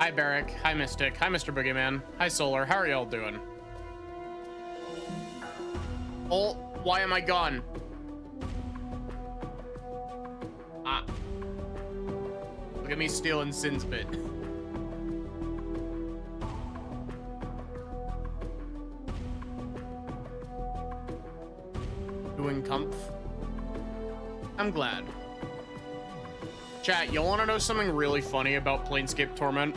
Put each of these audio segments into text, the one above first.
Hi, Barrick. Hi, Mystic. Hi, Mr. Boogeyman. Hi, Solar. How are y'all doing? Oh, why am I gone? Ah. Look at me stealing Sin's bit. Doing comf. I'm glad. Chat, you want to know something really funny about Planescape Torment?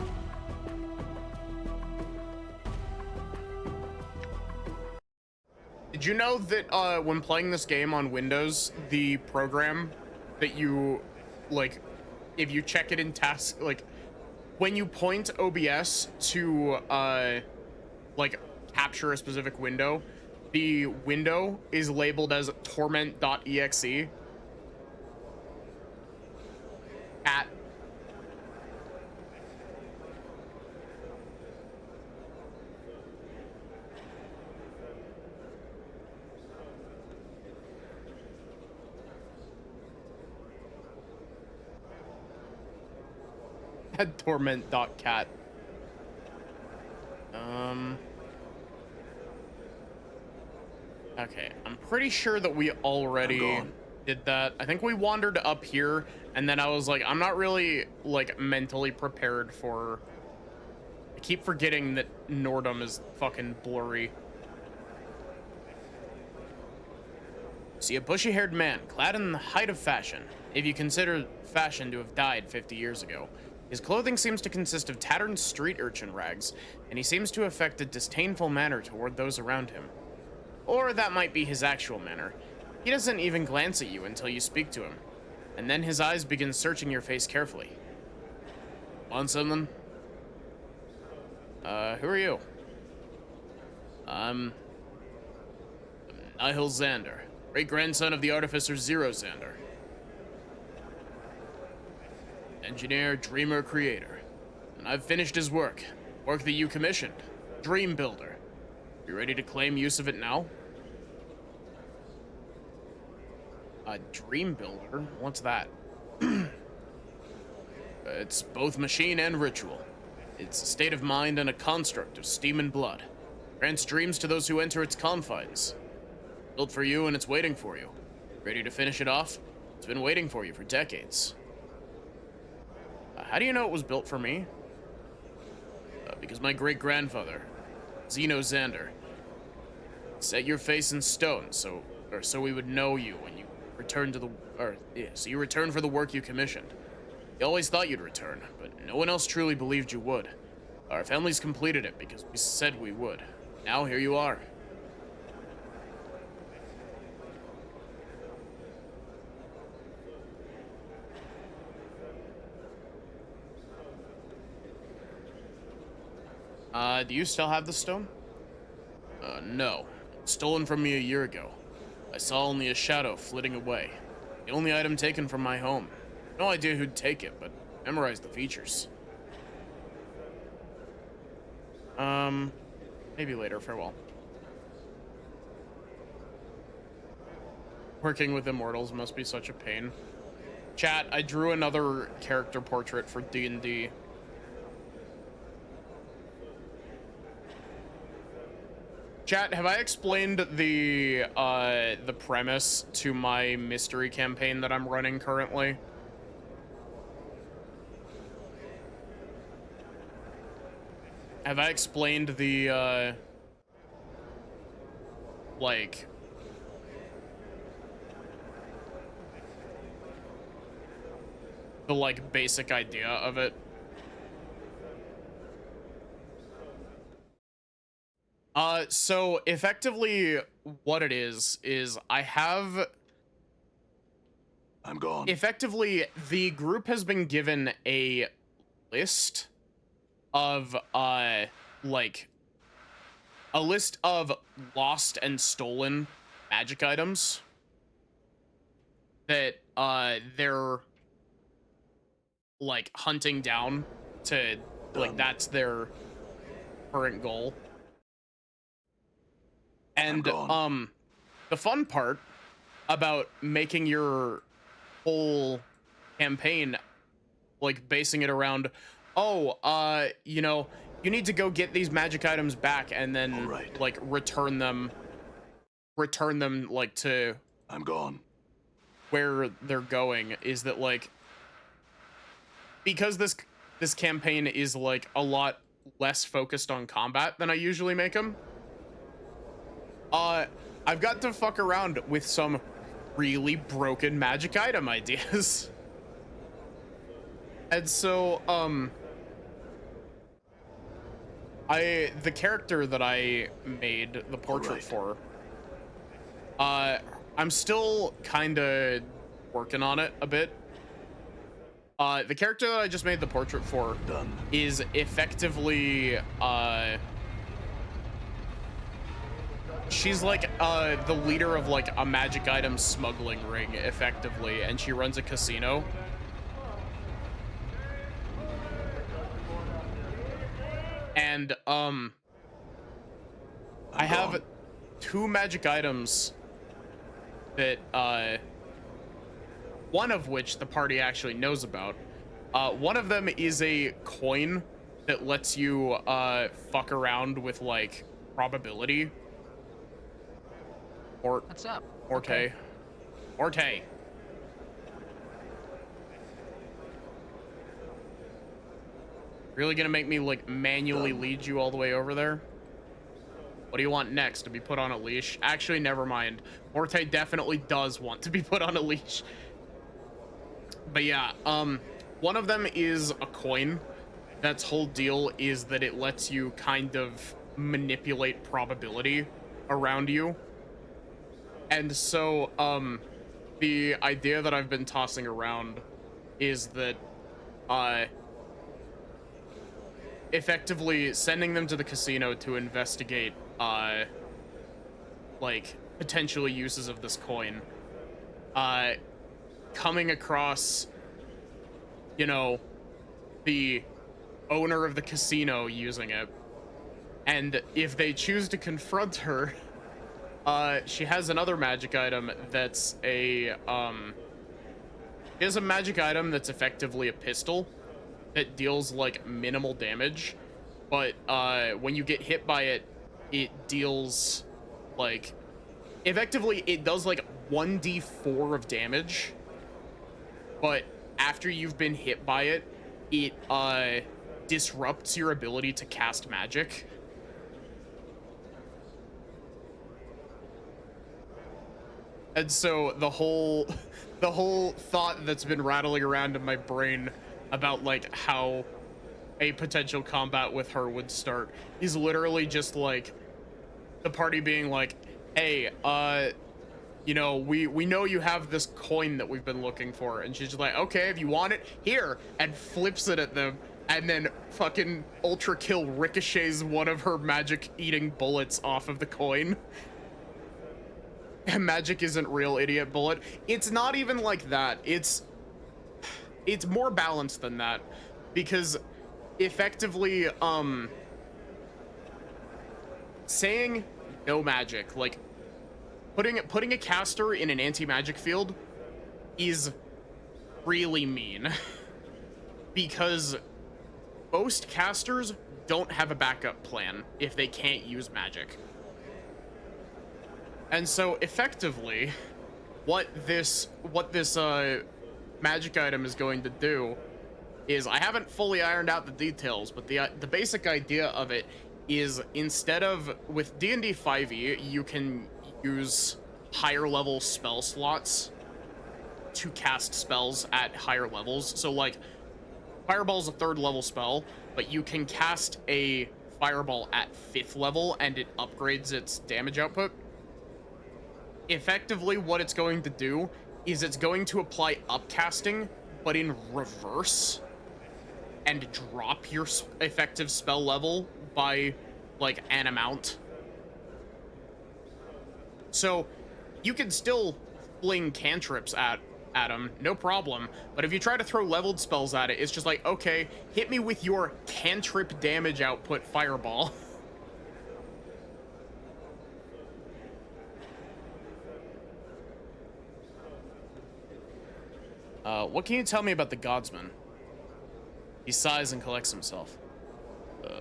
Did you know that when playing this game on Windows, the program that you, like, if you check it in task, like, when you point OBS to, like, capture a specific window, the window is labeled as torment.exe. At torment.cat. Okay, I'm pretty sure that we already did that. I think we wandered up here, and then I was like, I'm not really, like, mentally prepared for... I keep forgetting that Nordum is fucking blurry. See a bushy-haired man, clad in the height of fashion, if you consider fashion to have died 50 years ago. His clothing seems to consist of tattered street urchin rags, and he seems to affect a disdainful manner toward those around him. Or that might be his actual manner. He doesn't even glance at you until you speak to him, and then his eyes begin searching your face carefully. Want something? Who are you? I'm Nihil Xander, great-grandson of the Artificer Zero Xander. Engineer, dreamer, creator. And I've finished his work that you commissioned. Dream Builder. You ready to claim use of it now? A Dream Builder? What's that? It's both machine and ritual. It's a state of mind and a construct of steam and blood. Grants dreams to those who enter its confines. Built for you and it's waiting for you. Ready to finish it off? It's been waiting for you for decades. How do you know it was built for me? Because my great-grandfather, Zeno Xander, set your face in stone, so we would know you when you return to the, so you return for the work you commissioned. He always thought you'd return, but no one else truly believed you would. Our families completed it because we said we would. Now here you are. Do you still have the stone? No. Stolen from me a year ago. I saw only a shadow flitting away. The only item taken from my home. No idea who'd take it, but memorized the features. Maybe later. Farewell. Working with immortals must be such a pain. Chat, I drew another character portrait for D&D. Chat, have I explained the premise to my mystery campaign that I'm running currently? Have I explained the, like... the, like, basic idea of it? So effectively what it is I have... I'm gone. Effectively, the group has been given a list of, like, a list of lost and stolen magic items that, they're, like, hunting down to, like, that's their current goal. And, the fun part about making your whole campaign, like, basing it around Oh, you know, you need to go get these magic items back and All then right. like return them like to I'm gone. where they're going. Is that like because this campaign is like a lot less focused on combat than I usually make them. Uh, I've got to fuck around with some really broken magic item ideas. And so the character that I made the All portrait right. for, uh I'm still kind of working on it a bit. The character that I just made the portrait for Done. is effectively she's like the leader of like a magic item smuggling ring effectively, and she runs a casino. And I I'm have gone. two magic items that one of which the party actually knows about. One of them is a coin that lets you fuck around with like probability. Or What's up? Okay. Orte. Orte. Really gonna make me like manually Done. lead you all the way over there? What do you want next? To be put on a leash? Actually, never mind. Orte definitely does want to be put on a leash. But yeah, one of them is a coin. That's whole deal is that it lets you kind of manipulate probability around you. And so, the idea that I've been tossing around is that, uh, effectively sending them to the casino to investigate, like potential uses of this coin, uh, coming across, you know, the owner of the casino using it. And if they choose to confront her, she has another magic item that's she has a magic item that's effectively a pistol that deals like minimal damage, but when you get hit by it, it deals like effectively it does like 1d4 of damage, but after you've been hit by it, it disrupts your ability to cast magic. And so the whole thought that's been rattling around in my brain about like how a potential combat with her would start is literally just like the party being like, hey, you know, we know you have this coin that we've been looking for. And she's just like, okay, if you want it, here, and flips it at them, and then fucking ultra kill ricochets one of her magic eating bullets off of the coin. Magic isn't real, idiot bullet. It's not even like that. It's more balanced than that, because effectively saying no magic, like putting a caster in an anti-magic field is really mean because most casters don't have a backup plan if they can't use magic. And so effectively what this magic item is going to do is, I haven't fully ironed out the details, but the basic idea of it is, instead of with D&D 5e, you can use higher level spell slots to cast spells at higher levels. So like Fireball's a 3rd level spell, but you can cast a fireball at 5th level and it upgrades its damage output. Effectively, what it's going to do is it's going to apply upcasting, but in reverse, and drop your effective spell level by like an amount. So you can still fling cantrips at them, no problem. But if you try to throw leveled spells at it, it's just like, okay, hit me with your cantrip damage output fireball. What can you tell me about the Godsman? He sighs and collects himself.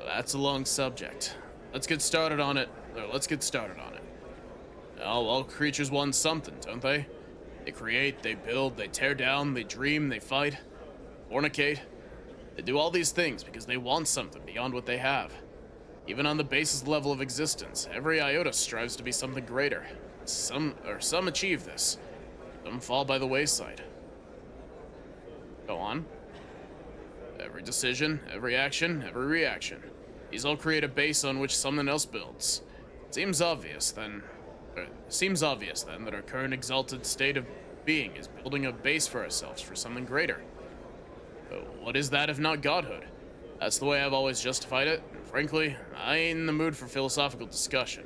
That's a long subject. Let's get started on it. Let's get started on it. All creatures want something, don't they? They create, they build, they tear down, they dream, they fight, fornicate. They do all these things because they want something beyond what they have. Even on the basis level of existence, every iota strives to be something greater. Some achieve this. Some fall by the wayside. Go on. Every decision, every action, every reaction. These all create a base on which something else builds. It seems obvious then that our current exalted state of being is building a base for ourselves for something greater. But what is that if not godhood? That's the way I've always justified it, and frankly, I ain't in the mood for philosophical discussion.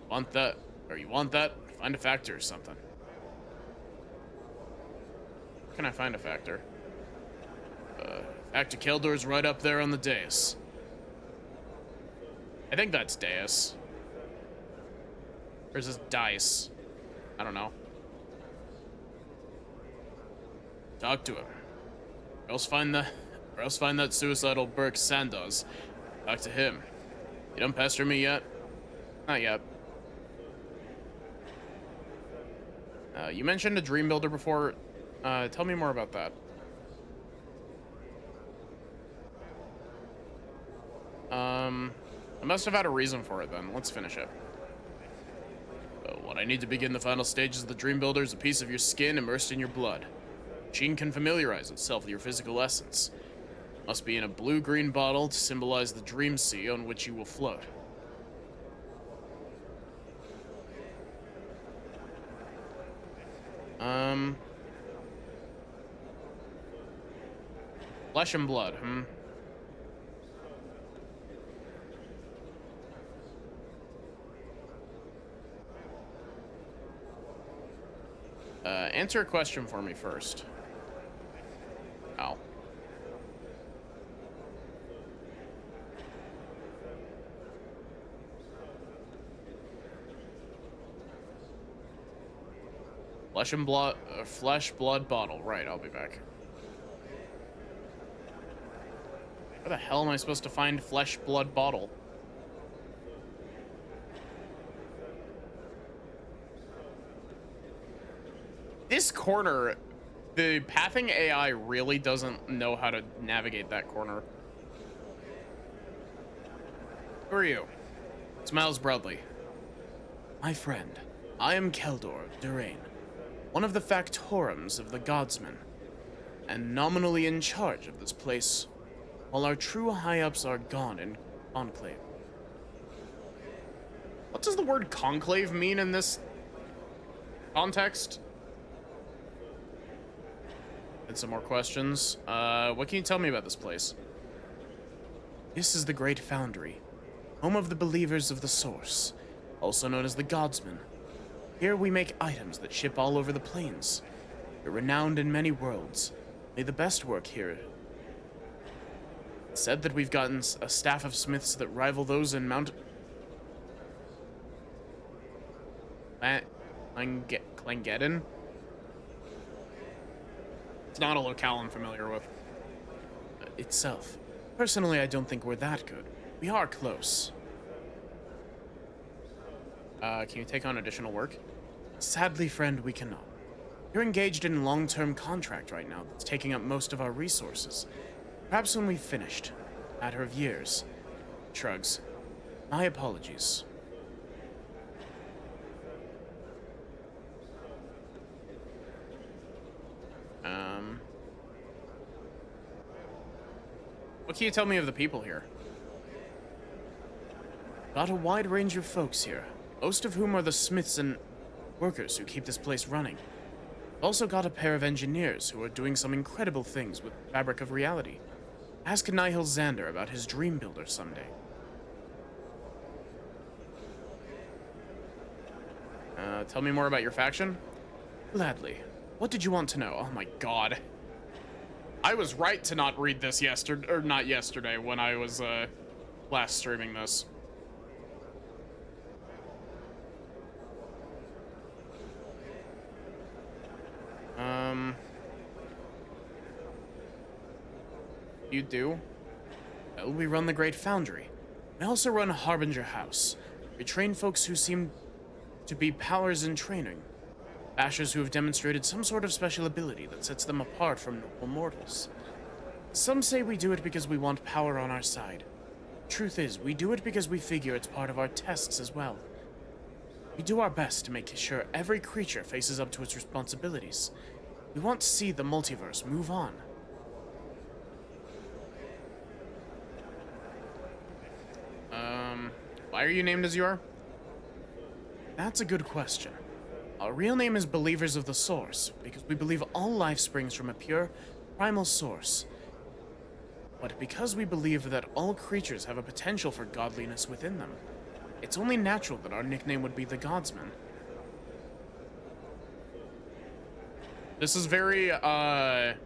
Want that? Find a factor or something. Where can I find a factor? Factor Keldor's right up there on the dais. I think that's dais. Or is this dice? I don't know. Talk to him. Or else find that suicidal Burke Sandoz. Talk to him. You done pester me yet? Not yet. You mentioned a dream builder before. Tell me more about that. I must have had a reason for it then. Let's finish it. What I need to begin the final stages of the dream builder is a piece of your skin immersed in your blood. The machine can familiarize itself with your physical essence. It must be in a blue-green bottle to symbolize the dream sea on which you will float. Flesh and blood, Answer a question for me first. Oh. Flesh, blood bottle. Right, I'll be back. Where the hell am I supposed to find flesh, blood bottle? This corner, the pathing AI really doesn't know how to navigate that corner. Who are you? Smiles broadly. My friend, I am Keldor Durain, one of the factorums of the Godsmen, and nominally in charge of this place, while our true high-ups are gone in conclave. What does the word conclave mean in this context? And some more questions. What can you tell me about this place? This is the Great Foundry, home of the Believers of the Source, also known as the Godsmen. Here we make items that ship all over the plains. We're renowned in many worlds. May the best work here. It's said that we've gotten a staff of smiths that rival those in Mount... Clangeddon? It's not a locale I'm familiar with. Itself. Personally, I don't think we're that good. We are close. Can you take on additional work? Sadly, friend, we cannot. You're engaged in a long-term contract right now that's taking up most of our resources. Perhaps when we've finished. Matter of years. Shrugs. My apologies. What can you tell me of the people here? Got a wide range of folks here, most of whom are the smiths and workers who keep this place running. Also got a pair of engineers who are doing some incredible things with the fabric of reality. Ask Nihil Xander about his dream builder someday. Tell me more about your faction? Gladly. What did you want to know? Oh my god. I was right to not read this yesterday, or not yesterday, when I was, last streaming this. You do? Well, we run the Great Foundry. We also run Harbinger House. We train folks who seem to be powers in training. Bashers who have demonstrated some sort of special ability that sets them apart from normal mortals. Some say we do it because we want power on our side. Truth is, we do it because we figure it's part of our tests as well. We do our best to make sure every creature faces up to its responsibilities. We want to see the multiverse move on. Why are you named as you are? That's a good question. Our real name is Believers of the Source, because we believe all life springs from a pure, primal source. But because we believe that all creatures have a potential for godliness within them, it's only natural that our nickname would be the Godsman. This is very, the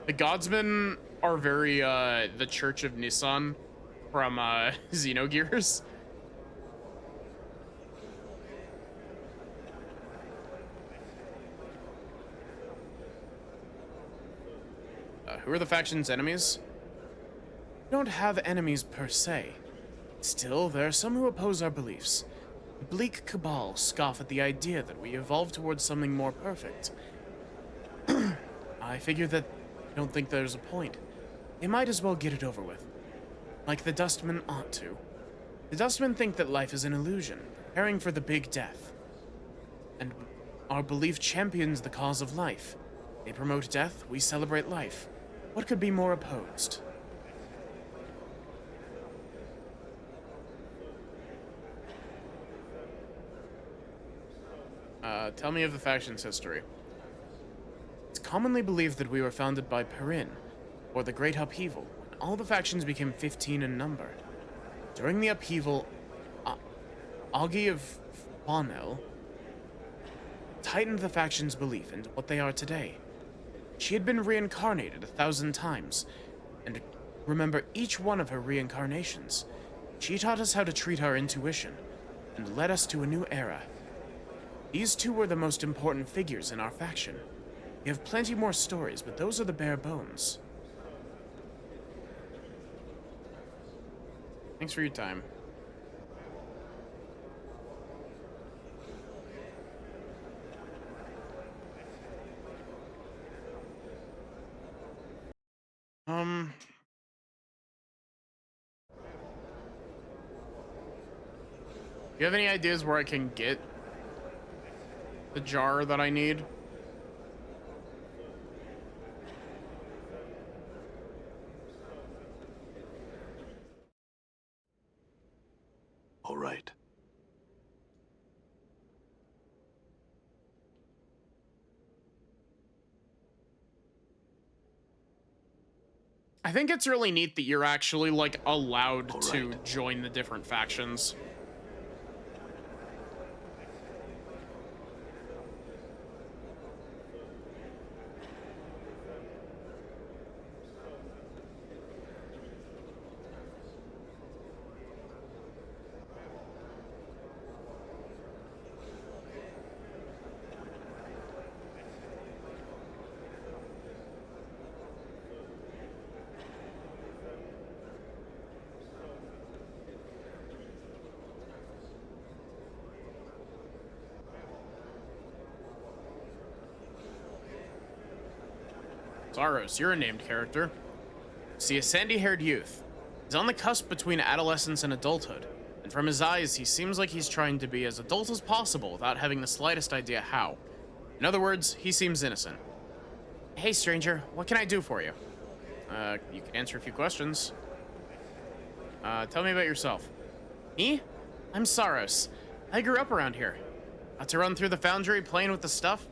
Godsmen are very, the Church of Nissan from, Xenogears. Who are the faction's enemies? We don't have enemies per se. Still, there are some who oppose our beliefs. The bleak cabal scoff at the idea that we evolve towards something more perfect. I figure that I don't think there's a point. They might as well get it over with. Like the Dustmen ought to. The Dustmen think that life is an illusion, preparing for the big death. And our belief champions the cause of life. They promote death, we celebrate life. What could be more opposed? Tell me of the faction's history. It's commonly believed that we were founded by Perrin, or the Great Upheaval, when all the factions became 15 in number. During the upheaval, Augie of Bonel tightened the faction's belief into what they are today. She had been reincarnated 1,000 times, and remember each one of her reincarnations. She taught us how to treat our intuition, and led us to a new era. These two were the most important figures in our faction. We have plenty more stories, but those are the bare bones. Thanks for your time. Do you have any ideas where I can get the jar that I need? All right. I think it's really neat that you're actually, like, allowed to right. join the different factions. Zaros, you're a named character. See, a sandy-haired youth. He's on the cusp between adolescence and adulthood, and from his eyes, he seems like he's trying to be as adult as possible without having the slightest idea how. In other words, he seems innocent. Hey, stranger, what can I do for you? You can answer a few questions. Tell me about yourself. Me? I'm Saros. I grew up around here. Got to run through the foundry playing with the stuff.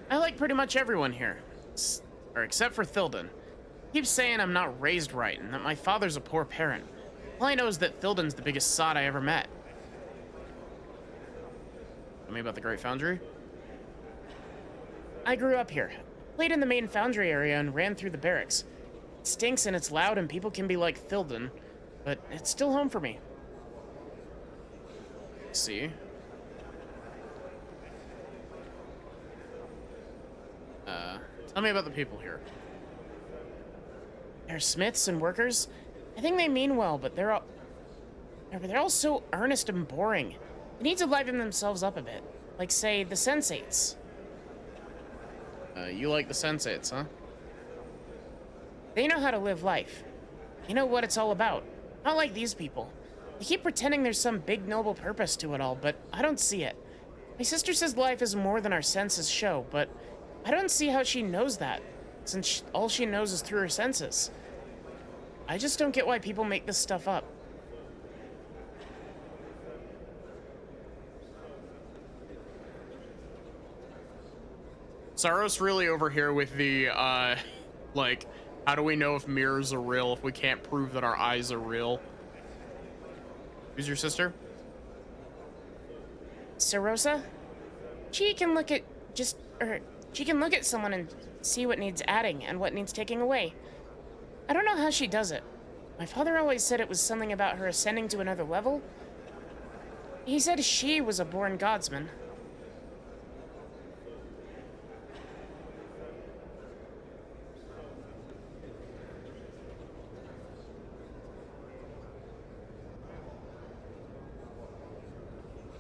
I like pretty much everyone here. Except for Thilden. Keeps saying I'm not raised right and that my father's a poor parent. All I know is that Thilden's the biggest sod I ever met. Tell me about the Great Foundry. I grew up here. Played in the main foundry area and ran through the barracks. It stinks and it's loud and people can be like Thilden, but it's still home for me. See? Tell me about the people here. They're smiths and workers. I think they mean well, but they're all so earnest and boring. They need to liven themselves up a bit. Like, say, the sensates. You like the sensates, huh? They know how to live life. They know what it's all about. Not like these people. They keep pretending there's some big noble purpose to it all, but I don't see it. My sister says life is more than our senses show, but I don't see how she knows that, since all she knows is through her senses. I just don't get why people make this stuff up. Saros really over here with the, like, how do we know if mirrors are real if we can't prove that our eyes are real? Who's your sister? Sarosa? She can look at she can look at someone and see what needs adding and what needs taking away. I don't know how she does it. My father always said it was something about her ascending to another level. He said she was a born godsman.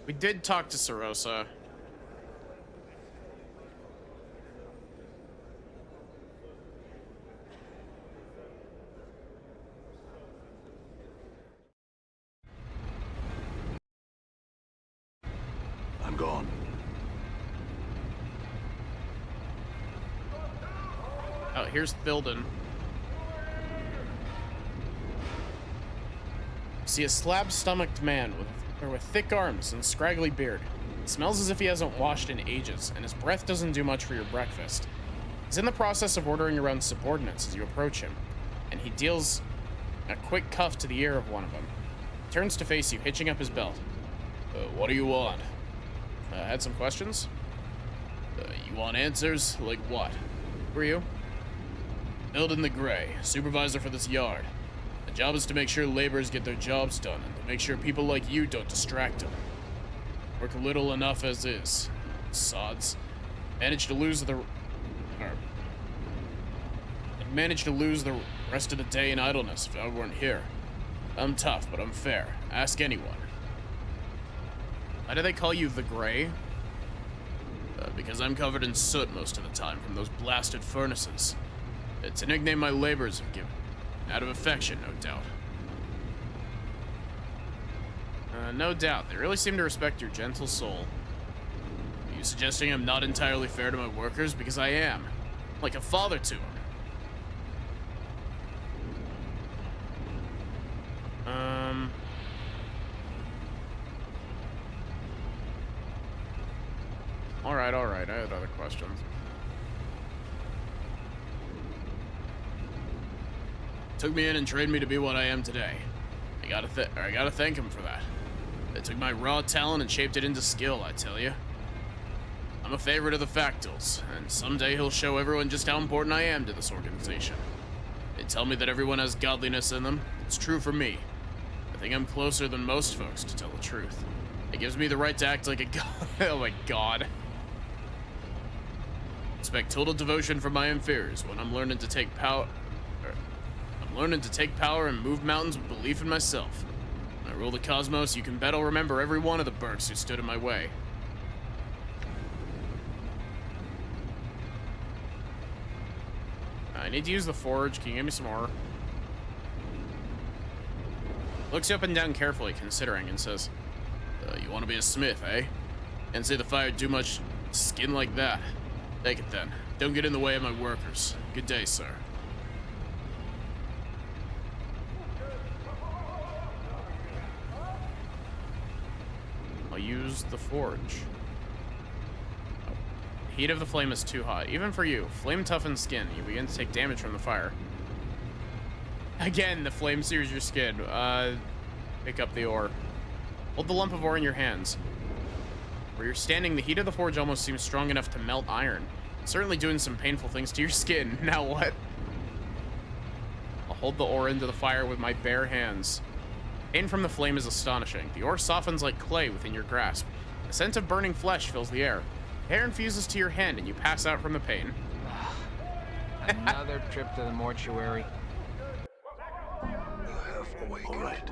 We did talk to Sarosa. I'm gone. Oh, here's Thilden. See a slab-stomached man with thick arms and scraggly beard. He smells as if he hasn't washed in ages, and his breath doesn't do much for your breakfast. He's in the process of ordering around subordinates as you approach him, and he deals a quick cuff to the ear of one of them. He turns to face you, hitching up his belt. What do you want? Had some questions? You want answers? Like what? Who are you? Eldon the Grey, supervisor for this yard. The job is to make sure laborers get their jobs done, and to make sure people like you don't distract them. Work little enough as is. Sods. Managed to lose the rest of the day in idleness if I weren't here. I'm tough, but I'm fair. Ask anyone. Why do they call you the Grey? Because I'm covered in soot most of the time from those blasted furnaces. It's a nickname my laborers have given. Out of affection, no doubt. No doubt. They really seem to respect your gentle soul. Are you suggesting I'm not entirely fair to my workers? Because I am. Like a father to them. Alright. I had other questions. Took me in and trained me to be what I am today. I gotta thank him for that. They took my raw talent and shaped it into skill, I tell you. I'm a favorite of the Factals, and someday he'll show everyone just how important I am to this organization. They tell me that everyone has godliness in them. It's true for me. I think I'm closer than most folks, to tell the truth. It gives me the right to act like a god. Oh my god. Expect total devotion from my inferiors when I'm learning to take power. I'm learning to take power and move mountains with belief in myself. When I rule the cosmos, you can bet I'll remember every one of the Burks who stood in my way. I need to use the forge. Can you give me some more? Looks you up and down carefully, considering, and says, you want to be a smith, eh? And say the fire do much skin like that. Take it then. Don't get in the way of my workers. Good day, sir. I'll use the forge. Oh. Heat of the flame is too hot. Even for you. Flame toughens skin. You begin to take damage from the fire. Again, the flame sears your skin. Pick up the ore. Hold the lump of ore in your hands. Where you're standing, the heat of the forge almost seems strong enough to melt iron. It's certainly doing some painful things to your skin. Now what? I'll hold the ore into the fire with my bare hands. Pain from the flame is astonishing. The ore softens like clay within your grasp. The scent of burning flesh fills the air. Hair infuses to your hand and you pass out from the pain. Another trip to the mortuary. All right.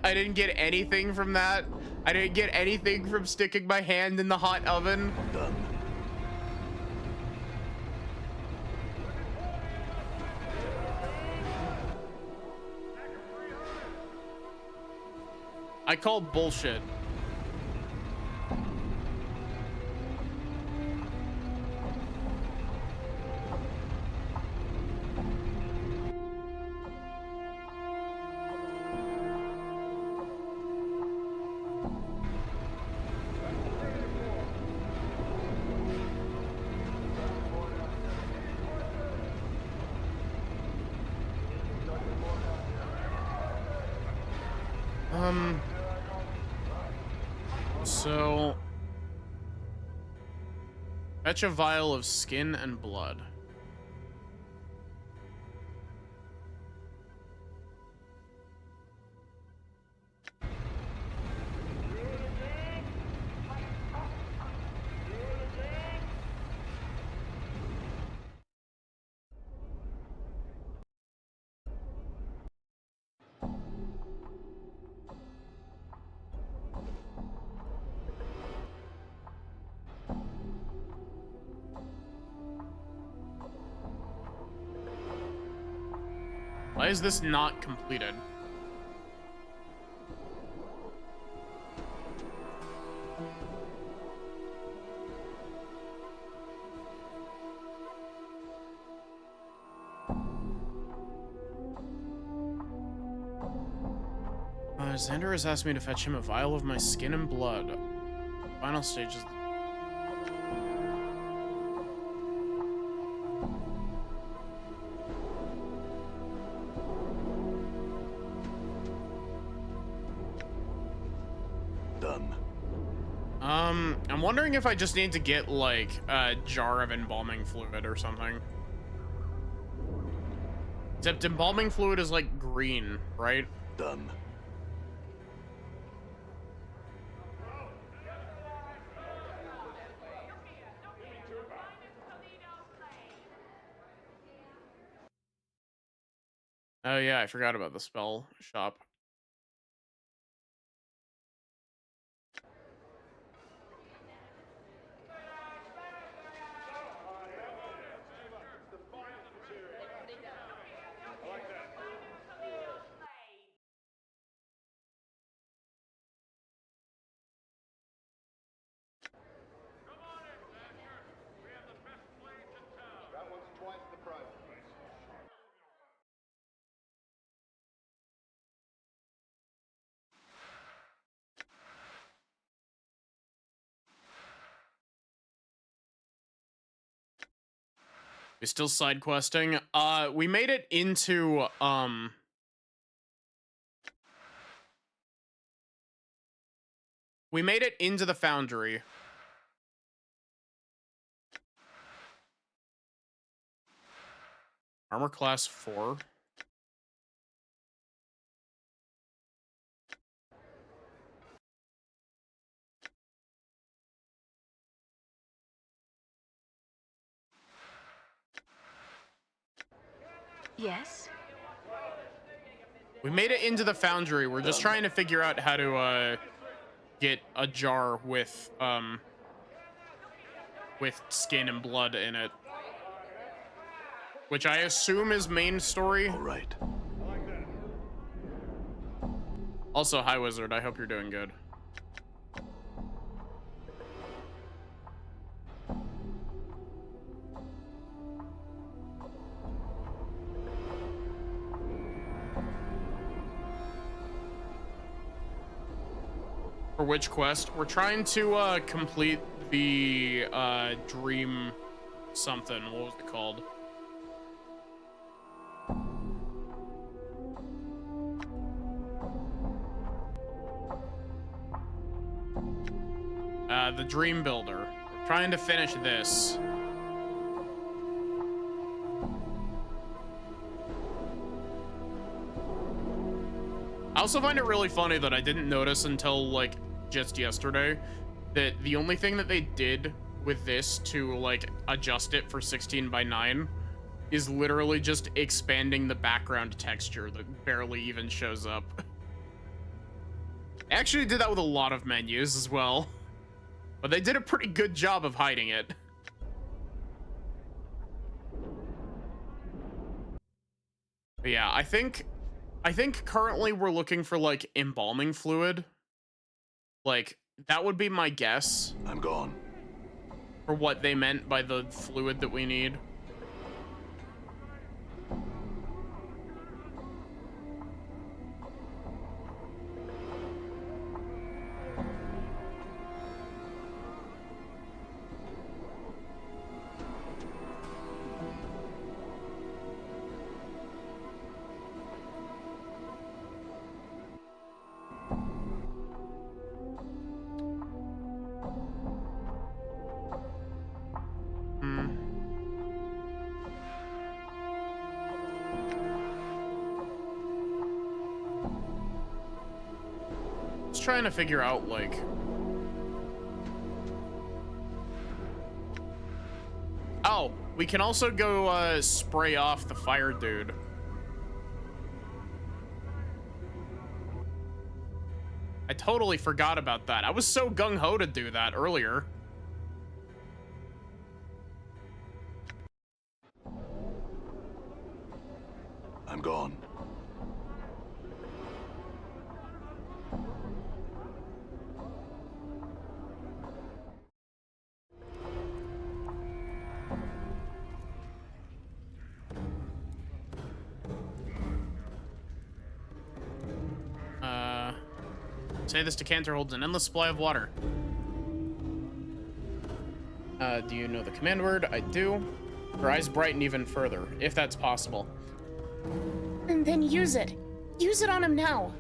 I didn't get anything from that. I didn't get anything from sticking my hand in the hot oven. Done. I call bullshit. So fetch a vial of skin and blood. Why is this not completed? Xander has asked me to fetch him a vial of my skin and blood. Final stages. Done. I'm wondering if I just need to get like a jar of embalming fluid or something. Except embalming fluid is like green, right? Done. Oh yeah, I forgot about the spell shop. We're still side questing. We made it into we made it into the foundry. Armor class 4. Yes? We made it into the foundry. We're just trying to figure out how to get a jar with skin and blood in it. Which I assume is main story. All right. Also, hi Wizard, I hope you're doing good. For which quest? We're trying to complete the dream something. What was it called? The Dream Builder. We're trying to finish this. I also find it really funny that I didn't notice until like just yesterday that the only thing that they did with this to like adjust it for 16 by 9 is literally just expanding the background texture that barely even shows up. I actually did that with a lot of menus as well, but they did a pretty good job of hiding it. But yeah, I think currently we're looking for like embalming fluid. Like that would be my guess I'm gone. for what they meant by the fluid that we need. Trying to figure out like oh, we can also go spray off the fire dude. I totally forgot about that. I was so gung-ho to do that earlier. I'm gone. Say this decanter holds an endless supply of water. Do you know the command word? I do. Her eyes brighten even further, if that's possible. And then use it. Use it on him now.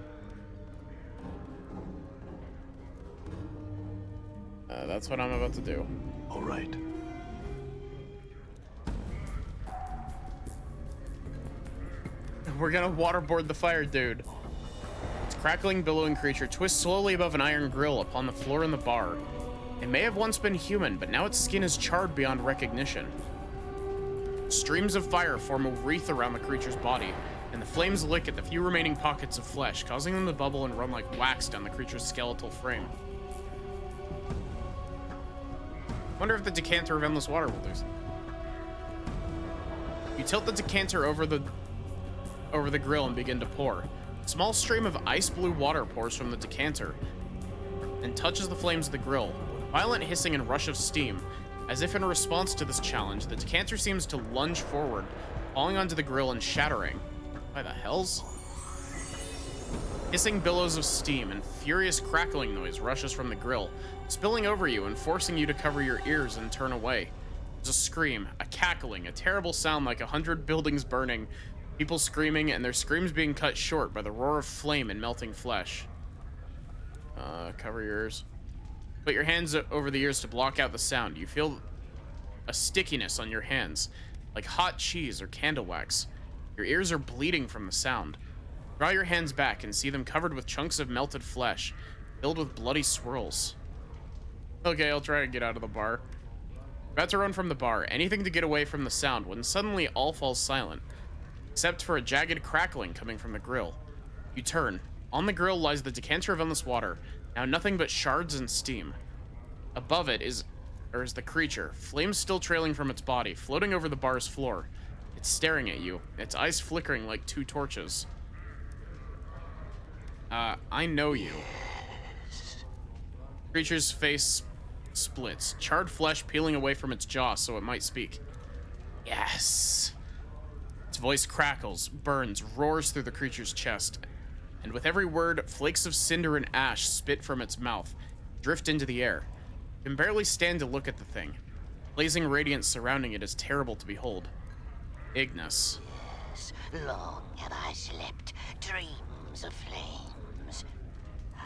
That's what I'm about to do. All right. We're gonna waterboard the fire dude. Its crackling, billowing creature twists slowly above an iron grill upon the floor in the bar. It may have once been human, but now its skin is charred beyond recognition. Streams of fire form a wreath around the creature's body, and the flames lick at the few remaining pockets of flesh, causing them to bubble and run like wax down the creature's skeletal frame. Wonder if the decanter of endless water will do something. You tilt the decanter over the grill and begin to pour. A small stream of ice blue water pours from the decanter and touches the flames of the grill. Violent hissing and rush of steam. As if in response to this challenge, the decanter seems to lunge forward, falling onto the grill and shattering. Why the hells? Hissing billows of steam and furious crackling noise rushes from the grill, spilling over you and forcing you to cover your ears and turn away. There's a scream, a cackling, a terrible sound like 100 buildings burning, people screaming, and their screams being cut short by the roar of flame and melting flesh. Cover your ears. Put your hands over the ears to block out the sound. You feel a stickiness on your hands, like hot cheese or candle wax. Your ears are bleeding from the sound. Draw your hands back and see them covered with chunks of melted flesh, filled with bloody swirls. Okay, I'll try to get out of the bar. About to run from the bar, anything to get away from the sound, when suddenly all falls silent, except for a jagged crackling coming from the grill. You turn. On the grill lies the decanter of endless water, now nothing but shards and steam. Above it is the creature, flames still trailing from its body, floating over the bar's floor. It's staring at you, its eyes flickering like two torches. I know you. Creature's face splits, charred flesh peeling away from its jaw so it might speak. Yes. Its voice crackles, burns, roars through the creature's chest, and with every word, flakes of cinder and ash spit from its mouth, drift into the air. You can barely stand to look at the thing. Blazing radiance surrounding it is terrible to behold. Ignis. Yes, long have I slept dreams of flames. I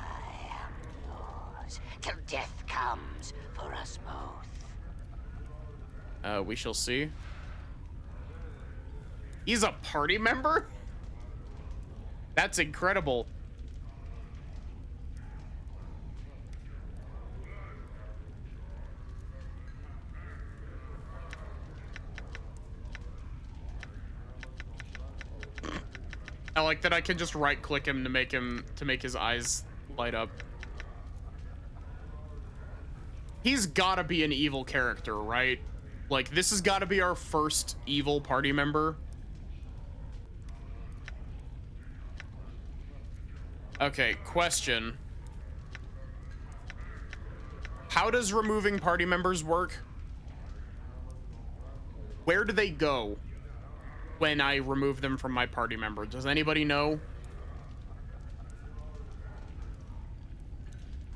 am yours till death comes for us both. We shall see. He's a party member? That's incredible. I like that I can just right click him to make his eyes light up. He's gotta be an evil character, right? Like, this has gotta be our first evil party member. Okay, question. How does removing party members work? Where do they go when I remove them from my party member? Does anybody know?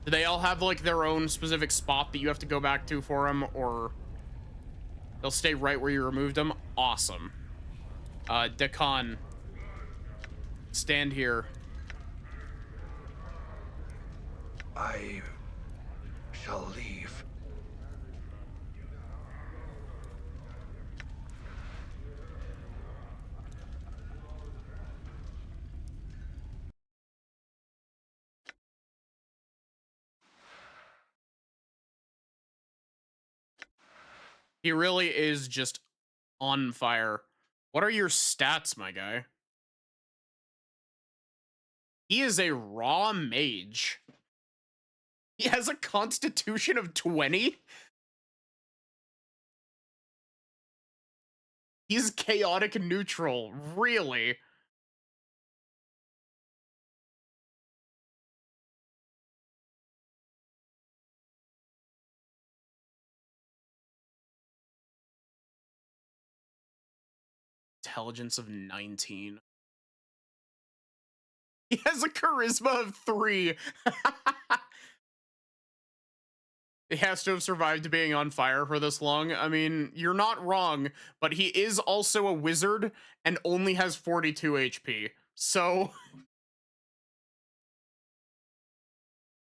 Do they all have like their own specific spot that you have to go back to for them, or they'll stay right where you removed them? Awesome. Dekan, stand here. I shall leave. He really is just on fire. What are your stats, my guy? He is a raw mage. He has a constitution of 20. He's chaotic neutral. Really? Intelligence of 19. He has a charisma of 3. He has to have survived being on fire for this long. I mean, you're not wrong, but he is also a wizard and only has 42 HP. So...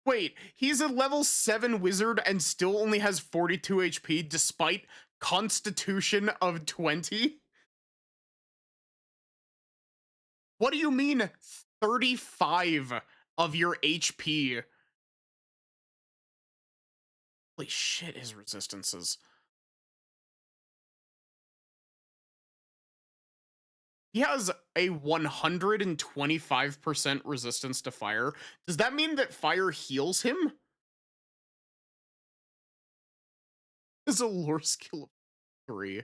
Wait, he's a level 7 wizard and still only has 42 HP despite constitution of 20? What do you mean 35 of your HP? Holy shit, his resistances. He has a 125% resistance to fire. Does that mean that fire heals him? Is a lore skill of 3.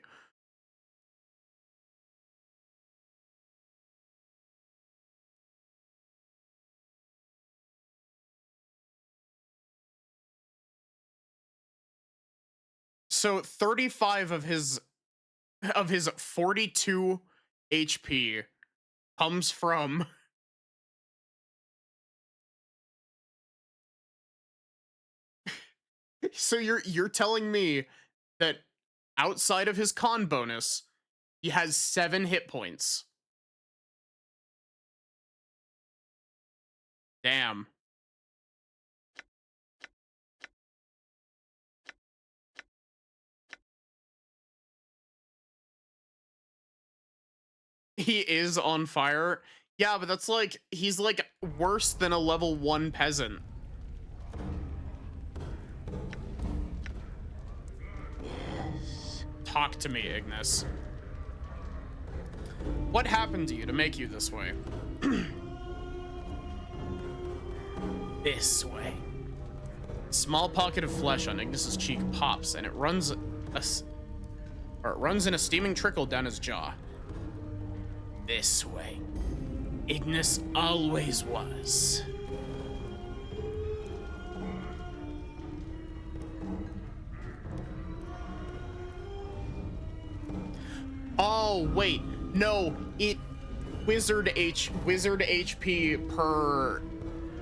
So 35 of his 42 HP comes from so you're telling me that outside of his con bonus, he has 7 hit points. Damn. He is on fire. Yeah, but that's like, he's like worse than a level 1 peasant. Talk to me, Ignis. What happened to you to make you this way? This way. A small pocket of flesh on Ignis's cheek pops, and it runs in a steaming trickle down his jaw. This way. Ignis always was. Oh, wait. No, it wizard HP per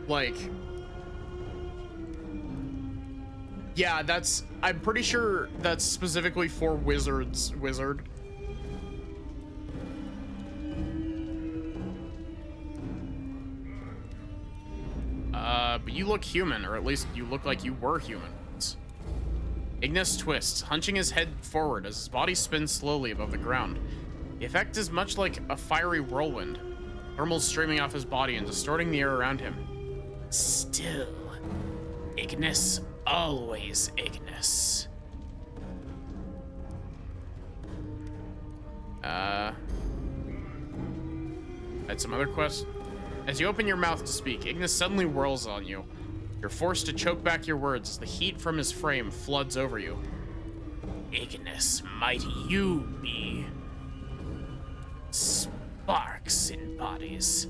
like, yeah, that's, I'm pretty sure that's specifically for wizard. But you look human, or at least you look like you were human. Ignis twists, hunching his head forward as his body spins slowly above the ground. The effect is much like a fiery whirlwind, thermals streaming off his body and distorting the air around him. Still, Ignis, always Ignis. I Had some other quests. As you open your mouth to speak, Ignis suddenly whirls on you. You're forced to choke back your words as the heat from his frame floods over you. Ignis, might you be sparks in bodies,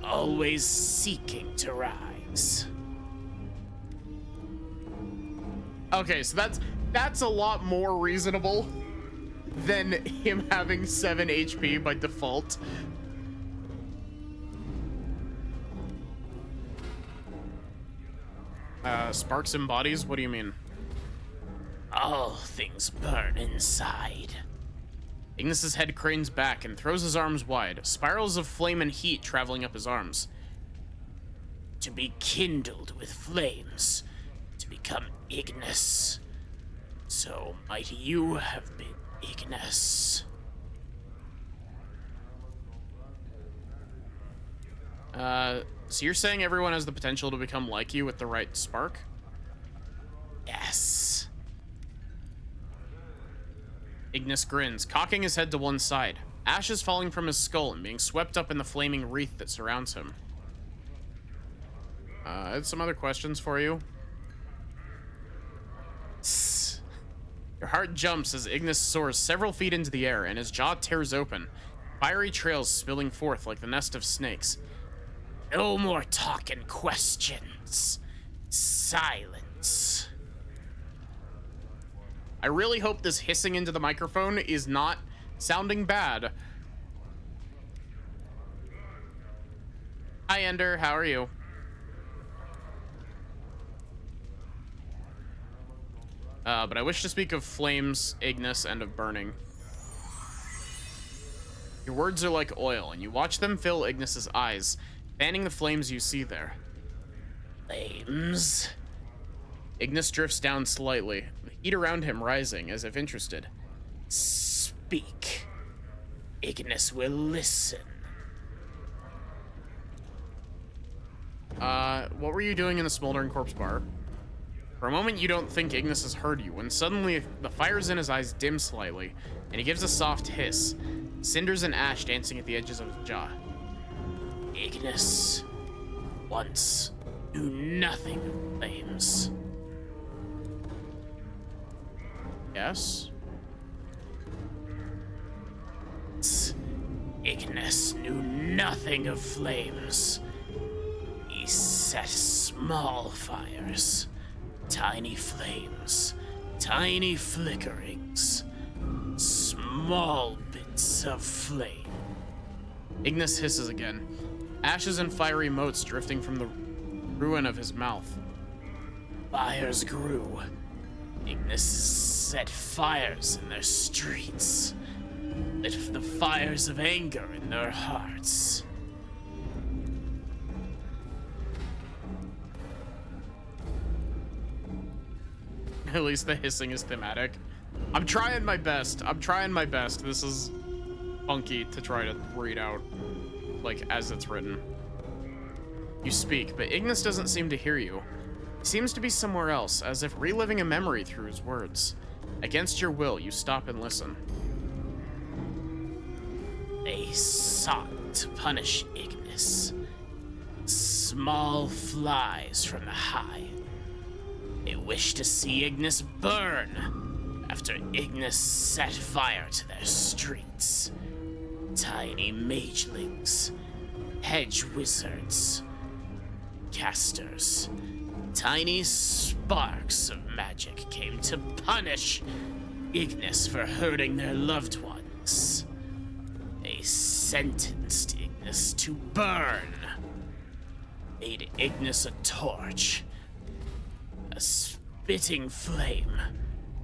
always seeking to rise. Okay, so that's a lot more reasonable than him having 7 HP by default. Sparks and bodies? What do you mean? All things burn inside. Ignis's head cranes back and throws his arms wide, spirals of flame and heat traveling up his arms. To be kindled with flames, to become Ignis. So might you have been Ignis. So you're saying everyone has the potential to become like you with the right spark? Yes. Ignis grins, cocking his head to one side. Ashes falling from his skull and being swept up in the flaming wreath that surrounds him. I had some other questions for you. Your heart jumps as Ignis soars several feet into the air and his jaw tears open, fiery trails spilling forth like the nest of snakes. No more talk and questions. Silence. I really hope this hissing into the microphone is not sounding bad. Hi, Ender. How are you? But I wish to speak of flames, Ignis, and of burning. Your words are like oil, and you watch them fill Ignis's eyes, fanning the flames you see there. Flames? Ignis drifts down slightly, the heat around him rising, as if interested. Speak. Ignis will listen. What were you doing in the smoldering corpse bar? For a moment, you don't think Ignis has heard you, when suddenly the fires in his eyes dim slightly, and he gives a soft hiss, cinders and ash dancing at the edges of his jaw. Ignis once knew nothing of flames. Yes? Ignis knew nothing of flames. He set small fires. Tiny flames, tiny flickerings, small bits of flame. Ignis hisses again, ashes and fiery motes drifting from the ruin of his mouth. Fires grew. Ignis set fires in their streets, lit the fires of anger in their hearts. At least the hissing is thematic. I'm trying my best. This is funky to try to read out, like, as it's written. You speak, but Ignis doesn't seem to hear you. He seems to be somewhere else, as if reliving a memory through his words. Against your will, you stop and listen. They sought to punish Ignis. Small flies from the hive. They wished to see Ignis burn after Ignis set fire to their streets. Tiny magelings, hedge wizards, casters, tiny sparks of magic came to punish Ignis for hurting their loved ones. They sentenced Ignis to burn, made Ignis a torch. A spitting flame,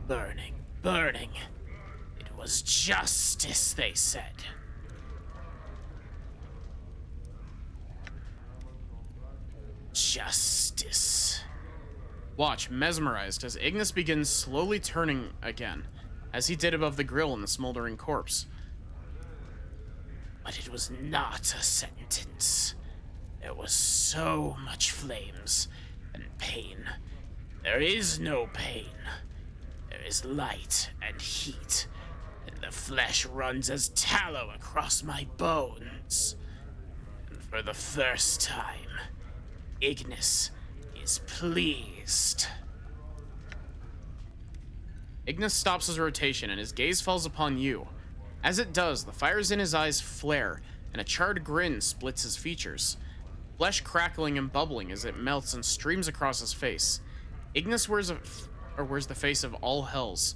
burning, burning. It was justice, they said. Justice. Watch, mesmerized, as Ignis begins slowly turning again, as he did above the grill in the smoldering corpse. But it was not a sentence. There was so much flames and pain. There is no pain. There is light and heat, and the flesh runs as tallow across my bones. And for the first time, Ignis is pleased. Ignis stops his rotation and his gaze falls upon you. As it does, the fires in his eyes flare, and a charred grin splits his features, flesh crackling and bubbling as it melts and streams across his face. Ignis wears the face of all hells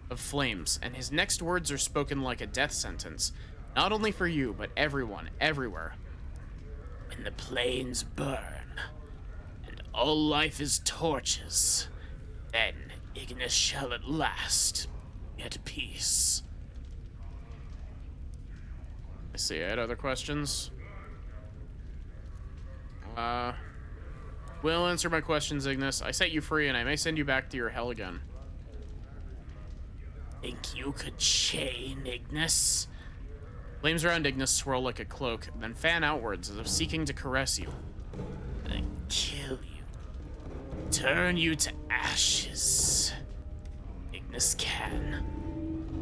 of flames, and his next words are spoken like a death sentence, not only for you, but everyone, everywhere. When the plains burn, and all life is torches, then Ignis shall at last be at peace. I see. I had other questions. Will answer my questions, Ignis. I set you free, and I may send you back to your hell again. Think you could chain Ignis? Flames around Ignis swirl like a cloak, then fan outwards as if seeking to caress you. Then kill you. Turn you to ashes. Ignis can.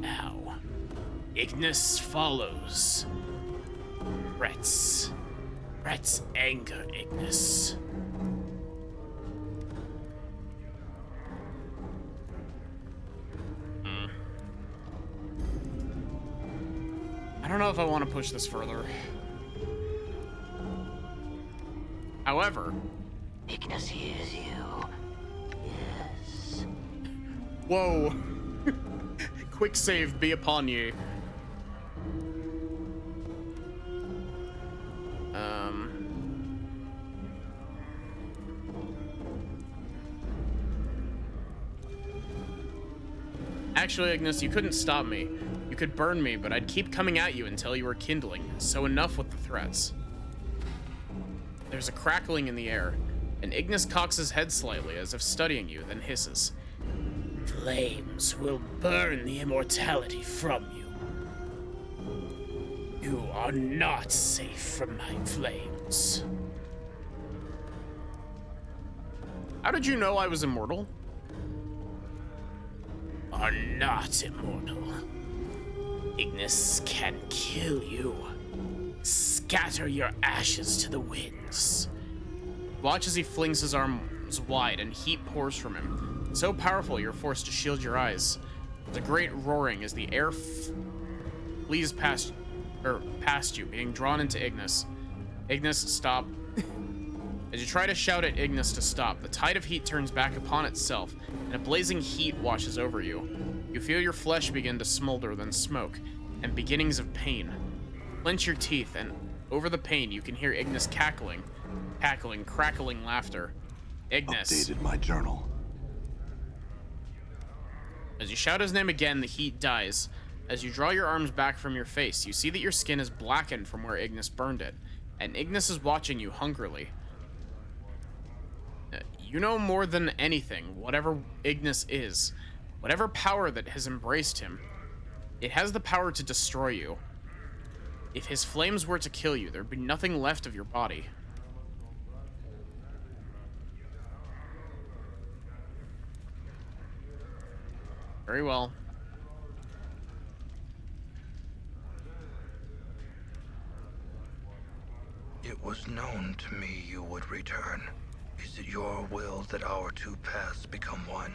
Now, Ignis follows. Threats anger Ignis. I don't know if I want to push this further. However, Ignis hears you. Yes. whoa. Quick save be upon ye. Actually, Ignis, you couldn't stop me. You could burn me, but I'd keep coming at you until you were kindling, so enough with the threats. There's a crackling in the air, and Ignis cocks his head slightly as if studying you, then hisses. Flames will burn the immortality from you. You are not safe from my flames. How did you know I was immortal? Are not immortal. Ignis can kill you. Scatter your ashes to the winds. Watch as he flings his arms wide and heat pours from him. So powerful you're forced to shield your eyes. There's a great roaring as the air flees past you, being drawn into Ignis. Ignis, stop. As you try to shout at Ignis to stop, the tide of heat turns back upon itself, and a blazing heat washes over you. You feel your flesh begin to smolder, then smoke, and beginnings of pain. Clench your teeth, and over the pain, you can hear Ignis cackling, crackling laughter. Ignis. Updated my journal. As you shout his name again, the heat dies. As you draw your arms back from your face, you see that your skin is blackened from where Ignis burned it, and Ignis is watching you hungrily. You know more than anything, whatever Ignis is, whatever power that has embraced him, it has the power to destroy you. If his flames were to kill you, there'd be nothing left of your body. Very well. It was known to me you would return. Is it your will that our two paths become one?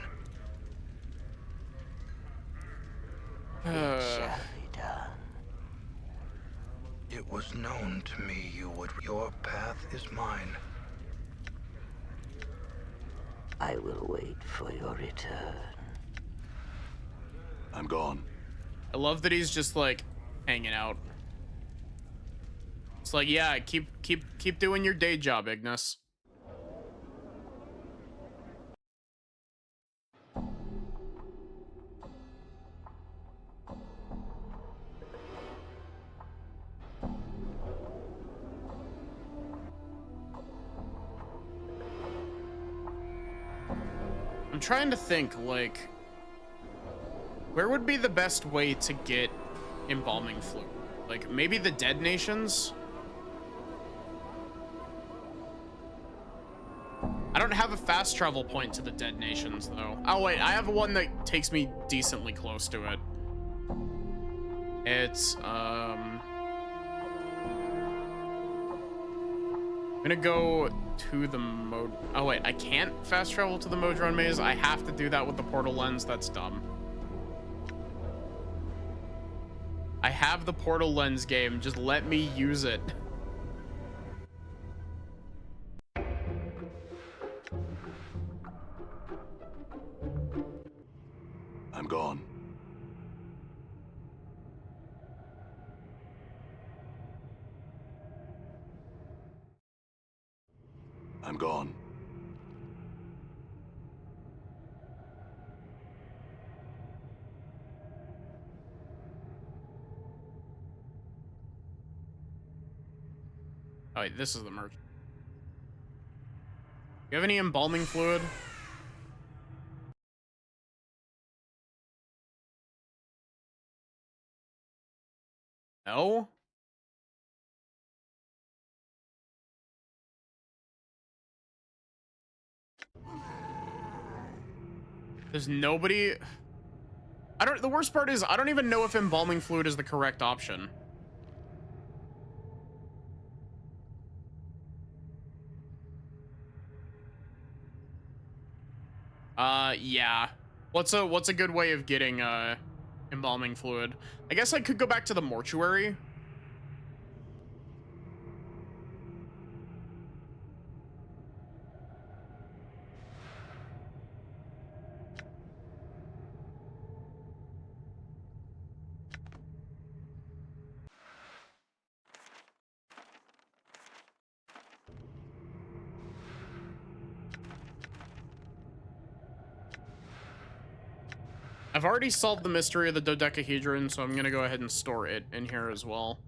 It shall be done. It was known to me you would. Your path is mine. I will wait for your return. I'm gone. I love that he's just like hanging out. It's like, yeah, keep doing your day job, Ignis. I'm trying to think, like, where would be the best way to get embalming fluid? Like, maybe the dead nations? I don't have a fast travel point to the dead nations, though. Oh, wait, I have one that takes me decently close to it. It's, I'm gonna go to the mode. Oh wait, I can't fast travel to the Modron maze. I have to do that with the portal lens. That's dumb. I have the portal lens game. Just let me use it. I'm gone. I'm gone. Oh wait, this is the merch. You have any embalming fluid? No? There's nobody. The worst part is I don't even know if embalming fluid is the correct option. Yeah. What's a good way of getting embalming fluid? I guess I could go back to the mortuary. I've already solved the mystery of the dodecahedron, so I'm gonna go ahead and store it in here as well.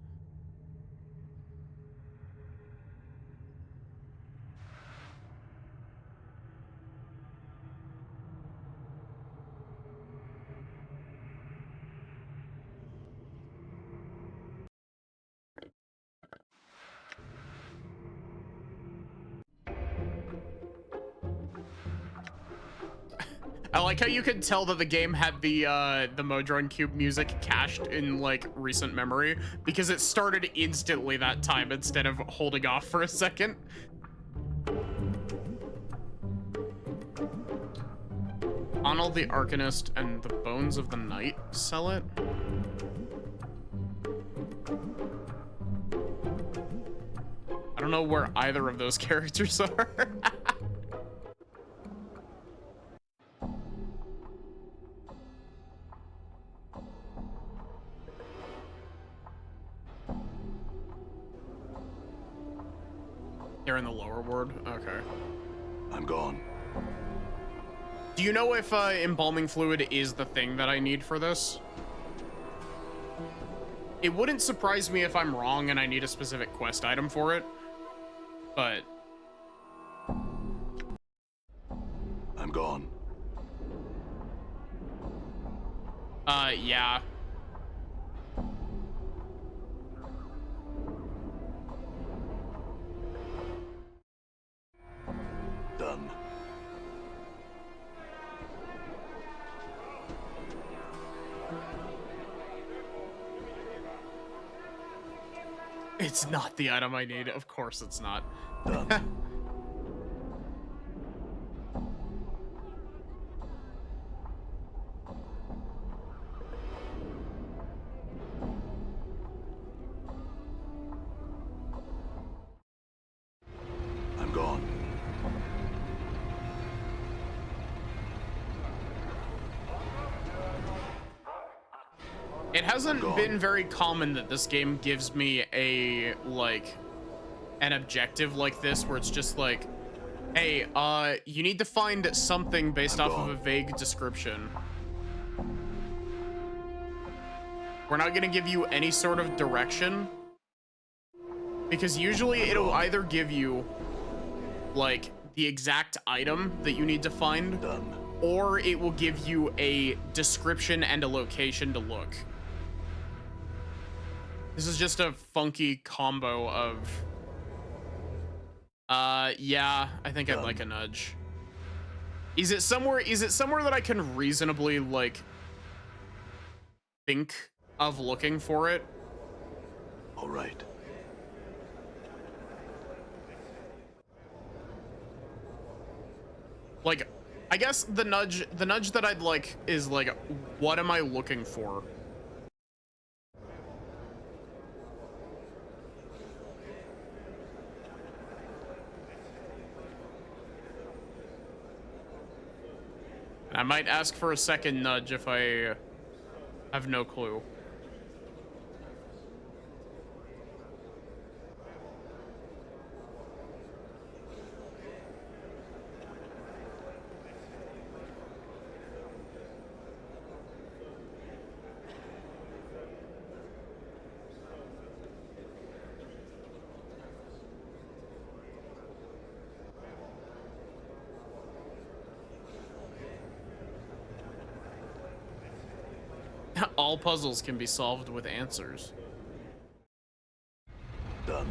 I like how you could tell that the game had the Modron Cube music cached in like recent memory because it started instantly that time instead of holding off for a second. Arnold the Arcanist and the Bones of the Night sell it. I don't know where either of those characters are. They're in the lower ward? Okay. I'm gone. Do you know if embalming fluid is the thing that I need for this? It wouldn't surprise me if I'm wrong and I need a specific quest item for it, but... I'm gone. Yeah. Done. It's not the item I need. Of course it's not. Done. I'm gone. It hasn't been very common that this game gives me a, like, an objective like this where it's just like, hey, you need to find something based off of a vague description. We're not gonna give you any sort of direction, because usually it'll either give you, like, the exact item that you need to find, or it will give you a description and a location to look. This is just a funky combo of... yeah, I think I'd like a nudge. Is it somewhere that I can reasonably, like, think of looking for it? All right. Like, I guess the nudge that I'd like is like, what am I looking for? I might ask for a second nudge if I have no clue. All puzzles can be solved with answers. Done.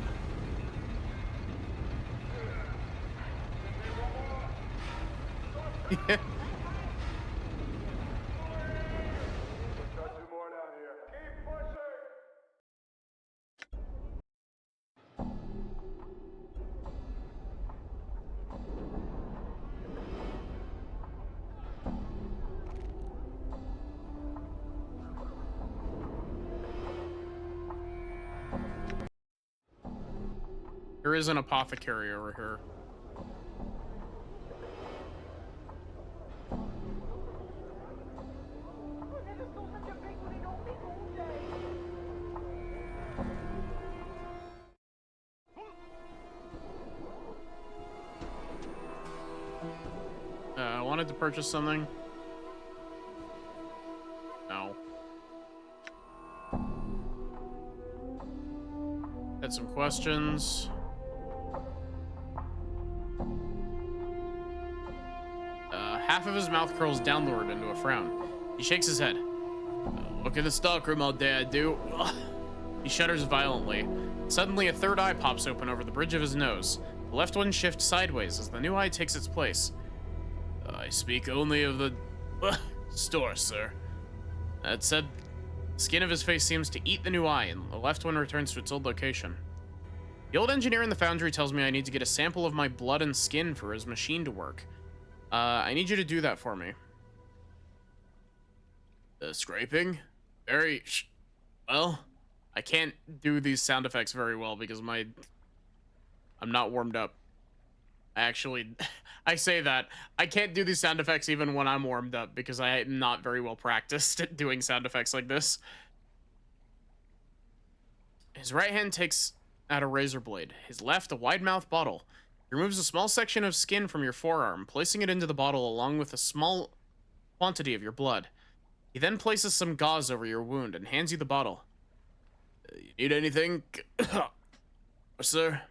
Yeah. There is an apothecary over here. I wanted to purchase something. No. Had some questions. Half of his mouth curls downward into a frown. He shakes his head. Look at the stockroom all day, I do. He shudders violently. Suddenly, a third eye pops open over the bridge of his nose. The left one shifts sideways as the new eye takes its place. I speak only of the store, sir. That said, the skin of his face seems to eat the new eye, and the left one returns to its old location. The old engineer in the foundry tells me I need to get a sample of my blood and skin for his machine to work. I need you to do that for me. Scraping? Well, I can't do these sound effects very well because I'm not warmed up. I say that. I can't do these sound effects even when I'm warmed up because I am not very well practiced at doing sound effects like this. His right hand takes out a razor blade. His left, a wide-mouthed bottle. He removes a small section of skin from your forearm, placing it into the bottle along with a small quantity of your blood. He then places some gauze over your wound and hands you the bottle. You need anything? Sir?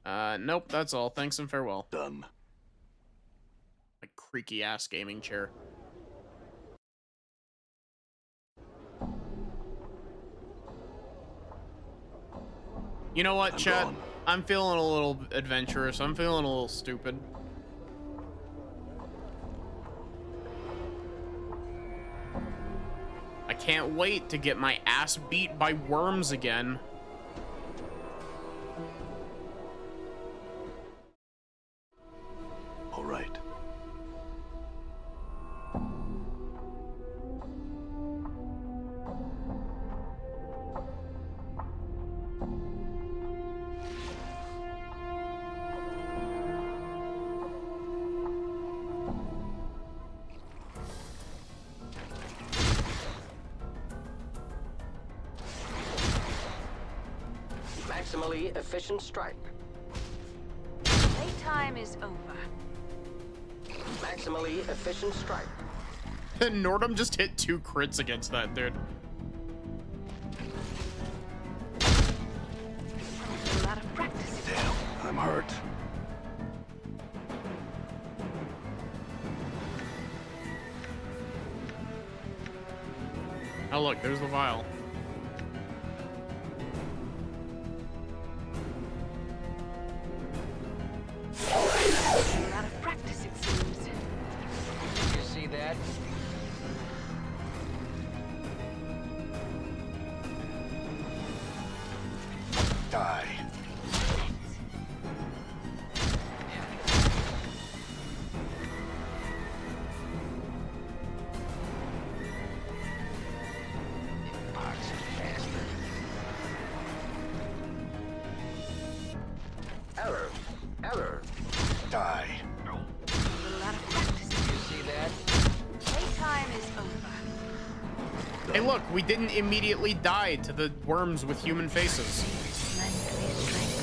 Nope, that's all. Thanks and farewell. Done. A creaky-ass gaming chair. You know what, chat? Gone. I'm feeling a little adventurous. I'm feeling a little stupid. I can't wait to get my ass beat by worms again. All right. Maximally efficient strike. Playtime is over. Maximally efficient strike. Nordum just hit 2 crits against that dude. A lot of practice. Damn, I'm hurt. Oh look, there's the vial. A lot of practice, it seems. You see that? Die. Die. A little out of practice. Did you see that? Playtime is over. Hey, look, we didn't immediately die to the worms with human faces. Lend me strength.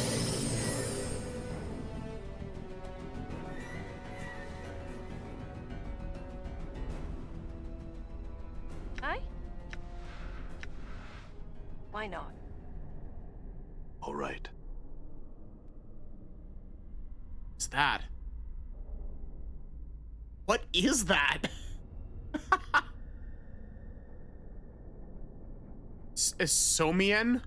Aye? Why not? All right. What's that? What is that? Somien?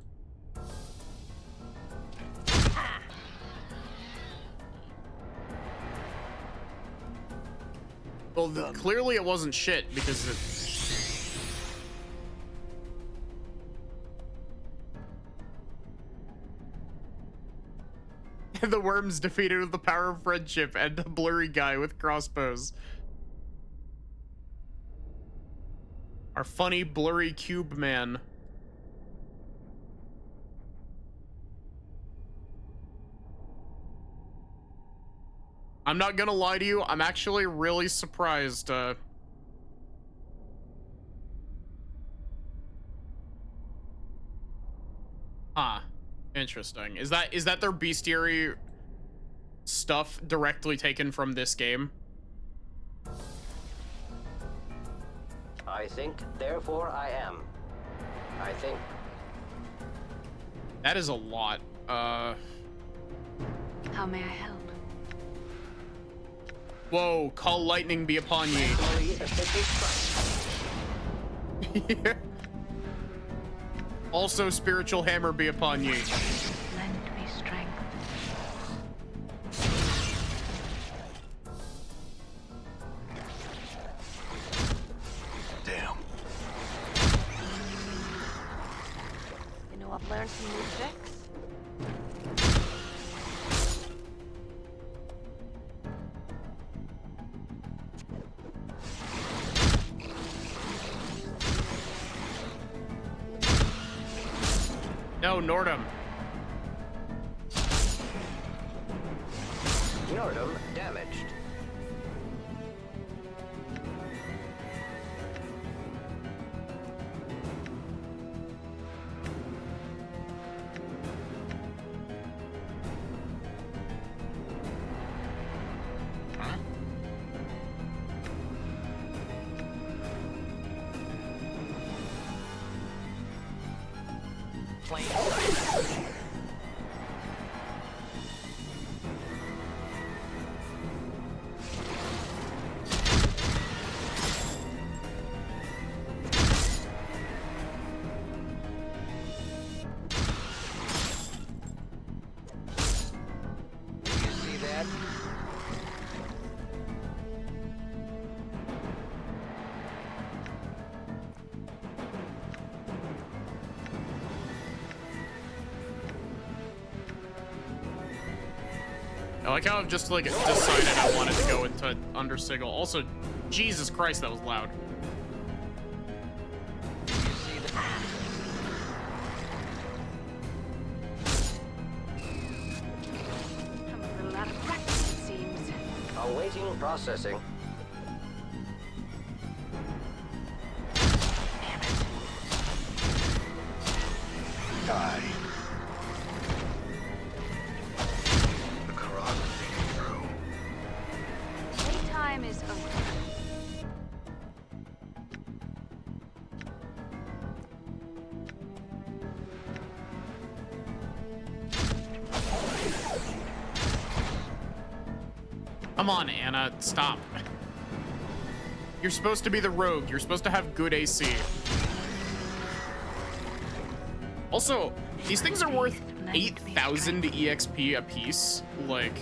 Well, clearly it wasn't shit because it... The worms defeated with the power of friendship and a blurry guy with crossbows. Our funny blurry cube man. I'm not gonna lie to you, I'm actually really surprised. Huh. Interesting. Is that their bestiary stuff directly taken from this game? I think, therefore I am. I think. That is a lot. How may I help? Whoa, call lightning be upon ye. Maximally efficient strike. Yeah. Also, spiritual hammer be upon ye. Lend me strength. Damn. You know, I've learned some new tricks. No, Nordum. Nordum damaged. I like how I've just like decided I wanted to go into Undersigil. Also, Jesus Christ, that was loud. I'm a little out of practice, it seems. Awaiting processing. Die. The Karak is through. Playtime is over. Come on, Anna, stop. You're supposed to be the rogue. You're supposed to have good AC. Also, these things are worth 8,000 EXP a piece. Like,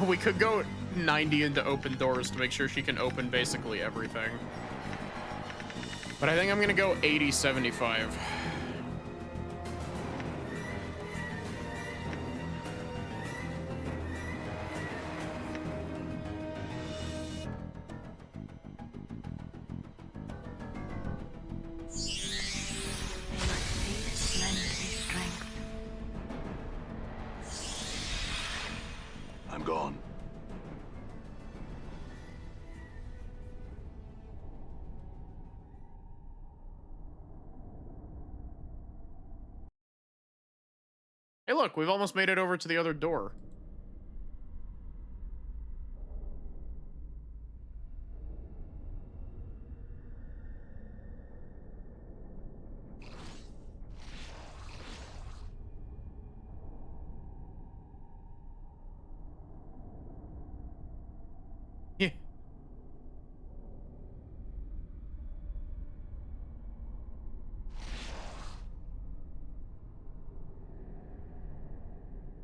we could go 90 into open doors to make sure she can open basically everything. But I think I'm gonna go 80-75. Hey, look, we've almost made it over to the other door. Yeah.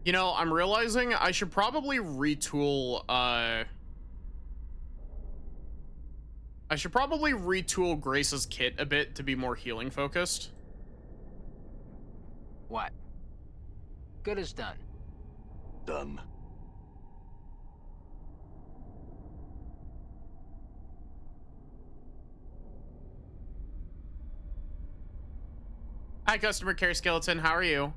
You know, I'm realizing I should probably retool, I should probably retool Grace's kit a bit to be more healing focused. What? Good as done. Done. Hi, customer care skeleton. How are you?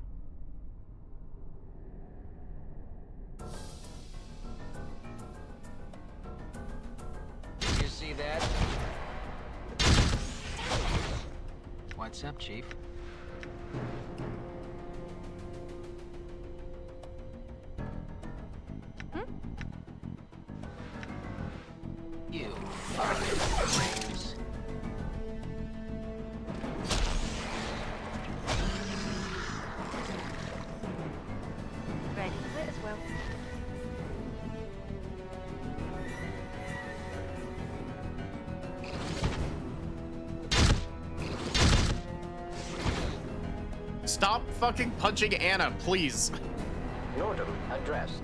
Did you see that? What's up, Chief? You flames. Ready for it as well. Stop fucking punching Anna, please. Nordum addressed.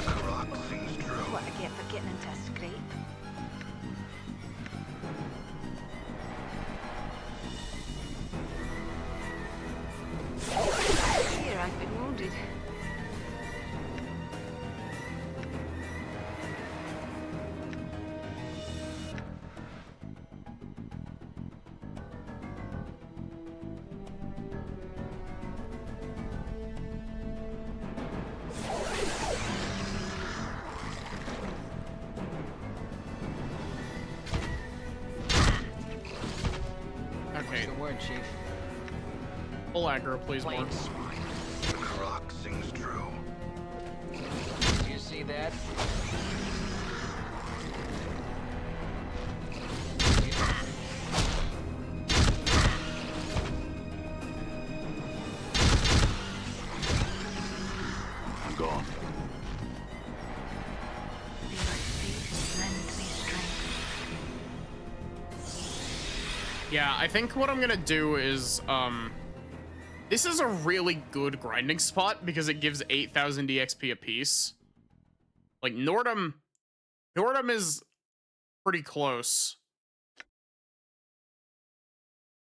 Karak sings true. What I get for getting into a scrape. Here, I've been wounded. Okay, What's the word, Chief? full aggro, please, more. Plain swine. Karak sings true. Did you see that? I'm gone. Be like faith, friendly strength. Yeah, I think what I'm gonna do is, this is a really good grinding spot because it gives 8,000 EXP apiece. Like, Nordum is pretty close.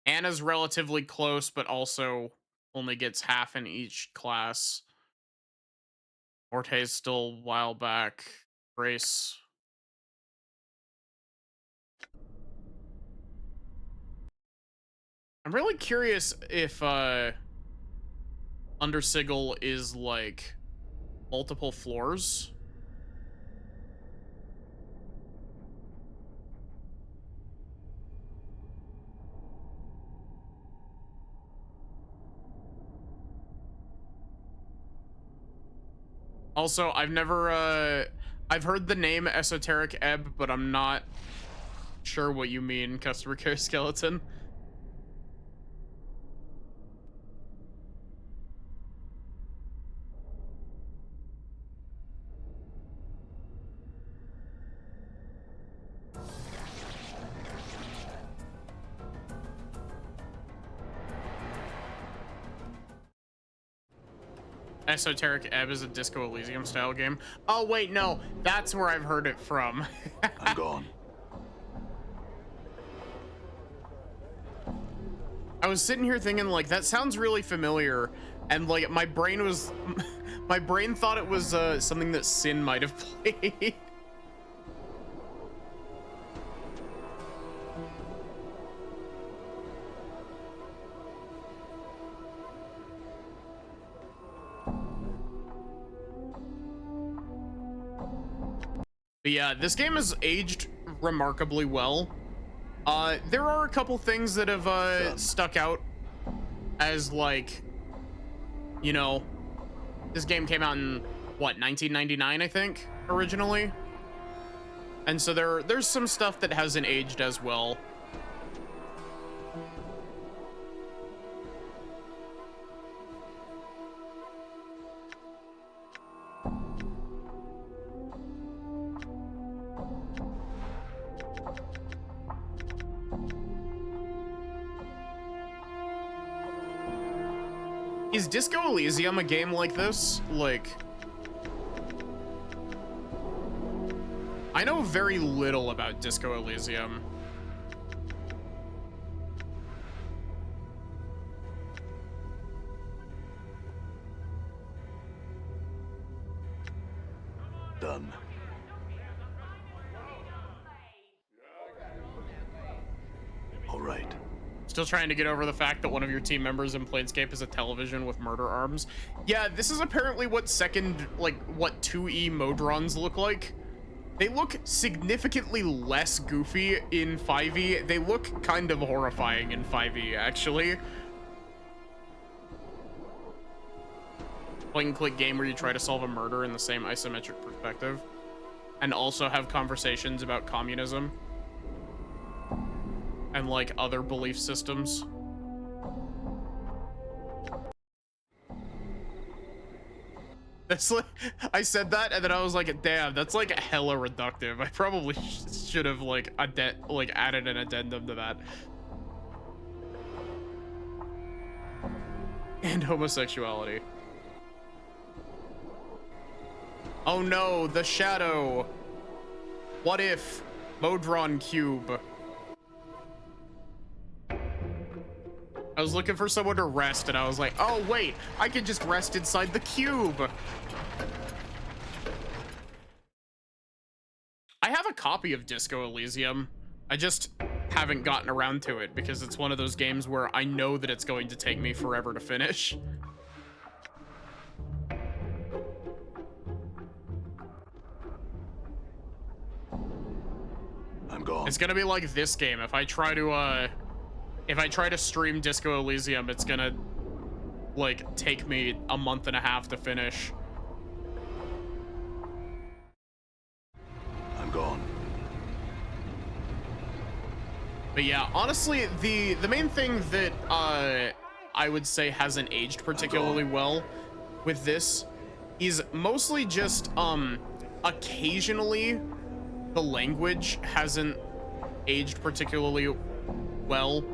Anna's relatively close, but also only gets half in each class. Morte's still a while back. Grace. I'm really curious if Undersigil is like multiple floors. Also, I've heard the name Esoteric Ebb, but I'm not sure what you mean, customer care skeleton. Esoteric Ebb is a Disco Elysium style game. Oh wait, no, that's where I've heard it from. I'm gone. I was sitting here thinking, like, that sounds really familiar, and like my brain thought it was something that Sin might have played. But yeah, this game has aged remarkably well. There are a couple things that have stuck out as like, you know, this game came out in what, 1999, I think, originally. And so there's some stuff that hasn't aged as well. Is Disco Elysium a game like this? Like, I know very little about Disco Elysium. Done. All right. Still trying to get over the fact that one of your team members in Planescape is a television with murder arms. Yeah, this is apparently what what 2E Modrons look like. They look significantly less goofy in 5e. They look kind of horrifying in 5e, actually. Point and click game where you try to solve a murder in the same isometric perspective and also have conversations about communism and like other belief systems. That's like, I said that and then I was like, damn, that's like hella reductive. I probably should have like added an addendum to that. And homosexuality. Oh no, the shadow. What if Modron Cube? I was looking for someone to rest and I was like, oh wait, I can just rest inside the cube. I have a copy of Disco Elysium. I just haven't gotten around to it because it's one of those games where I know that it's going to take me forever to finish. I'm gone. It's gonna be like this game. If I try to stream Disco Elysium, it's gonna like take me a month and a half to finish. I'm gone. But yeah, honestly, the main thing that I would say hasn't aged particularly well with this is mostly just occasionally the language hasn't aged particularly well.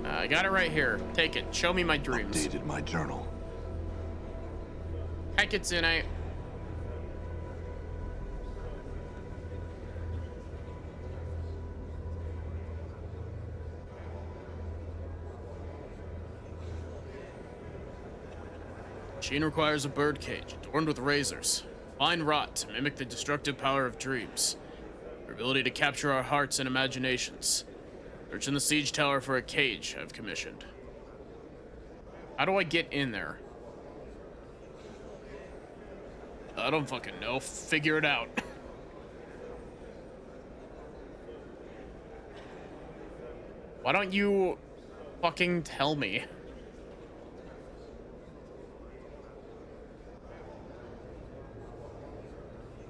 I got it right here. Take it. Show me my dreams. Updated my journal. Heck, it's in it. Machine requires a bird cage adorned with razors. Fine wrought to mimic the destructive power of dreams. Their ability to capture our hearts and imaginations. Search in the siege tower for a cage I've commissioned. How do I get in there? I don't fucking know. Figure it out. Why don't you fucking tell me?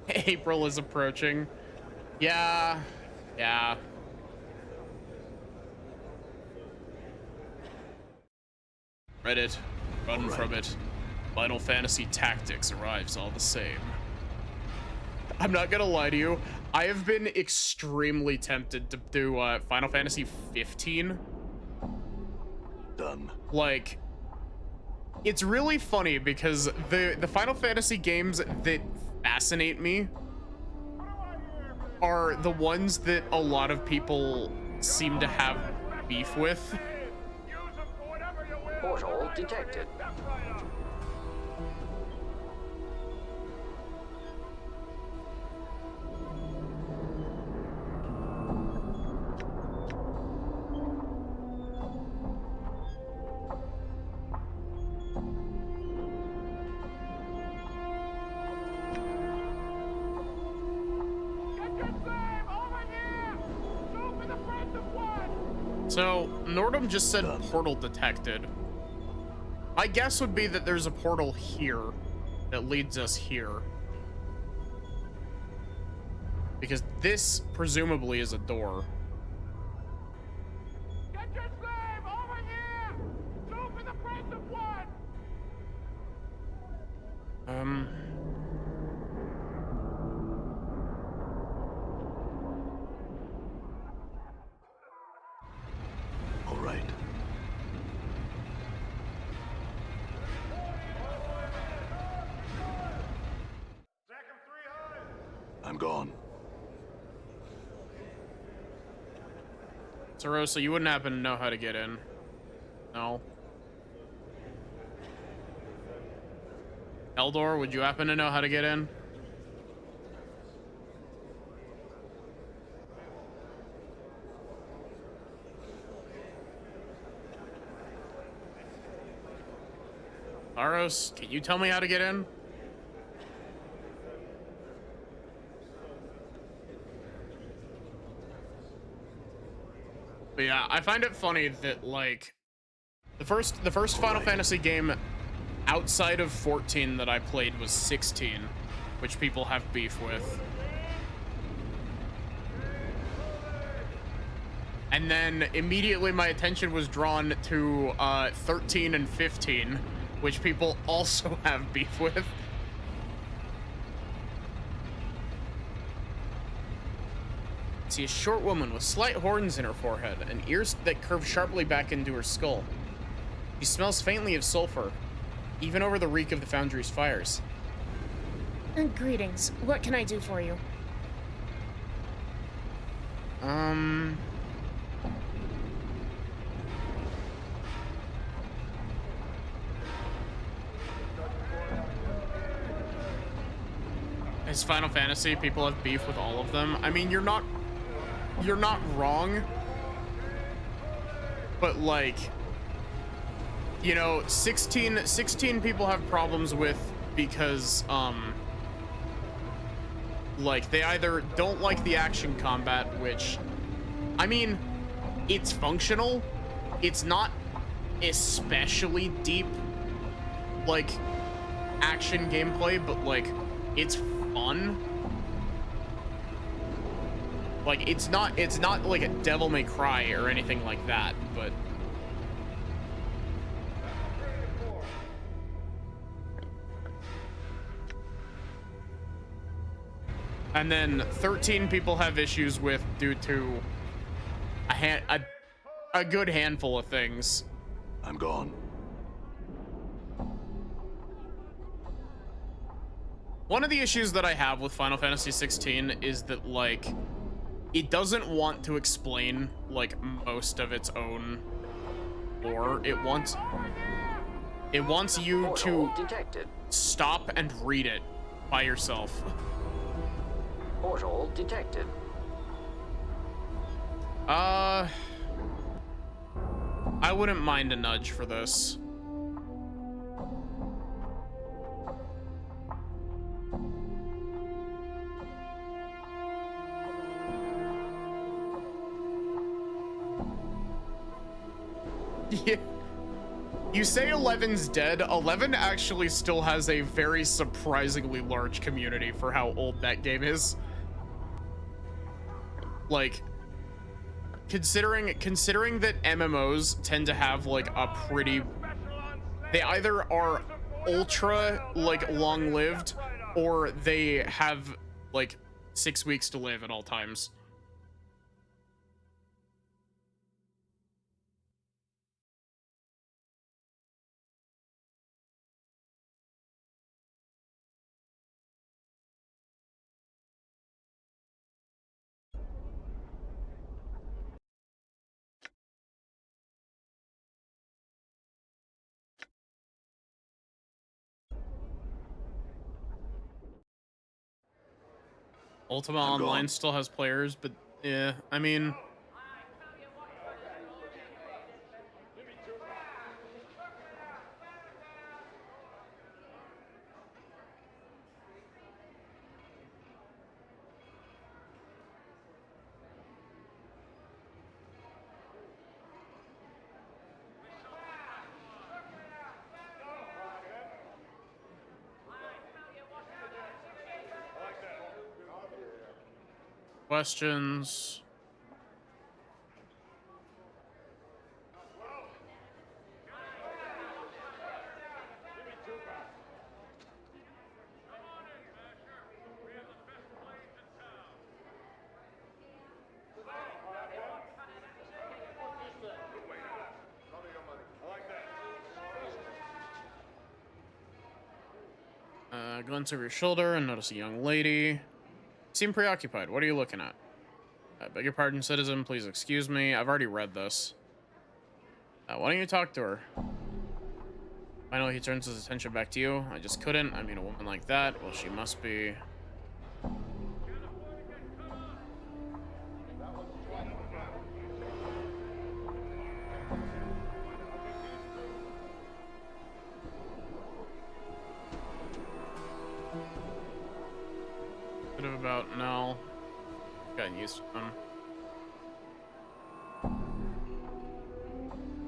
April is approaching. Yeah. Reddit, run from it. Final Fantasy Tactics arrives all the same. I'm not gonna lie to you. I have been extremely tempted to do Final Fantasy 15. Done. Like, it's really funny because the Final Fantasy games that fascinate me are the ones that a lot of people seem to have beef with. Portal detected. So, Nordum just said Done. portal detected. My guess would be that there's a portal here that leads us here. Because this, presumably, is a door. Get your slave over here! Two for the price of one! All right. I'm gone. Sarosa, you wouldn't happen to know how to get in? No. Eldor, would you happen to know how to get in? Aros, can you tell me how to get in? But yeah, I find it funny that like the first Final Fantasy game outside of 14 that I played was 16, which people have beef with. And then immediately my attention was drawn to 13 and 15, which people also have beef with. See a short woman with slight horns in her forehead and ears that curve sharply back into her skull. She smells faintly of sulfur, even over the reek of the foundry's fires. Greetings. What can I do for you? As Final Fantasy, people have beef with all of them. I mean, you're not wrong. But like, you know, 16 people have problems with because like they either don't like the action combat, which I mean, it's functional. It's not especially deep like action gameplay, but like it's fun. Like it's not like a Devil May Cry or anything like that, but and then 13 people have issues with due to a good handful of things. I'm gone. One of the issues that I have with Final Fantasy 16 is that like it doesn't want to explain like most of its own lore. It wants you Portal to detected. stop and read it by yourself. Portal detected. I wouldn't mind a nudge for this. Yeah. You say 11's dead. 11 actually still has a very surprisingly large community for how old that game is. Like, considering that MMOs tend to have like a pretty, they either are ultra like long-lived or they have like 6 weeks to live at all times. Ultima I'm Online gone. still has players, but yeah, I mean, questions. Glance over your shoulder and notice a young lady. You seem preoccupied. What are you looking at? I beg your pardon, citizen. Please excuse me. I've already read this. Why don't you talk to her? Finally, he turns his attention back to you. I just couldn't. I mean, a woman like that. Well, she must be. Bit of about no. Gotten used to them.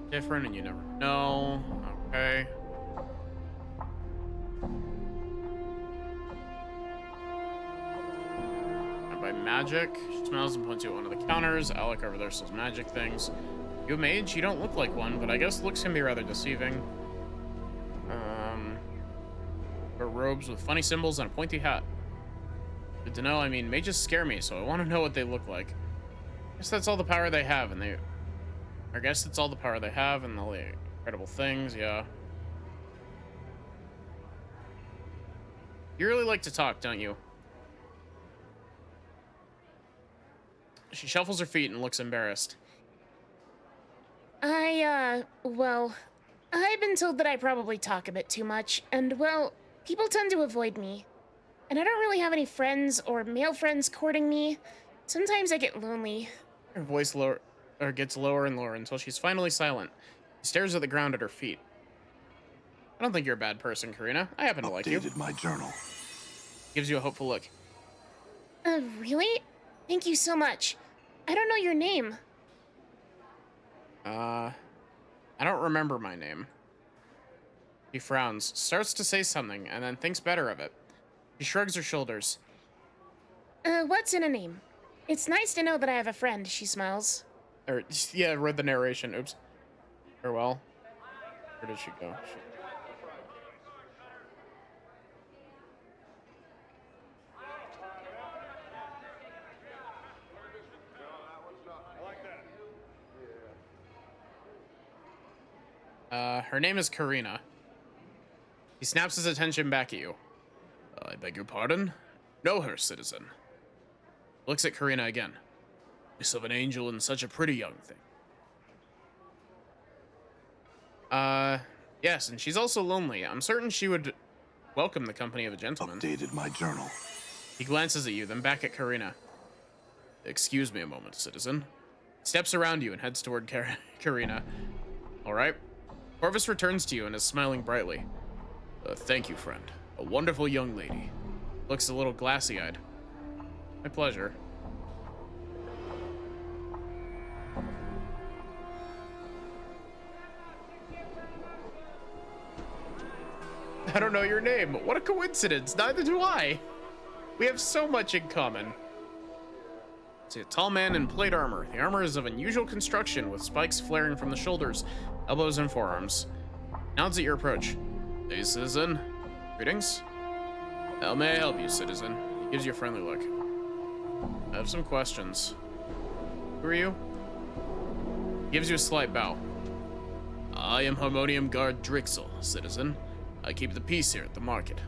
Different, and you never know. Okay. By magic, she smiles and points you at one of the counters. Alec over there sells magic things. You a mage? You don't look like one, but I guess looks can be rather deceiving. Wear robes with funny symbols and a pointy hat. Good to know. I mean, mages scare me, so I want to know what they look like. I guess that's all the power they have, and I guess it's all the power they have and all the incredible things. Yeah. You really like to talk, don't you? She shuffles her feet and looks embarrassed. Well, I've been told that I probably talk a bit too much, and, well, people tend to avoid me. And I don't really have any friends or male friends courting me. Sometimes I get lonely. Her voice gets lower and lower until she's finally silent. She stares at the ground at her feet. I don't think you're a bad person, Karina. I happen to like you. Updated my journal. Gives you a hopeful look. Really? Thank you so much. I don't know your name. I don't remember my name. She frowns, starts to say something, and then thinks better of it. She shrugs her shoulders. What's in a name? It's nice to know that I have a friend, she smiles. Yeah, read the narration. Oops. Farewell. Where did she go? Her name is Karina. He snaps his attention back at you. I beg your pardon? Know her, citizen. Looks at Karina again. Voice of an angel and such a pretty young thing. Yes, and she's also lonely. I'm certain she would welcome the company of a gentleman. Updated my journal. He glances at you, then back at Karina. Excuse me a moment, citizen. Steps around you and heads toward Karina. All right. Corvus returns to you and is smiling brightly. Thank you, friend. A wonderful young lady. Looks a little glassy-eyed. My pleasure. I don't know your name. What a coincidence. Neither do I. We have so much in common. See a tall man in plate armor. The armor is of unusual construction with spikes flaring from the shoulders, elbows, and forearms. Nods at your approach. Hey, citizen. Greetings. How may I help you, citizen? He gives you a friendly look. I have some questions. Who are you? He gives you a slight bow. I am Harmonium Guard Drixel, citizen. I keep the peace here at the market.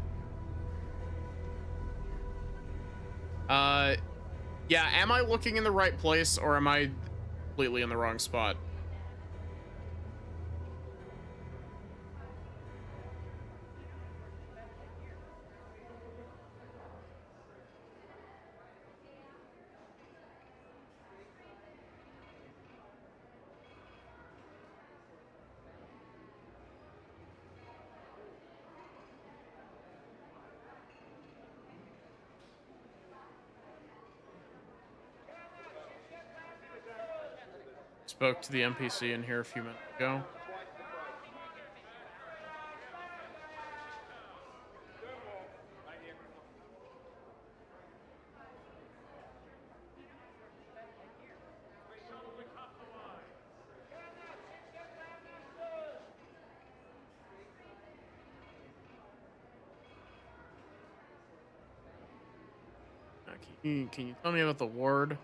Yeah, am I looking in the right place, or am I completely in the wrong spot? Spoke to the NPC in here a few minutes ago. Can you tell me about the ward?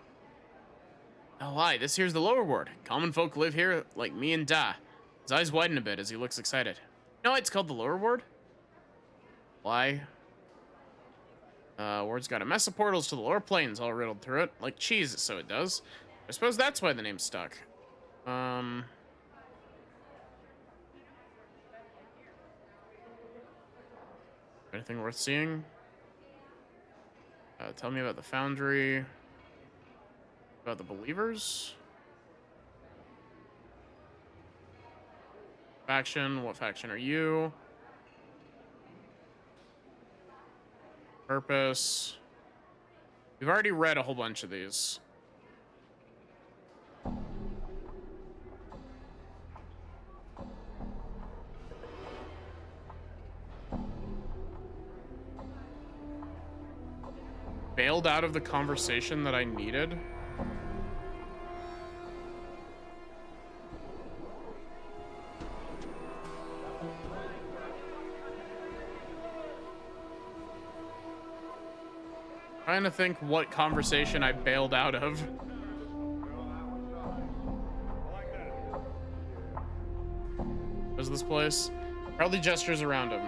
Oh, hi, this here's the lower ward. Common folk live here like me and Da. His eyes widen a bit as he looks excited. You know why it's called the lower ward? Why? Ward's got a mess of portals to the lower planes all riddled through it. Like cheese, so it does. I suppose that's why the name's stuck. Anything worth seeing? Tell me about the Foundry. About the Believers? Faction. What faction are you? Purpose. We've already read a whole bunch of these. Bailed out of the conversation that I needed. Trying to think what conversation I bailed out of. What's this place? Probably gestures around him.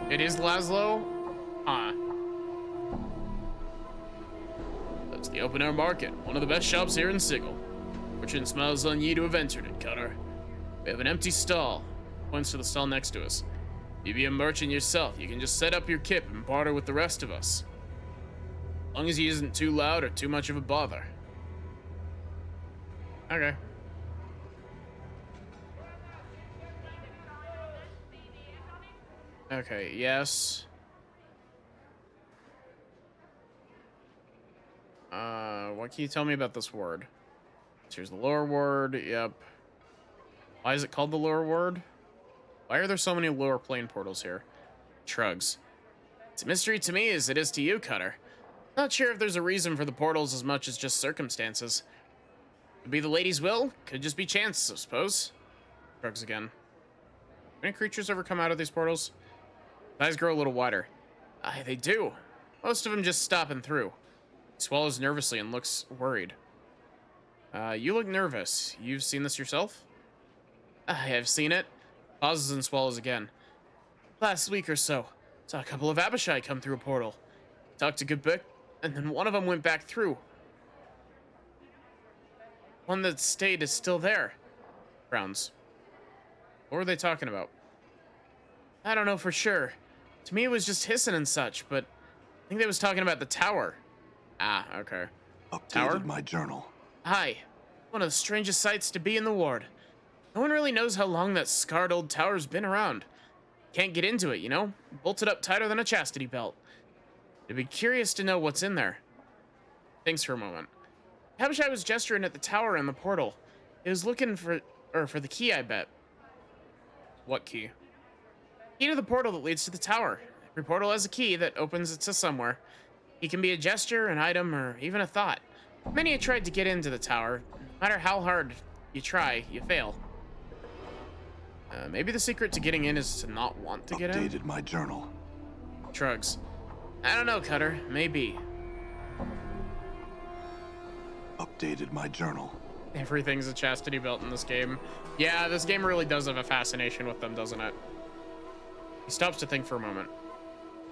It is Laszlo? Huh. That's the open air market, one of the best shops here in Sigil. Fortune smiles on ye to have entered it, Cutter. We have an empty stall. Points to the stall next to us. You be a merchant yourself, you can just set up your kip and barter with the rest of us. As long as he isn't too loud or too much of a bother. Okay. Okay, yes. What can you tell me about this ward? So here's the lower ward, yep. Why is it called the lower ward? Why are there so many lower plane portals here? Shrugs. It's a mystery to me as it is to you, Cutter. Not sure if there's a reason for the portals as much as just circumstances. Could be the lady's will, could just be chance, I suppose. Shrugs again. Any creatures ever come out of these portals? His eyes grow a little wider. Aye, they do. Most of them just stopping through. He swallows nervously and looks worried. You look nervous. You've seen this yourself? I have seen it. Pauses and swallows again. Last week or so, saw a couple of Abishai come through a portal. Talked a good bit, and then one of them went back through. One that stayed is still there. Frowns. What were they talking about? I don't know for sure. To me, it was just hissing and such, but I think they was talking about the tower. Ah, okay. Updated Tower? my journal. Hi. One of the strangest sights to be in the ward. No one really knows how long that scarred old tower's been around. Can't get into it, you know? Bolted up tighter than a chastity belt. I'd be curious to know what's in there. Thanks for a moment. Abishai was gesturing at the tower in the portal. It was looking for the key, I bet. What key? Key to the portal that leads to the tower. Every portal has a key that opens it to somewhere. It can be a gesture, an item, or even a thought. Many have tried to get into the tower. No matter how hard you try, you fail. Maybe the secret to getting in is to not want to get in? Updated my journal. Shrugs. I don't know, Cutter. Maybe. Updated my journal. Everything's a chastity belt in this game. Yeah, this game really does have a fascination with them, doesn't it? He stops to think for a moment.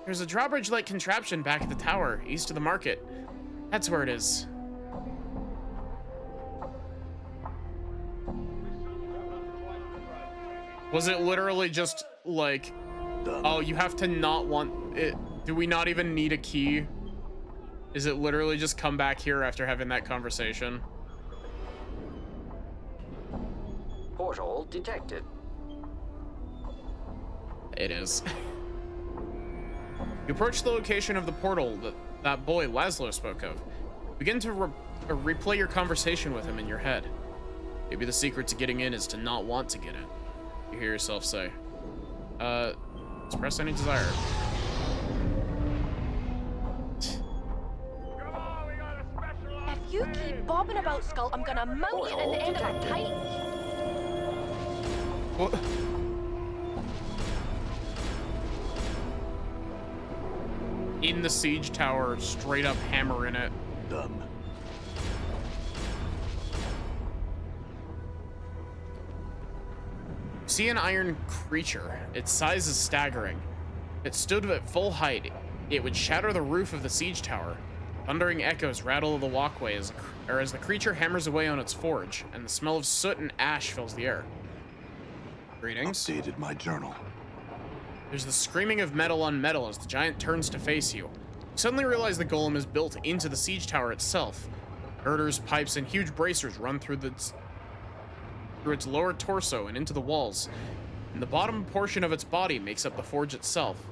There's a drawbridge-like contraption back at the tower, east of the market. That's where it is. Was it literally just like, Done. oh, you have to not want it? Do we not even need a key? Is it literally just come back here after having that conversation? Portal detected. It is. You approach the location of the portal that boy Laszlo spoke of. Begin to replay your conversation with him in your head. Maybe the secret to getting in is to not want to get in. You hear yourself say, express any desire. If you keep bobbing about, Skull, I'm gonna mount you at the end of a kite. What? in the siege tower, straight up hammer in it. Done. See an iron creature. Its size is staggering. If it stood at full height, it would shatter the roof of the siege tower. Thundering echoes rattle the walkway as the creature hammers away on its forge, and the smell of soot and ash fills the air. Greetings. Updated my journal. There's the screaming of metal on metal as the giant turns to face you. You suddenly realize the golem is built into the siege tower itself. Girders, pipes, and huge bracers run through its lower torso and into the walls, and the bottom portion of its body makes up the forge itself.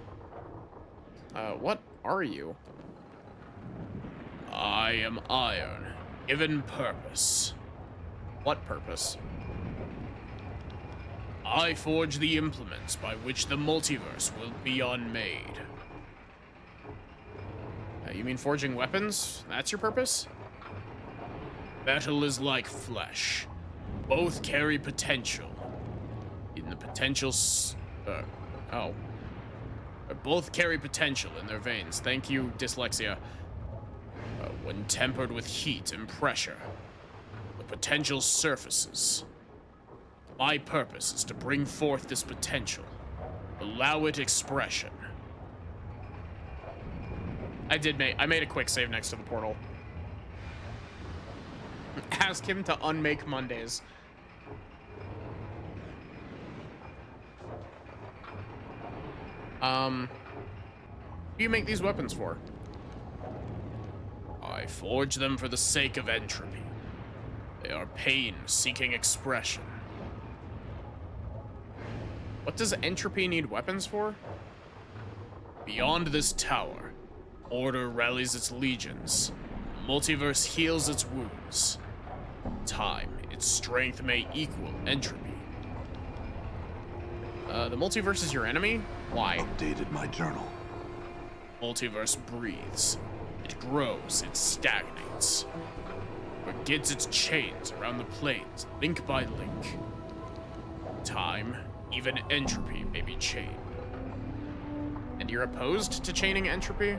What are you? I am iron, given purpose. What purpose? I forge the implements by which the multiverse will be unmade. You mean forging weapons? That's your purpose? Metal is like flesh. Both carry potential. In the both carry potential in their veins. Thank you, dyslexia. When tempered with heat and pressure, the potential surfaces. My purpose is to bring forth this potential. Allow it expression. I made a quick save next to the portal. Ask him to unmake Mondays. Who do you make these weapons for? I forge them for the sake of entropy. They are pain seeking expression. What does entropy need weapons for? Beyond this tower, order rallies its legions. The multiverse heals its wounds. Time, its strength may equal entropy. The multiverse is your enemy? Why? Updated my journal. Multiverse breathes. It grows, it stagnates. Forgets its chains around the planes, link by link. Time, even entropy may be chained. And you're opposed to chaining entropy?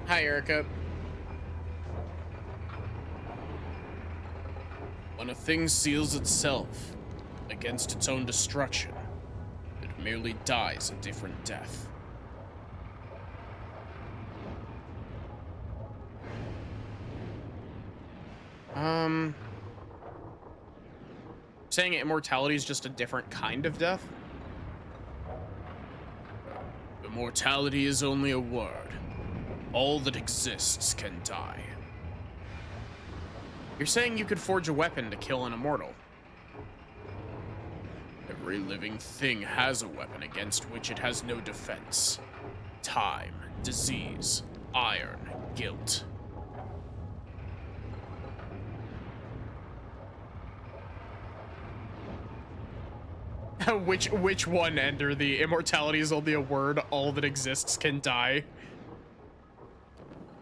Hi, Erica. When a thing seals itself against its own destruction, it merely dies a different death. Saying immortality is just a different kind of death? Immortality is only a word. All that exists can die. You're saying you could forge a weapon to kill an immortal? Every living thing has a weapon against which it has no defense. Time, disease, iron, guilt. Which one, Ender? The immortality is only a word, all that exists can die?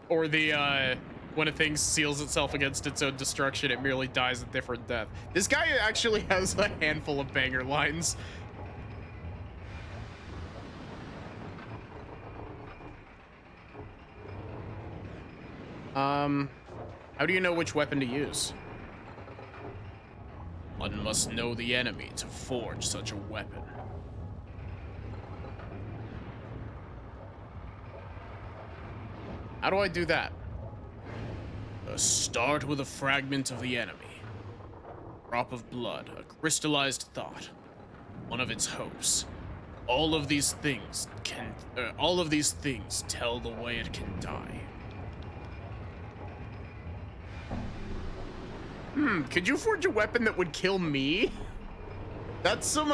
Or the, when a thing seals itself against its own destruction, it merely dies a different death. This guy actually has a handful of banger lines. How do you know which weapon to use? One must know the enemy to forge such a weapon. How do I do that? Start with a fragment of the enemy. Drop of blood, a crystallized thought. One of its hopes. All of these things tell the way it can die. Could you forge a weapon that would kill me? That's some...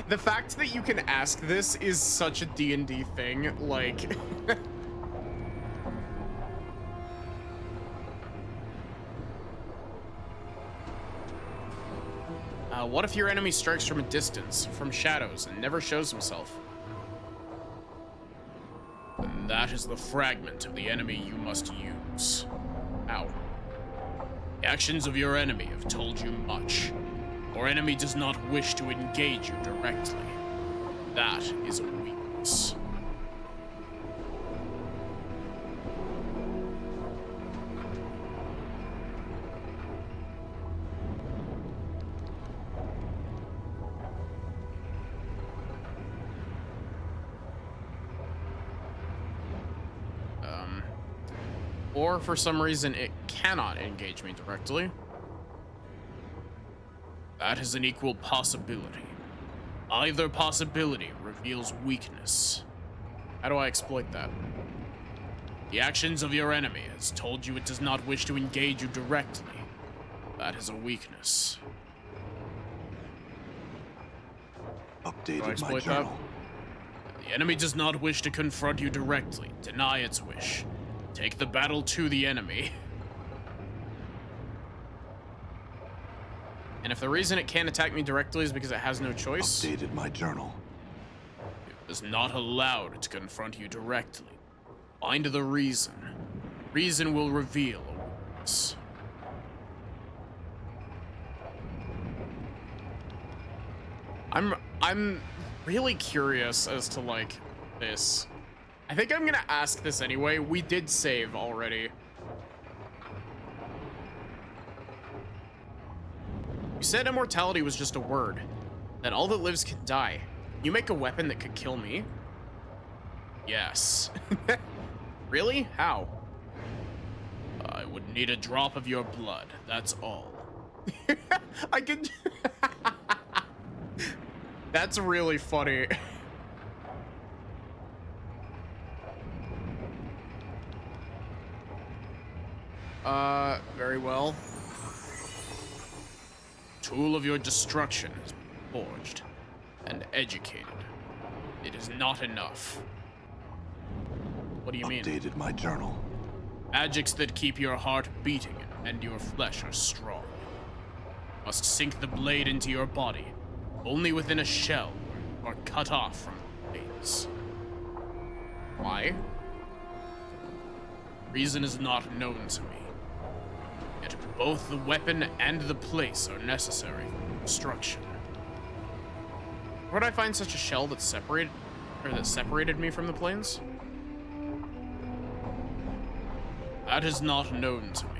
The fact that you can ask this is such a D&D thing, like... What if your enemy strikes from a distance, from shadows, and never shows himself? Then that is the fragment of the enemy you must use. Ow. The actions of your enemy have told you much. Your enemy does not wish to engage you directly. That is a weakness. Or for some reason it cannot engage me directly. That is an equal possibility. Either possibility reveals weakness. How do I exploit that? The actions of your enemy has told you it does not wish to engage you directly. That is a weakness. Updated my journal. The enemy does not wish to confront you directly. Deny its wish. Take the battle to the enemy. And if the reason it can't attack me directly is because it has no choice, Updated my journal. it is not allowed to confront you directly. Find the reason. Reason will reveal a weakness. I'm really curious as to like this. I think I'm gonna ask this anyway. We did save already. You said immortality was just a word, that all that lives can die. You make a weapon that could kill me? Yes. Really? How? I would need a drop of your blood, that's all. I could... That's really funny. Very well. Tool of your destruction has been forged and educated. It is not enough. What do you mean? Updated my journal. Magics that keep your heart beating and your flesh are strong. Must sink the blade into your body, only within a shell or cut off from the blades. Why? Reason is not known to me. Yet both the weapon and the place are necessary for destruction. Where would I find such a shell that separated me from the planes? That is not known to me.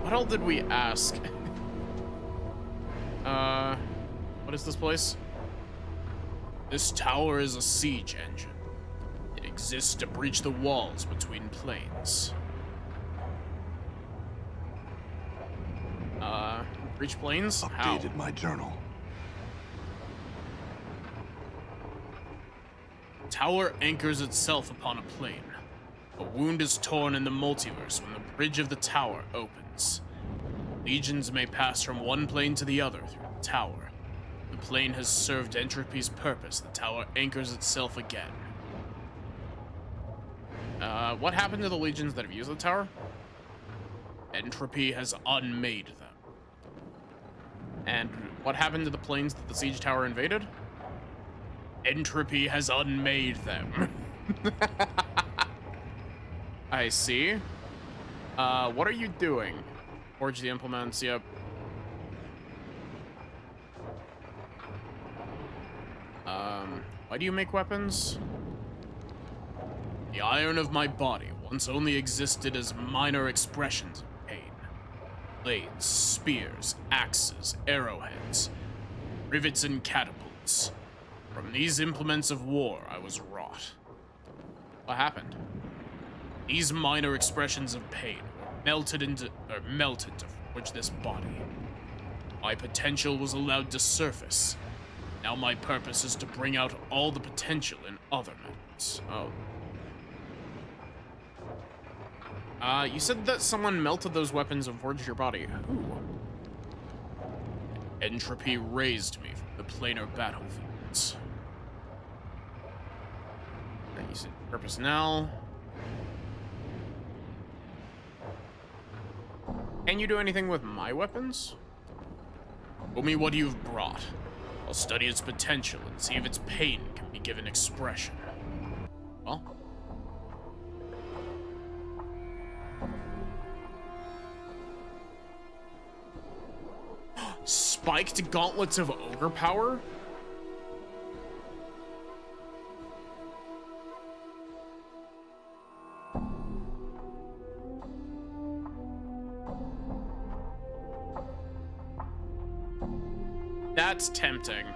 What all did we ask? What is this place? This tower is a siege engine. It exists to breach the walls between planes. Breach planes? How? Updated my journal. Tower anchors itself upon a plane. A wound is torn in the multiverse when the bridge of the tower opens. Legions may pass from one plane to the other through the tower. The plane has served Entropy's purpose. The tower anchors itself again. What happened to the legions that have used the tower? Entropy has unmade them. And what happened to the planes that the siege tower invaded? Entropy has unmade them. I see. What are you doing? Forge the implements, yep. Why do you make weapons? The iron of my body once only existed as minor expressions of pain. Blades, spears, axes, arrowheads, rivets, and catapults. From these implements of war, I was wrought. What happened? These minor expressions of pain were melted to forge this body. My potential was allowed to surface. Now my purpose is to bring out all the potential in other methods. Oh. You said that someone melted those weapons and forged your body. Who? Entropy raised me from the planar battlefields. Purpose now. Can you do anything with my weapons? Show me what you've brought. I'll study its potential and see if its pain can be given expression. Well. Spiked gauntlets of ogre power? That's tempting.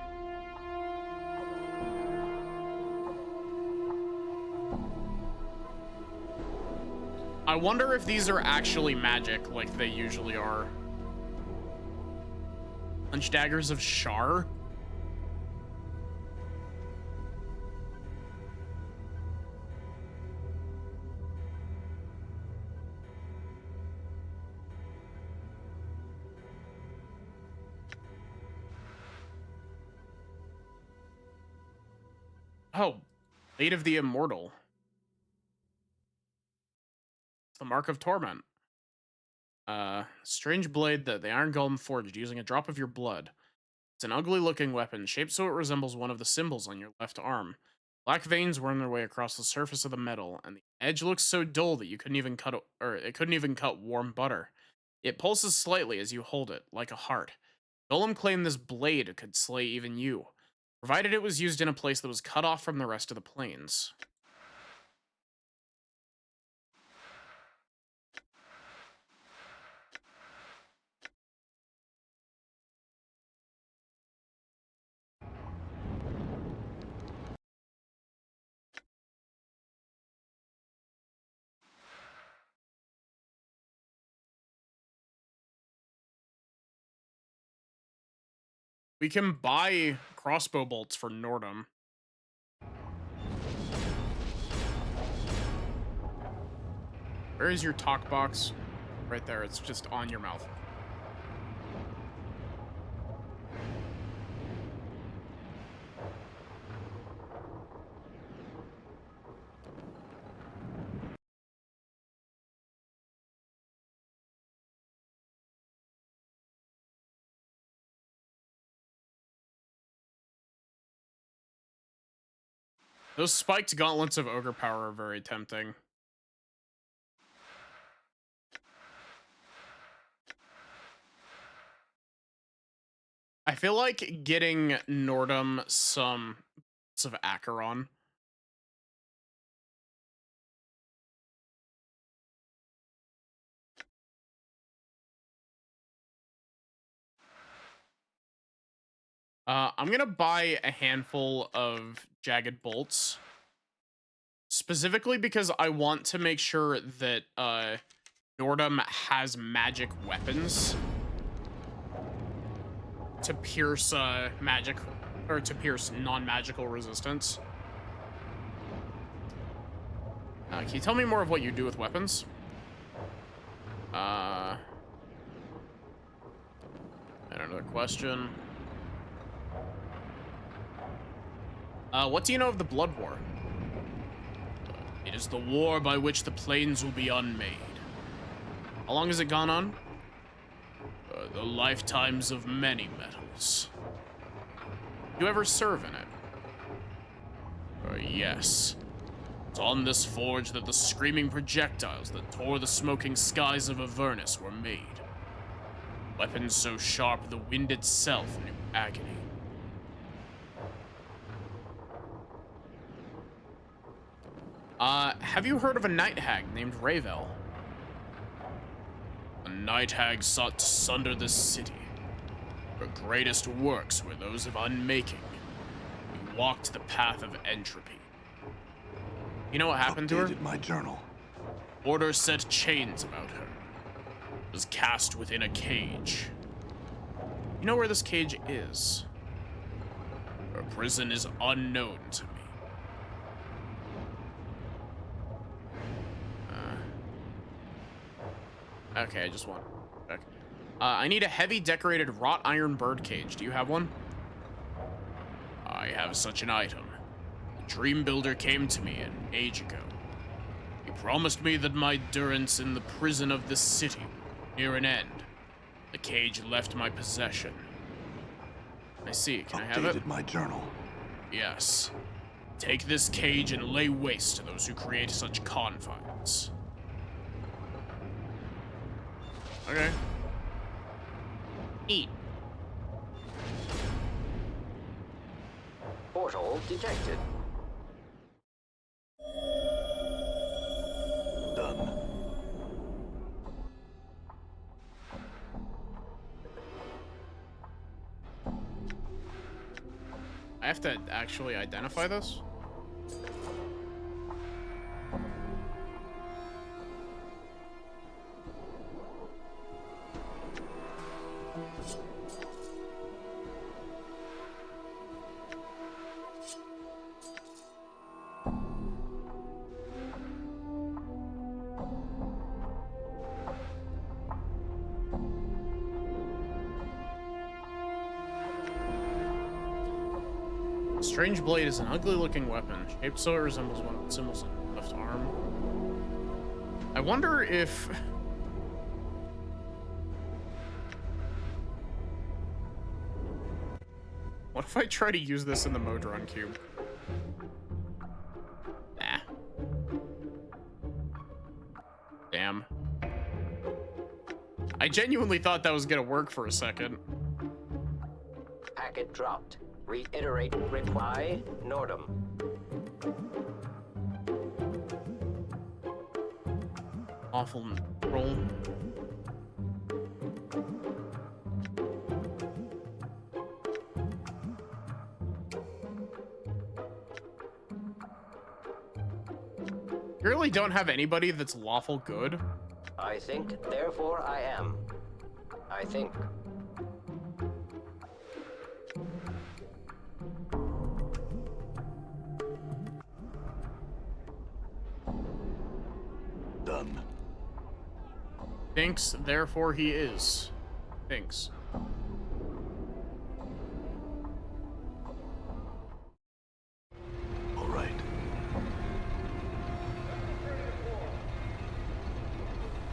I wonder if these are actually magic like they usually are. Punch daggers of Shar? Oh, Blade of the Immortal. It's the Mark of Torment. Strange blade that the Iron Golem forged using a drop of your blood. It's an ugly looking weapon, shaped so it resembles one of the symbols on your left arm. Black veins worm their way across the surface of the metal, and the edge looks so dull that you couldn't even cut warm butter. It pulses slightly as you hold it, like a heart. Golem claimed this blade could slay even you, provided it was used in a place that was cut off from the rest of the planes. We can buy crossbow bolts for Nordum. Where is your talk box? Right there, it's just on your mouth. Those spiked gauntlets of ogre power are very tempting. I feel like getting Nordum some of Acheron. I'm gonna buy a handful of jagged bolts. Specifically because I want to make sure that Nordum has magic weapons to pierce magic, or to pierce non-magical resistance. Can you tell me more of what you do with weapons? Another question. What do you know of the Blood War? It is the war by which the planes will be unmade. How long has it gone on? The lifetimes of many metals. You ever serve in it? Yes. It's on this forge that the screaming projectiles that tore the smoking skies of Avernus were made. Weapons so sharp the wind itself knew agony. Have you heard of a night hag named Ravel? A night hag sought to sunder the city. Her greatest works were those of unmaking. He walked the path of entropy. You know what happened to her? My journal. Order set chains about her. Was cast within a cage. You know where this cage is? Her prison is unknown to me. Okay, I just want to check. I need a heavy decorated wrought iron bird cage. Do you have one? I have such an item. Dream Builder came to me an age ago. He promised me that my durance in the prison of this city would near an end. The cage left my possession. I see. Can I have it? Updated my journal. Yes. Take this cage and lay waste to those who create such confines. Okay. Eat. Portal detected. Done. I have to actually identify this? Strange blade is an ugly-looking weapon, shaped so it resembles one of the symbols on the left arm. I wonder if... What if I try to use this in the Modron cube? Nah. Damn. I genuinely thought that was gonna work for a second. Packet dropped. Reiterate reply, Nordum. Awful roll. You really don't have anybody that's lawful good? I think, therefore I am. I think. Done. Thinks, therefore he is. Thinks. All right.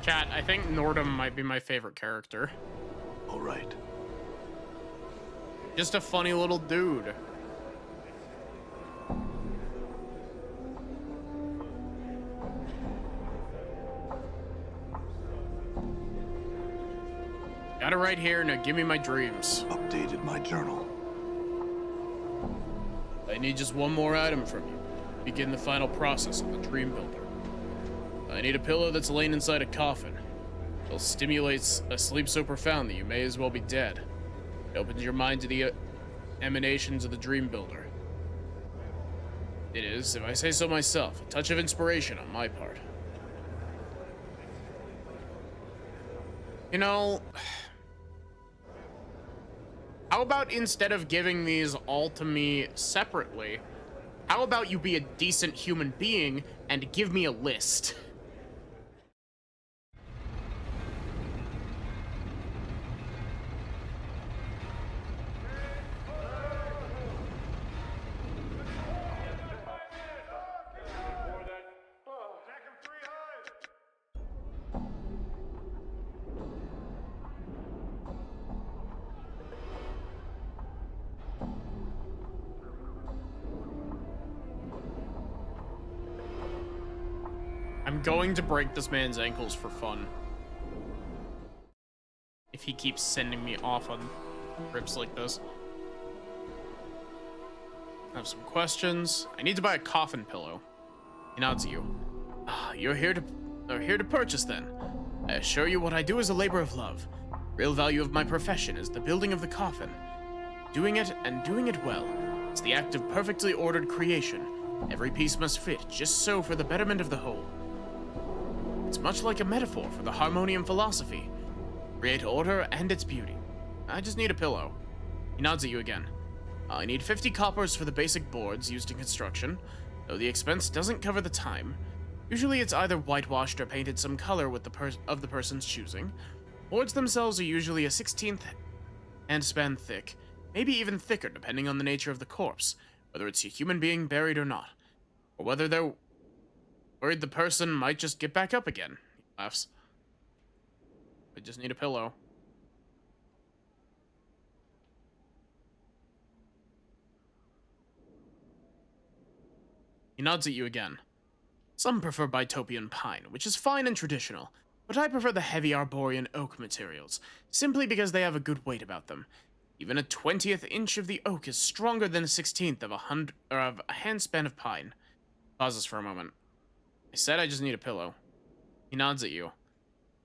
Chat, I think Nordum might be my favorite character. All right. Just a funny little dude. Got it right here, now give me my dreams. Updated my journal. I need just one more item from you. Begin the final process of the Dream Builder. I need a pillow that's lain inside a coffin. It stimulates a sleep so profound that you may as well be dead. It opens your mind to the emanations of the Dream Builder. It is, if I say so myself, a touch of inspiration on my part. You know, how about instead of giving these all to me separately, how about you be a decent human being and give me a list? I'm going to break this man's ankles for fun. If he keeps sending me off on trips like this. I have some questions. I need to buy a coffin pillow. He nods at you. Ah, you're here to purchase then. I assure you what I do is a labor of love. Real value of my profession is the building of the coffin. Doing it and doing it well. It's the act of perfectly ordered creation. Every piece must fit just so for the betterment of the whole. It's much like a metaphor for the harmonium philosophy. Create order and its beauty. I just need a pillow. He nods at you again. I need 50 coppers for the basic boards used in construction, though the expense doesn't cover the time. Usually it's either whitewashed or painted some color with the person's choosing. Boards themselves are usually a 1/16 hand span thick, maybe even thicker depending on the nature of the corpse. whether it's a human being buried or not, or whether they're worried the person might just get back up again. He laughs. I just need a pillow. He nods at you again. Some prefer Bitopian pine, which is fine and traditional, but I prefer the heavy Arborian oak materials, simply because they have a good weight about them. Even a 20th inch of the oak is stronger than a 16th of a handspan of pine. Pauses for a moment. I said I just need a pillow. He nods at you.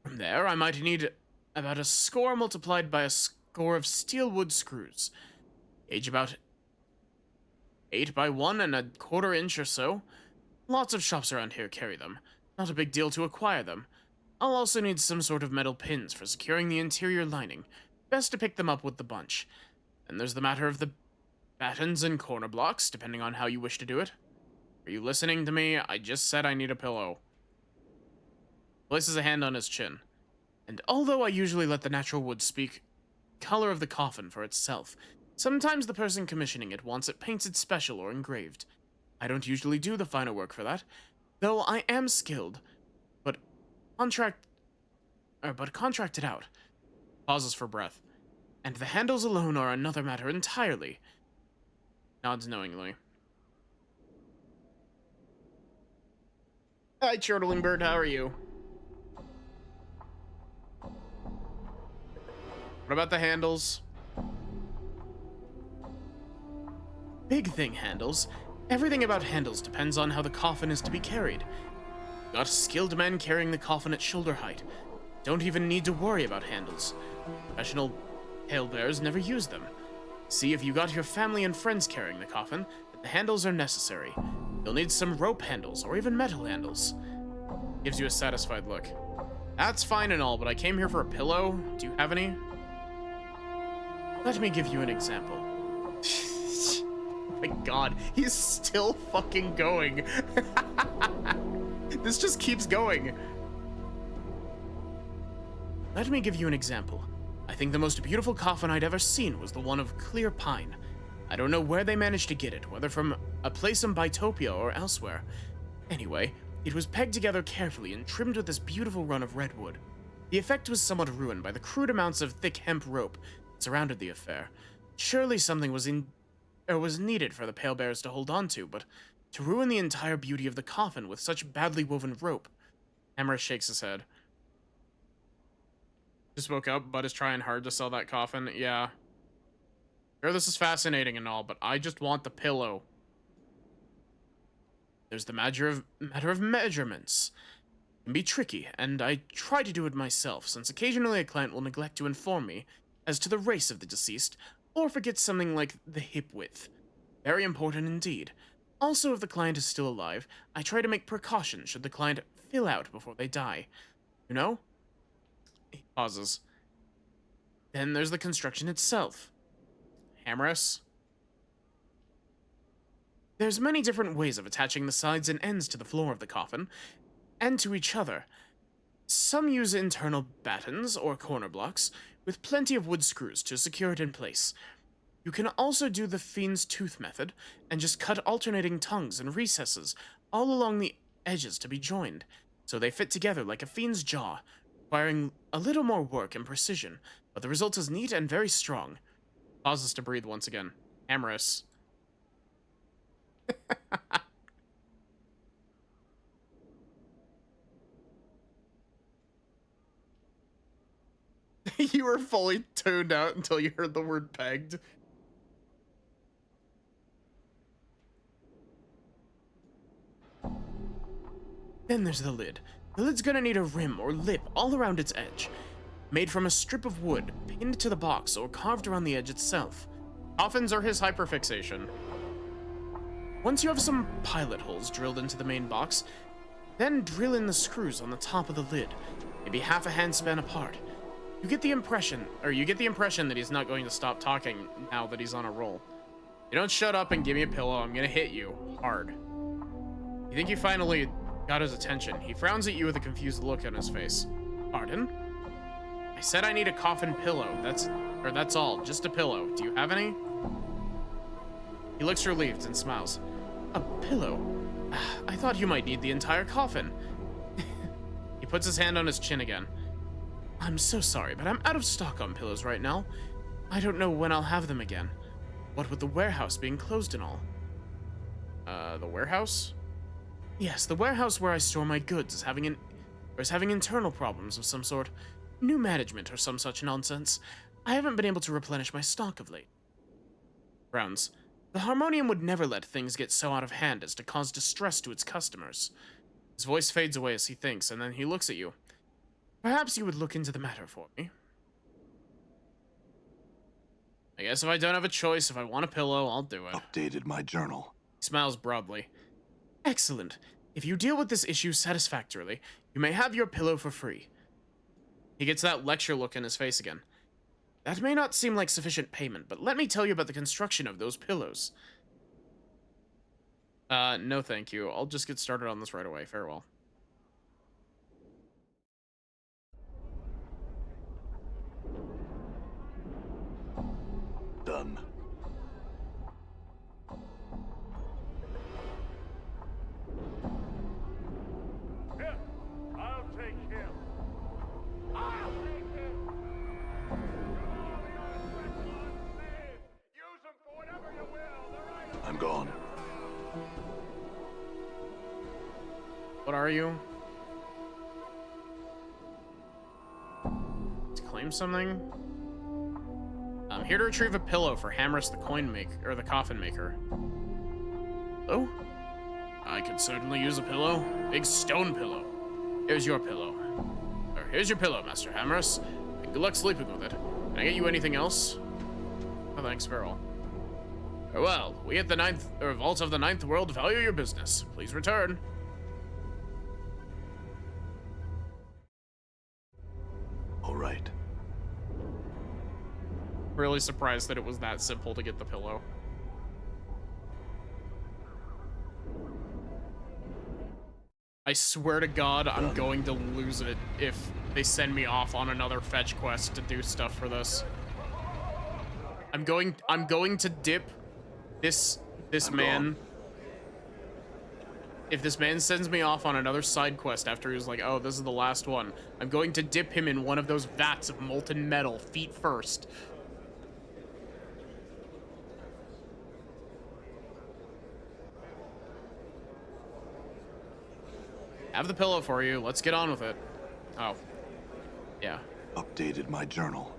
From there, I might need about a score multiplied by a score of steel wood screws. Age about 8 by 1¼ inch or so. Lots of shops around here carry them. Not a big deal to acquire them. I'll also need some sort of metal pins for securing the interior lining. Best to pick them up with the bunch. Then there's the matter of the battens and corner blocks, depending on how you wish to do it. Are you listening to me? I just said I need a pillow. Places a hand on his chin. And although I usually let the natural wood speak color of the coffin for itself, sometimes the person commissioning it wants it painted special or engraved. I don't usually do the finer work for that, though I am skilled, but contracted out. Pauses for breath. And the handles alone are another matter entirely. Nods knowingly. Hi, Chortling Bird, how are you? What about the handles? Big thing, handles. Everything about handles depends on how the coffin is to be carried. Got skilled men carrying the coffin at shoulder height. Don't even need to worry about handles. Professional palebearers never use them. See, if you got your family and friends carrying the coffin, the handles are necessary. You'll need some rope handles, or even metal handles. Gives you a satisfied look. That's fine and all, but I came here for a pillow. Do you have any? Let me give you an example. My god, he's still fucking going. This just keeps going. Let me give you an example. I think the most beautiful coffin I'd ever seen was the one of clear pine. I don't know where they managed to get it, whether from a place in Bitopia or elsewhere. Anyway, it was pegged together carefully and trimmed with this beautiful run of redwood. The effect was somewhat ruined by the crude amounts of thick hemp rope that surrounded the affair. Surely something was needed for the palebearers to hold on to, but to ruin the entire beauty of the coffin with such badly woven rope. Hammer shakes his head. Just woke up, but is trying hard to sell that coffin. Yeah. Sure, this is fascinating and all, but I just want the pillow. There's the matter of measurements. It can be tricky, and I try to do it myself, since occasionally a client will neglect to inform me as to the race of the deceased, or forget something like the hip width. Very important indeed. Also, if the client is still alive, I try to make precautions should the client fill out before they die. You know? He pauses. Then there's the construction itself. Hammerus? There's many different ways of attaching the sides and ends to the floor of the coffin, and to each other. Some use internal battens or corner blocks, with plenty of wood screws to secure it in place. You can also do the fiend's tooth method, and just cut alternating tongues and recesses all along the edges to be joined, so they fit together like a fiend's jaw, requiring a little more work and precision, but the result is neat and very strong. Pauses to breathe once again. Hammerus. You were fully tuned out until you heard the word pegged. Then there's the lid. The lid's gonna need a rim or lip all around its edge, made from a strip of wood pinned to the box or carved around the edge itself. Coffins are his hyperfixation. Once you have some pilot holes drilled into the main box, then drill in the screws on the top of the lid, maybe half a handspan apart. You get the impression that he's not going to stop talking now that he's on a roll. You don't shut up and give me a pillow, I'm gonna hit you hard. You think you finally got his attention. He frowns at you with a confused look on his face. Pardon? I said I need a coffin pillow. That's all. Just a pillow. Do you have any? He looks relieved and smiles. A pillow? I thought you might need the entire coffin. He puts his hand on his chin again. I'm so sorry, but I'm out of stock on pillows right now. I don't know when I'll have them again. What with the warehouse being closed and all. The warehouse? Yes, the warehouse where I store my goods is having internal problems of some sort. New management or some such nonsense. I haven't been able to replenish my stock of late. Frowns. The Harmonium would never let things get so out of hand as to cause distress to its customers. His voice fades away as he thinks, and then he looks at you. Perhaps you would look into the matter for me. I guess if I don't have a choice, if I want a pillow, I'll do it. Updated my journal. He smiles broadly. Excellent. If you deal with this issue satisfactorily, you may have your pillow for free. He gets that lecture look in his face again. That may not seem like sufficient payment, but let me tell you about the construction of those pillows. No thank you. I'll just get started on this right away. Farewell. Done. Here, I'll take him. I'll take him. Use them for whatever you will. They're right. I'm gone. What are you? To claim something? I'm here to retrieve a pillow for Hammerus the coffin maker. Oh? I could certainly use a pillow. Big stone pillow. Here's your pillow. Or here's your pillow, Master Hammerus. Good luck sleeping with it. Can I get you anything else? Oh, thanks, Farewell. Farewell. We at the Vault of the Ninth World value your business. Please return. All right. Really surprised that it was that simple to get the pillow. I swear to God, I'm going to lose it if they send me off on another fetch quest to do stuff for this. I'm going to dip this man. If this man sends me off on another side quest after he was like, oh, this is the last one, I'm going to dip him in one of those vats of molten metal, feet first. Have the pillow for you. Let's get on with it. Oh. Yeah. Updated my journal.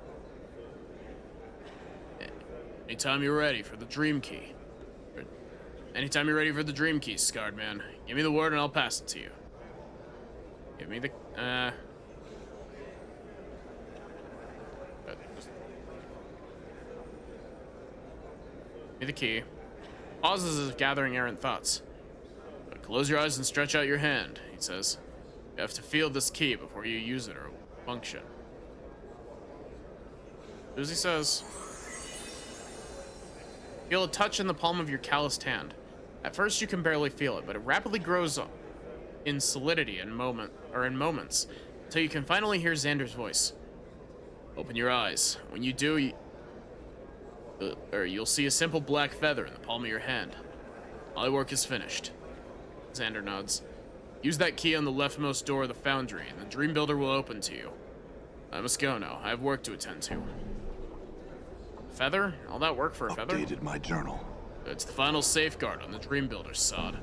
Anytime you're ready for the dream key. Anytime you're ready for the dream key, Scarred Man. Give me the word and I'll pass it to you. Give me the, Give me the key. Pauses as if gathering errant thoughts. Close your eyes and stretch out your hand, he says. You have to feel this key before you use it or it will function. As he says, feel a touch in the palm of your calloused hand. At first you can barely feel it, but it rapidly grows in solidity in moments, until you can finally hear Xander's voice. Open your eyes. When you do, you'll see a simple black feather in the palm of your hand. My work is finished. Xander nods. Use that key on the leftmost door of the foundry, and the Dream Builder will open to you. I must go now. I have work to attend to. Feather? All that work for a feather? Updated my journal. It's the final safeguard on the Dream Builder sod.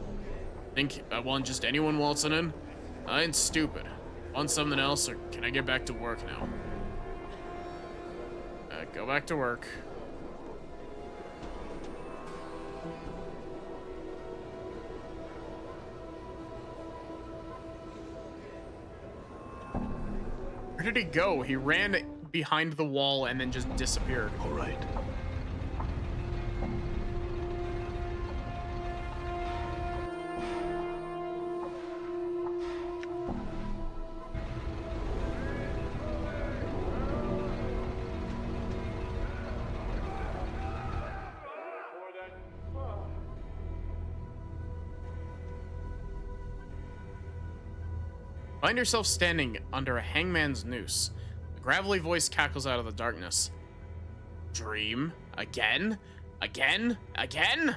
Think I want just anyone waltzing in? I ain't stupid. Want something else, or can I get back to work now? Go back to work. Where did he go? He ran behind the wall and then just disappeared. All right. Find yourself standing under a hangman's noose. A gravelly voice cackles out of the darkness. Dream? Again? Again? Again?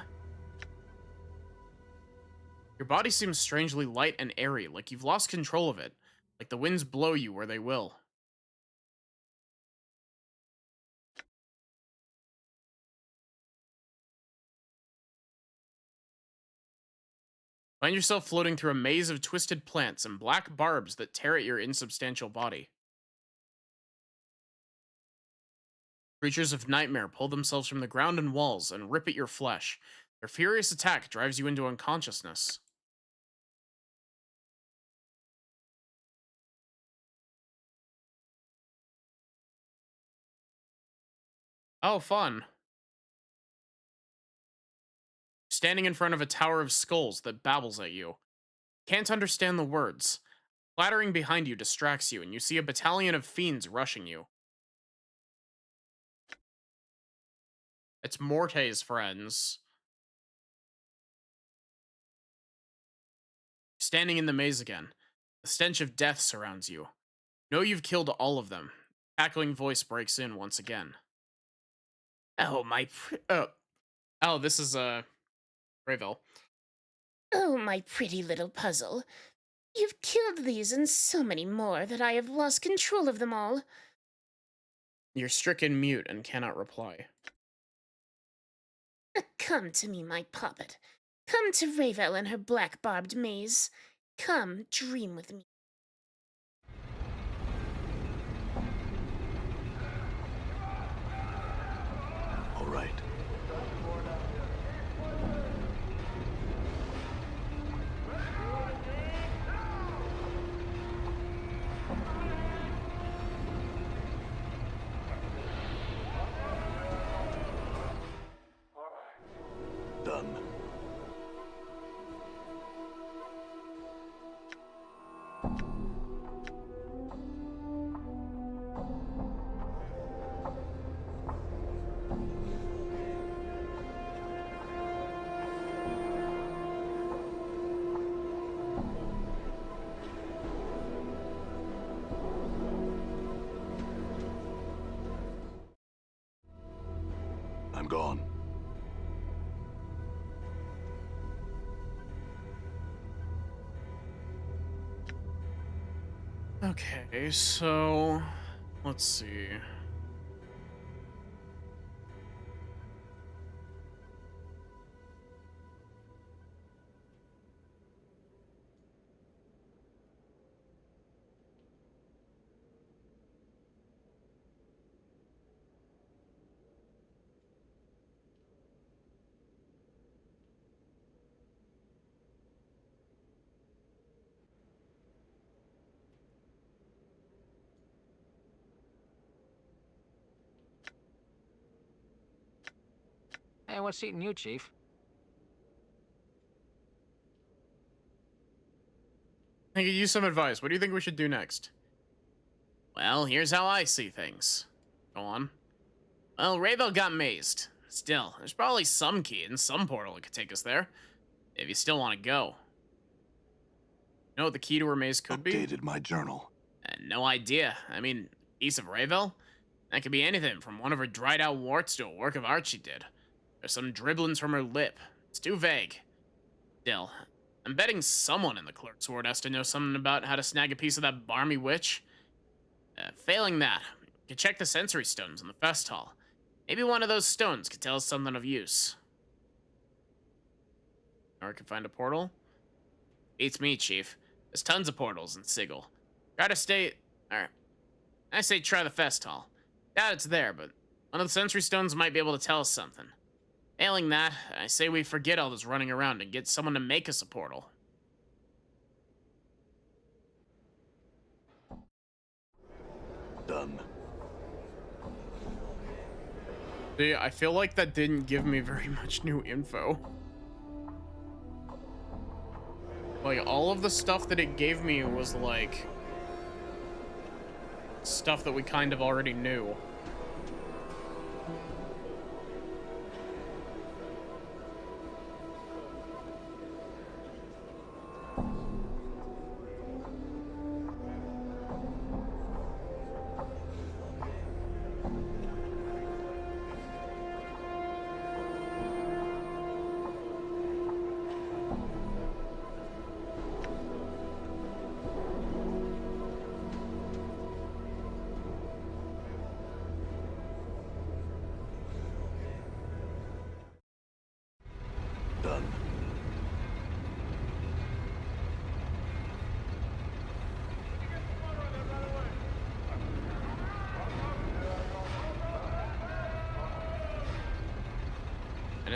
Your body seems strangely light and airy, like you've lost control of it, like the winds blow you where they will. Find yourself floating through a maze of twisted plants and black barbs that tear at your insubstantial body. Creatures of nightmare pull themselves from the ground and walls and rip at your flesh. Their furious attack drives you into unconsciousness. Oh, fun. Standing in front of a tower of skulls that babbles at you. Can't understand the words. Clattering behind you distracts you, and you see a battalion of fiends rushing you. It's Morte's friends. Standing in the maze again. The stench of death surrounds you. Know you've killed all of them. Cackling voice breaks in once again. Oh, oh, this is, Rayville. Oh, my pretty little puzzle. You've killed these and so many more that I have lost control of them all. You're stricken mute and cannot reply. Come to me, my puppet. Come to Ravel and her black-barbed maze. Come, dream with me. All right. Done. I'm gone. Okay, so let's see. Hey, what's eating you, Chief? I could use some advice. What do you think we should do next? Well, here's how I see things. Go on. Well, Rayville got mazed. Still, there's probably some key in some portal that could take us there. If you still want to go. You know what the key to her maze could be? Updated my journal. No idea. I mean, piece of Rayville? That could be anything from one of her dried out warts to a work of art she did. There's some dribblings from her lip. It's too vague. Still, I'm betting someone in the clerk's ward has to know something about how to snag a piece of that barmy witch. Failing that, you can check the sensory stones in the fest hall. Maybe one of those stones could tell us something of use. Or I could find a portal? Beats me, Chief. There's tons of portals in Sigil. Try to stay... Alright. I say try the fest hall. Doubt it's there, but one of the sensory stones might be able to tell us something. Failing that, I say we forget all this running around and get someone to make us a portal. Done. See, I feel like that didn't give me very much new info. Like, all of the stuff that it gave me was, like, stuff that we kind of already knew.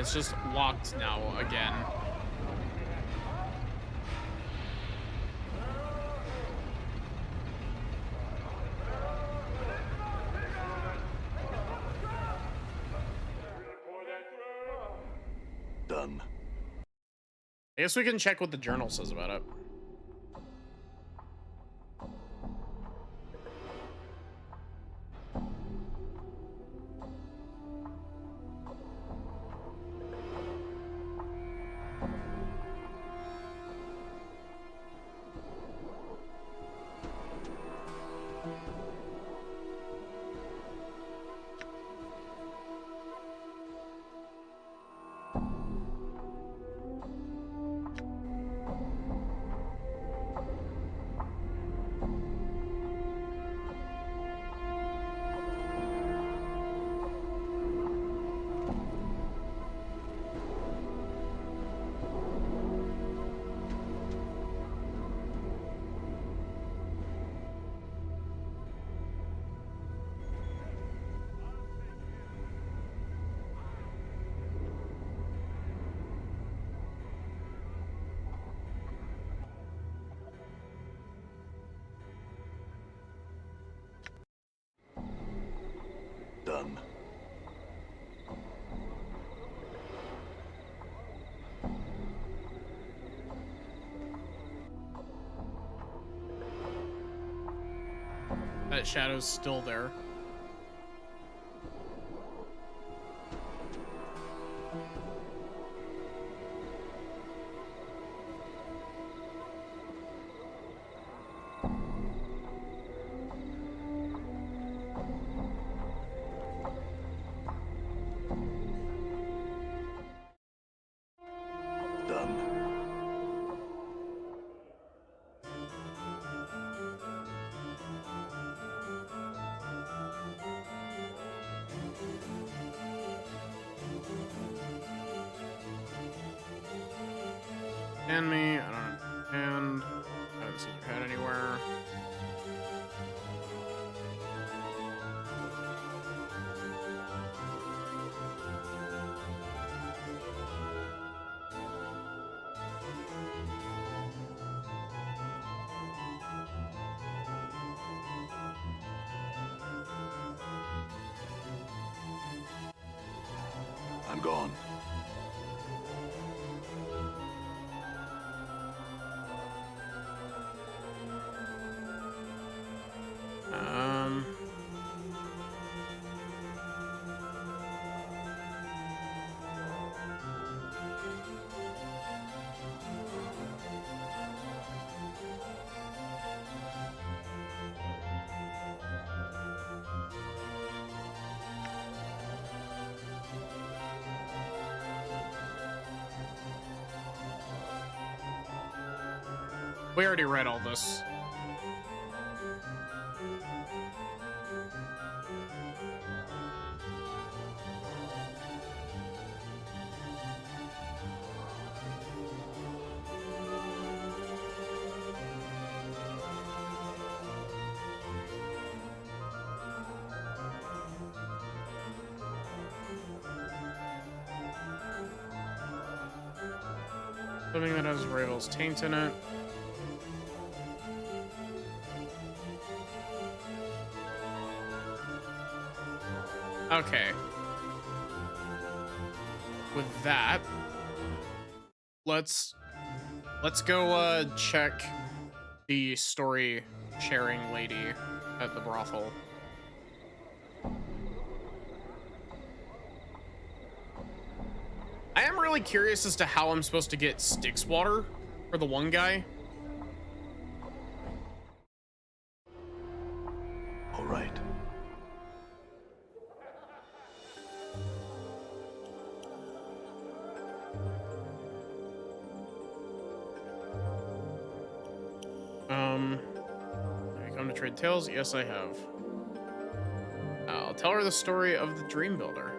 it's just locked now again. Done. I guess we can check what the journal says about it. Done. That shadow's still there. Done. And me, I don't understand. I haven't seen your head anywhere. I'm gone. We already read all this. Something that has Ravel's taint in it. Okay. With that, let's go check the story sharing lady at the brothel. I am really curious as to how I'm supposed to get Styx water for the one guy. All right. Have you come to trade tales? Yes, I have. I'll tell her the story of the Dream Builder.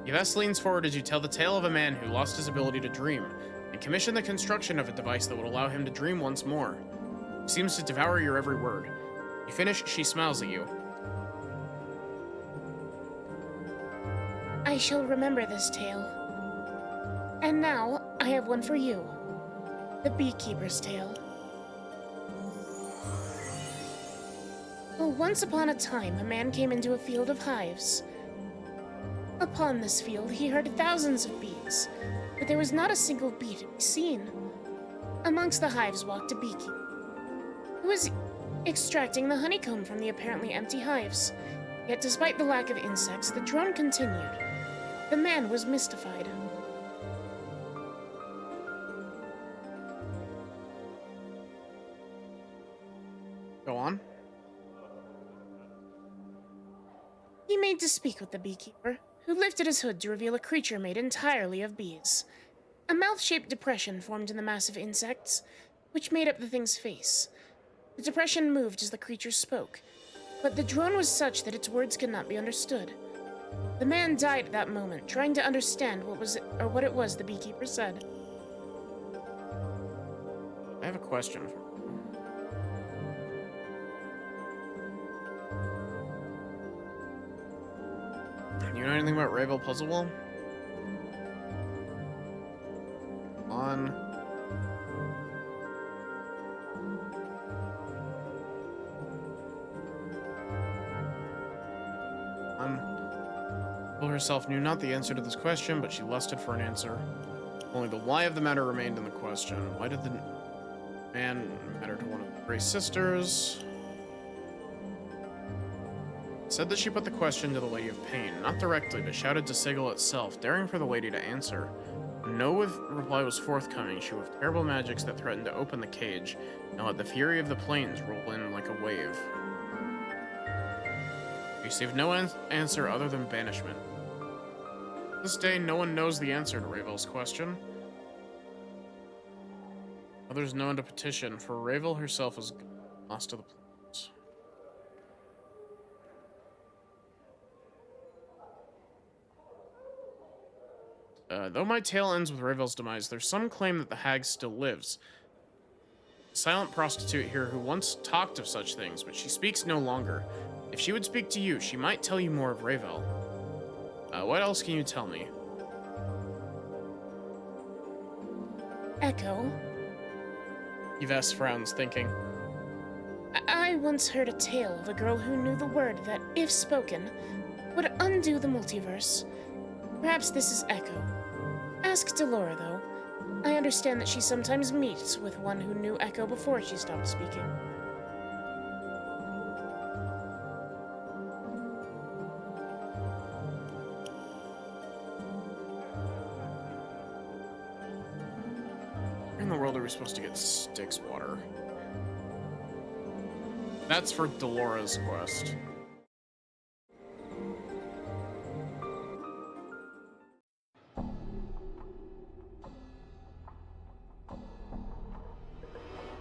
Yves leans forward as you tell the tale of a man who lost his ability to dream and commissioned the construction of a device that would allow him to dream once more. He seems to devour your every word. You finish, she smiles at you. I shall remember this tale. And now, I have one for you. The Beekeeper's Tale. Well, once upon a time, a man came into a field of hives. Upon this field, he heard thousands of bees, but there was not a single bee to be seen. Amongst the hives walked a beekeeper, who was extracting the honeycomb from the apparently empty hives. Yet despite the lack of insects, the drone continued. The man was mystified. Go on. He made to speak with the beekeeper, who lifted his hood to reveal a creature made entirely of bees. A mouth-shaped depression formed in the mass of insects, which made up the thing's face. The depression moved as the creature spoke, but the drone was such that its words could not be understood. The man died at that moment, trying to understand what it was the beekeeper said. I have a question. You know anything about Rayville Puzzlewall? On. Rayville herself knew not the answer to this question, but she lusted for an answer. Only the why of the matter remained in the question. Why did the man matter to one of the Grey Sisters? Said that she put the question to the Lady of Pain, not directly, but shouted to Sigil itself, daring for the lady to answer. No reply was forthcoming. She wove terrible magics that threatened to open the cage, and let the fury of the plains roll in like a wave. She received no answer other than banishment. To this day, no one knows the answer to Rayville's question. Others known to petition, for Rayville herself was lost to the plains. Though my tale ends with Rayville's demise, there's some claim that the hag still lives. A silent prostitute here who once talked of such things, but she speaks no longer. If she would speak to you, she might tell you more of Rayville. What else can you tell me? Echo? Yves frowns, thinking. I once heard a tale of a girl who knew the word that, if spoken, would undo the multiverse. Perhaps this is Echo. Ask Delora, though. I understand that she sometimes meets with one who knew Echo before she stopped speaking. Where in the world are we supposed to get Styx water? That's for Delora's quest.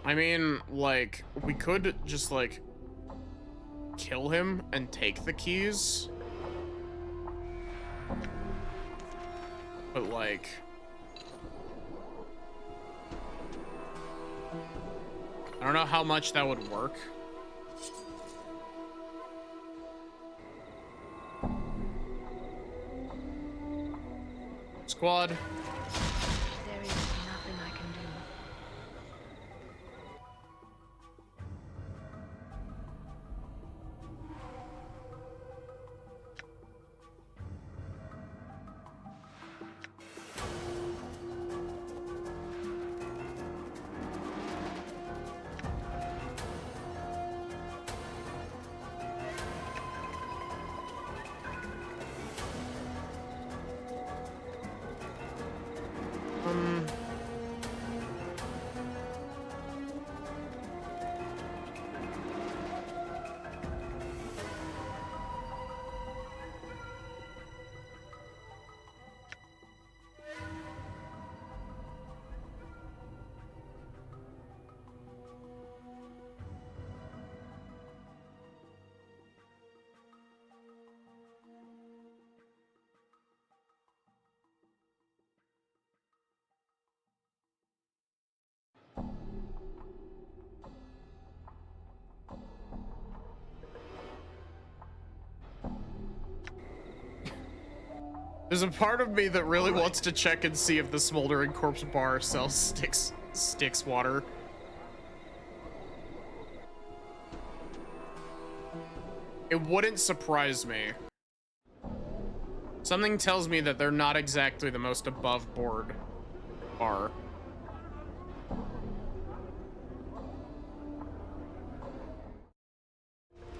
I mean, like, we could just, like, kill him and take the keys. But, like... I don't know how much that would work. Squad. There is nothing I can do. There's a part of me that really wants to check and see if the Smoldering Corpse bar sells sticks water. It wouldn't surprise me. Something tells me that they're not exactly the most above board bar.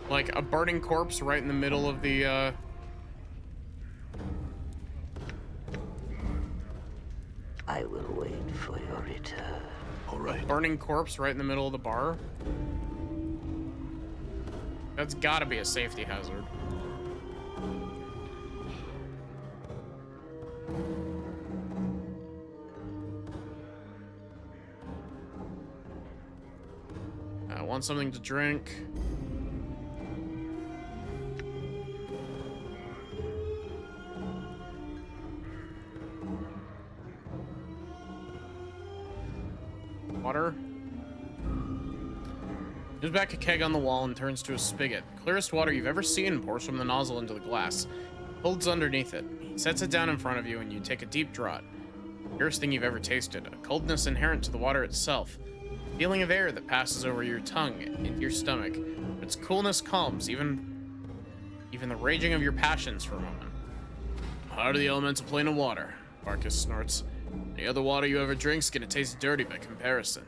Like a burning corpse right in the middle of the I will wait for your return. All right. burning corpse right in the middle of the bar. That's gotta be a safety hazard. I want something to drink. Water. Moves back a keg on the wall and turns to a spigot. Clearest water you've ever seen pours from the nozzle into the glass. Holds underneath it. He sets it down in front of you and you take a deep draught. Purest thing you've ever tasted. A coldness inherent to the water itself. Feeling of air that passes over your tongue into your stomach. Its coolness calms even the raging of your passions for a moment. Heart of the elemental plane of water, Marcus snorts. Any other water you ever drink's gonna taste dirty by comparison.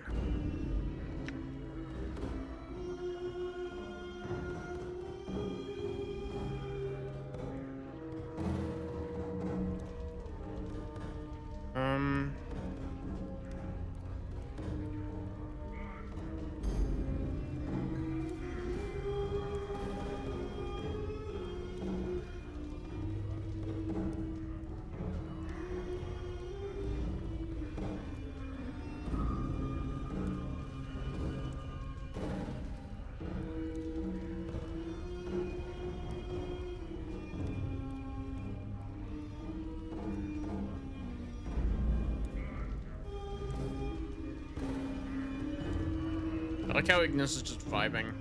I like how Ignis is just vibing.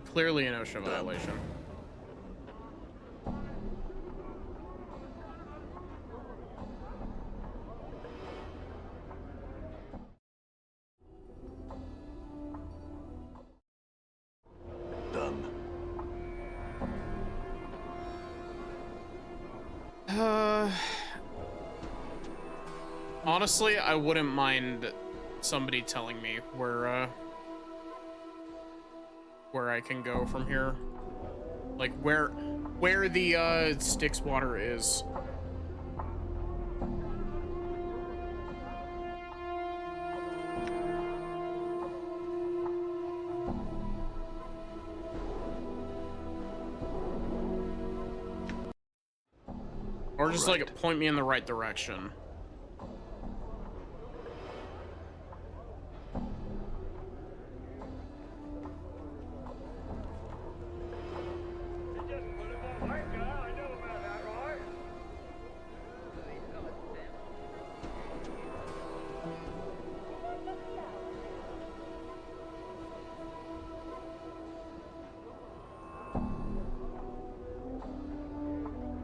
Clearly an OSHA violation. Done. Honestly, I wouldn't mind somebody telling me where I can go from here. Like where the Styx water is. Or just like point me in the right direction.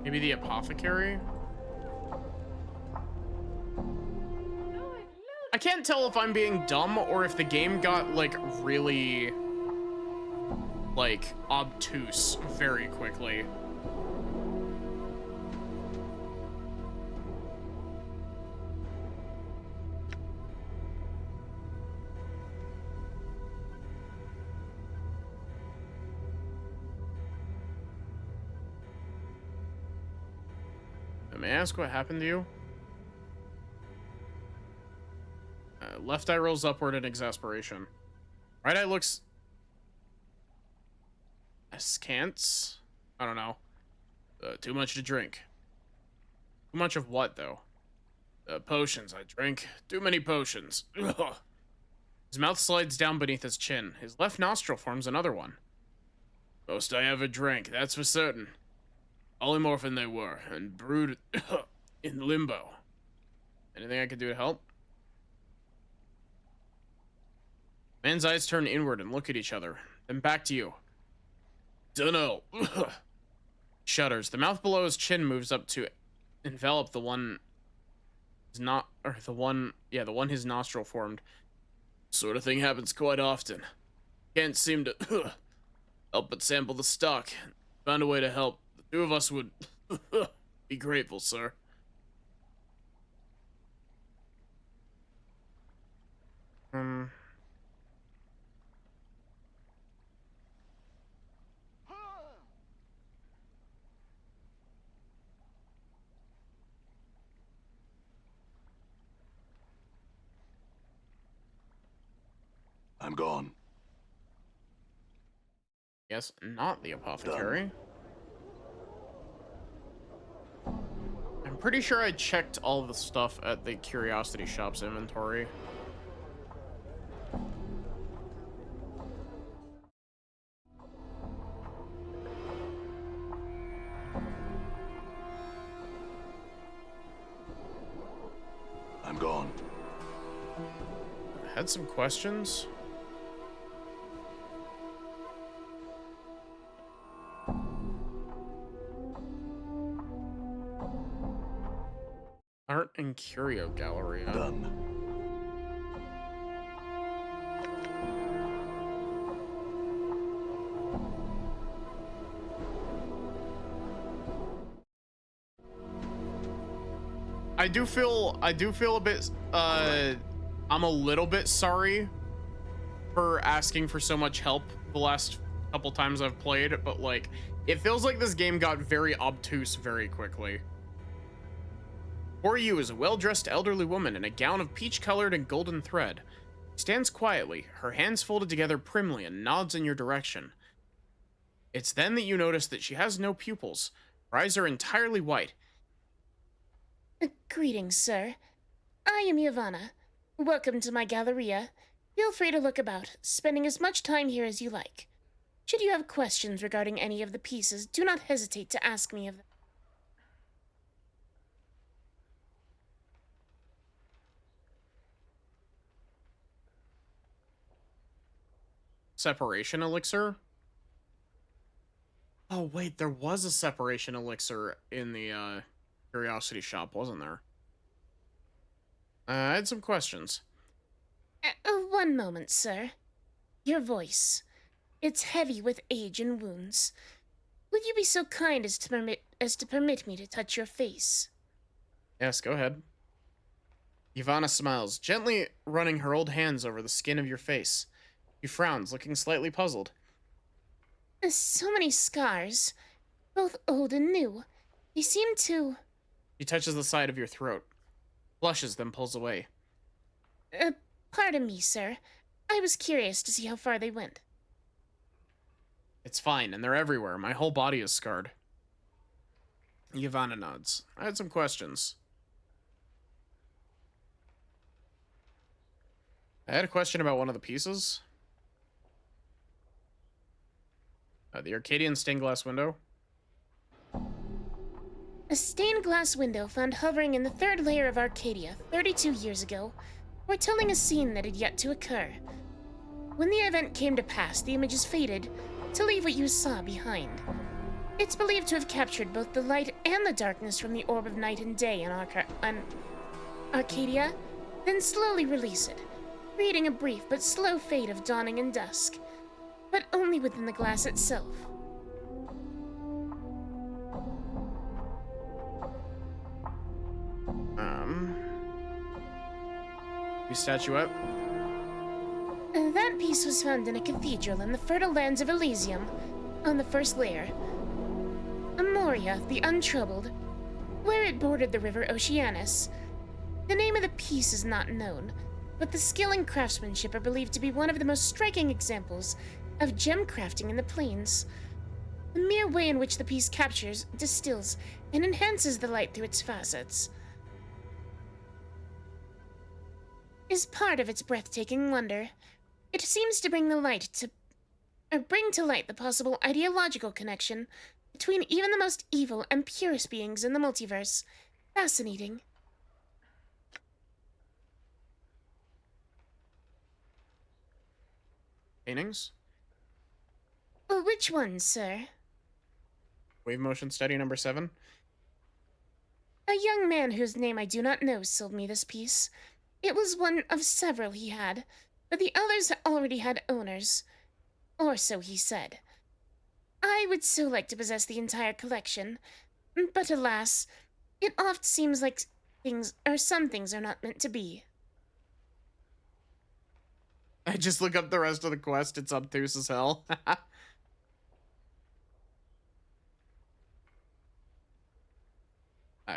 Maybe the apothecary? I can't tell if I'm being dumb or if the game got like really like obtuse very quickly. May I ask what happened to you? Left eye rolls upward in exasperation. Right eye looks askance. I don't know. Too much to drink. Too much of what, though? Potions I drink. Too many potions. Ugh. His mouth slides down beneath his chin. His left nostril forms another one. Most I ever drank, that's for certain. Polymorphin they were, and brewed in limbo. Anything I could do to help? Man's eyes turn inward and look at each other, then back to you. Dunno. Shudders. The mouth below his chin moves up to envelop the one is not, or the one, yeah, the one his nostril formed. Sort of thing happens quite often. Can't seem to help but sample the stock. Found a way to help. The two of us would be grateful, sir. I'm gone. Yes, not the apothecary. I'm pretty sure I checked all the stuff at the Curiosity Shop's inventory. I'm gone. I had some questions. Art and Curio Gallery. Done. I do feel a bit I'm a little bit sorry for asking for so much help the last couple times I've played, but like it feels like this game got very obtuse very quickly. Before you is a well-dressed elderly woman in a gown of peach-colored and golden thread. She stands quietly, her hands folded together primly, and nods in your direction. It's then that you notice that she has no pupils. Her eyes are entirely white. Greetings, sir. I am Yavanna. Welcome to my galleria. Feel free to look about, spending as much time here as you like. Should you have questions regarding any of the pieces, do not hesitate to ask me of them. Separation elixir? Oh wait, there was a separation elixir in the Curiosity Shop, wasn't there? I had some questions. One moment, sir. Your voice. It's heavy with age and wounds. Would you be so kind as to permit me to touch your face? Yes, go ahead. Ivana smiles, gently running her old hands over the skin of your face. She frowns, looking slightly puzzled. So many scars, both old and new. They seem to... She touches the side of your throat, blushes, then pulls away. Pardon me, sir. I was curious to see how far they went. It's fine, and they're everywhere. My whole body is scarred. Ivana nods. I had some questions. I had a question about one of the pieces. The Arcadian stained glass window. A stained glass window found hovering in the third layer of Arcadia 32 years ago, foretelling a scene that had yet to occur. When the event came to pass, the images faded to leave what you saw behind. It's believed to have captured both the light and the darkness from the orb of night and day in Arcadia, then slowly release it, creating a brief but slow fade of dawning and dusk, but only within the glass itself. The statuette. That piece was found in a cathedral in the fertile lands of Elysium, on the first layer. Moria, the Untroubled, where it bordered the river Oceanus. The name of the piece is not known, but the skill and craftsmanship are believed to be one of the most striking examples of gem crafting in the plains. The mere way in which the piece captures, distills, and enhances the light through its facets is part of its breathtaking wonder. It seems to bring to light the possible ideological connection between even the most evil and purest beings in the multiverse. Fascinating. Paintings? Which one, sir? Wave motion study number 7. A young man whose name I do not know sold me this piece. It was one of several he had, but the others already had owners. Or so he said. I would so like to possess the entire collection, but alas, it oft seems like some things are not meant to be. I just look up the rest of the quest. It's obtuse as hell.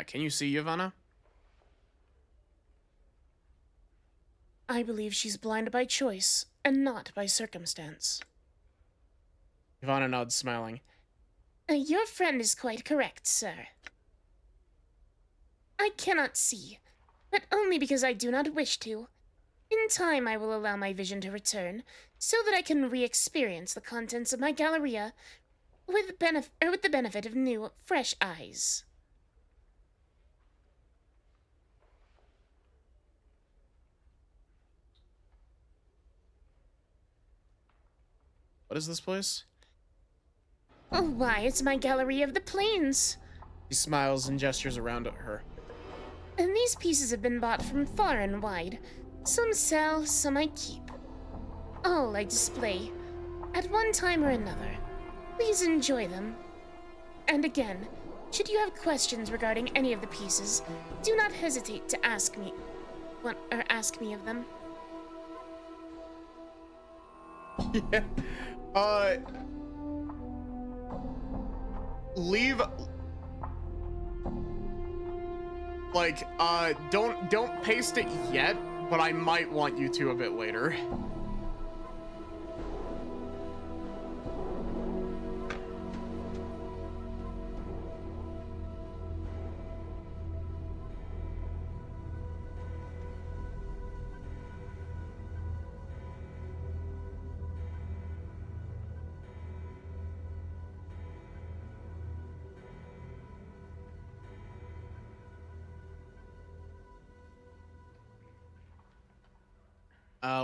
Can you see Yavanna? I believe she's blind by choice, and not by circumstance. Yavanna nods, smiling. Your friend is quite correct, sir. I cannot see, but only because I do not wish to. In time, I will allow my vision to return, so that I can re-experience the contents of my Galleria with the benefit of new, fresh eyes. What is this place? Oh, why, it's my Gallery of the Plains. He smiles and gestures around at her. And these pieces have been bought from far and wide. Some sell, some I keep. All I display, at one time or another. Please enjoy them. And again, should you have questions regarding any of the pieces, do not hesitate to ask me of them. Yeah. Leave. Like, don't paste it yet, but I might want you to a bit later.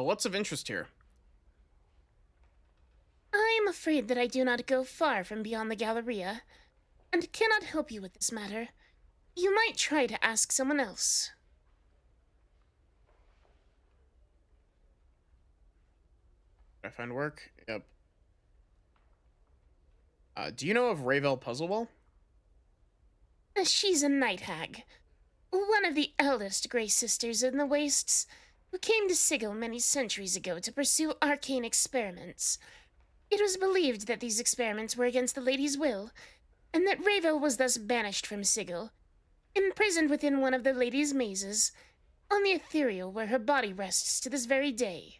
What's of interest here? I am afraid that I do not go far from beyond the Galleria, and cannot help you with this matter. You might try to ask someone else. Did I find work? Yep. Do you know of Ravel Puzzlewell? She's a night hag, one of the eldest Grey Sisters in the Wastes, who came to Sigil many centuries ago to pursue arcane experiments. It was believed that these experiments were against the lady's will, and that Ravel was thus banished from Sigil, imprisoned within one of the lady's mazes, on the ethereal where her body rests to this very day.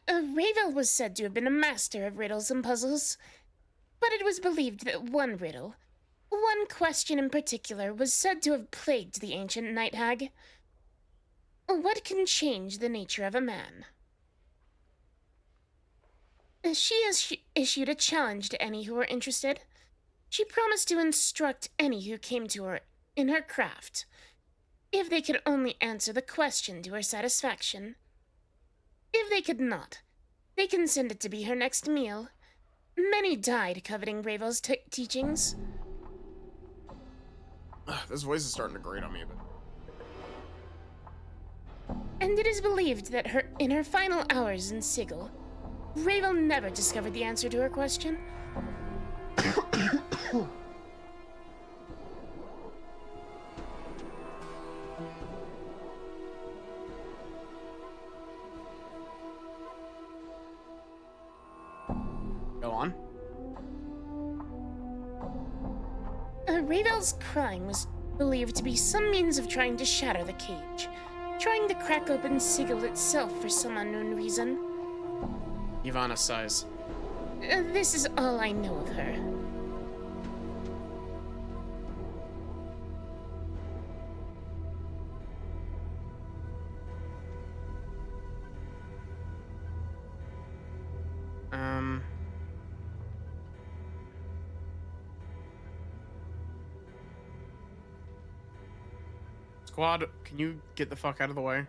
Ravel was said to have been a master of riddles and puzzles, but it was believed that one question in particular, was said to have plagued the ancient night hag. What can change the nature of a man? She has issued a challenge to any who are interested. She promised to instruct any who came to her in her craft, if they could only answer the question to her satisfaction. If they could not, they consented to be her next meal. Many died coveting Ravel's teachings. This voice is starting to grate on me a bit. And it is believed that in her final hours in Sigil, Ravel never discovered the answer to her question. Go on. Ravel's crime was believed to be some means of trying to shatter the cage, trying to crack open Sigil itself for some unknown reason. Yavanna sighs. This is all I know of her. Squad, can you get the fuck out of the way?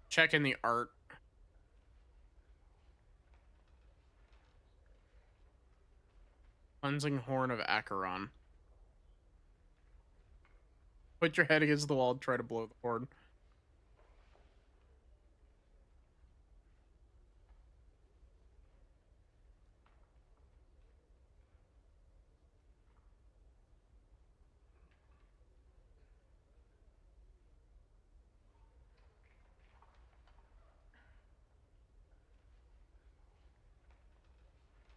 Checking the art. Cleansing Horn of Acheron. Put your head against the wall and try to blow the horn.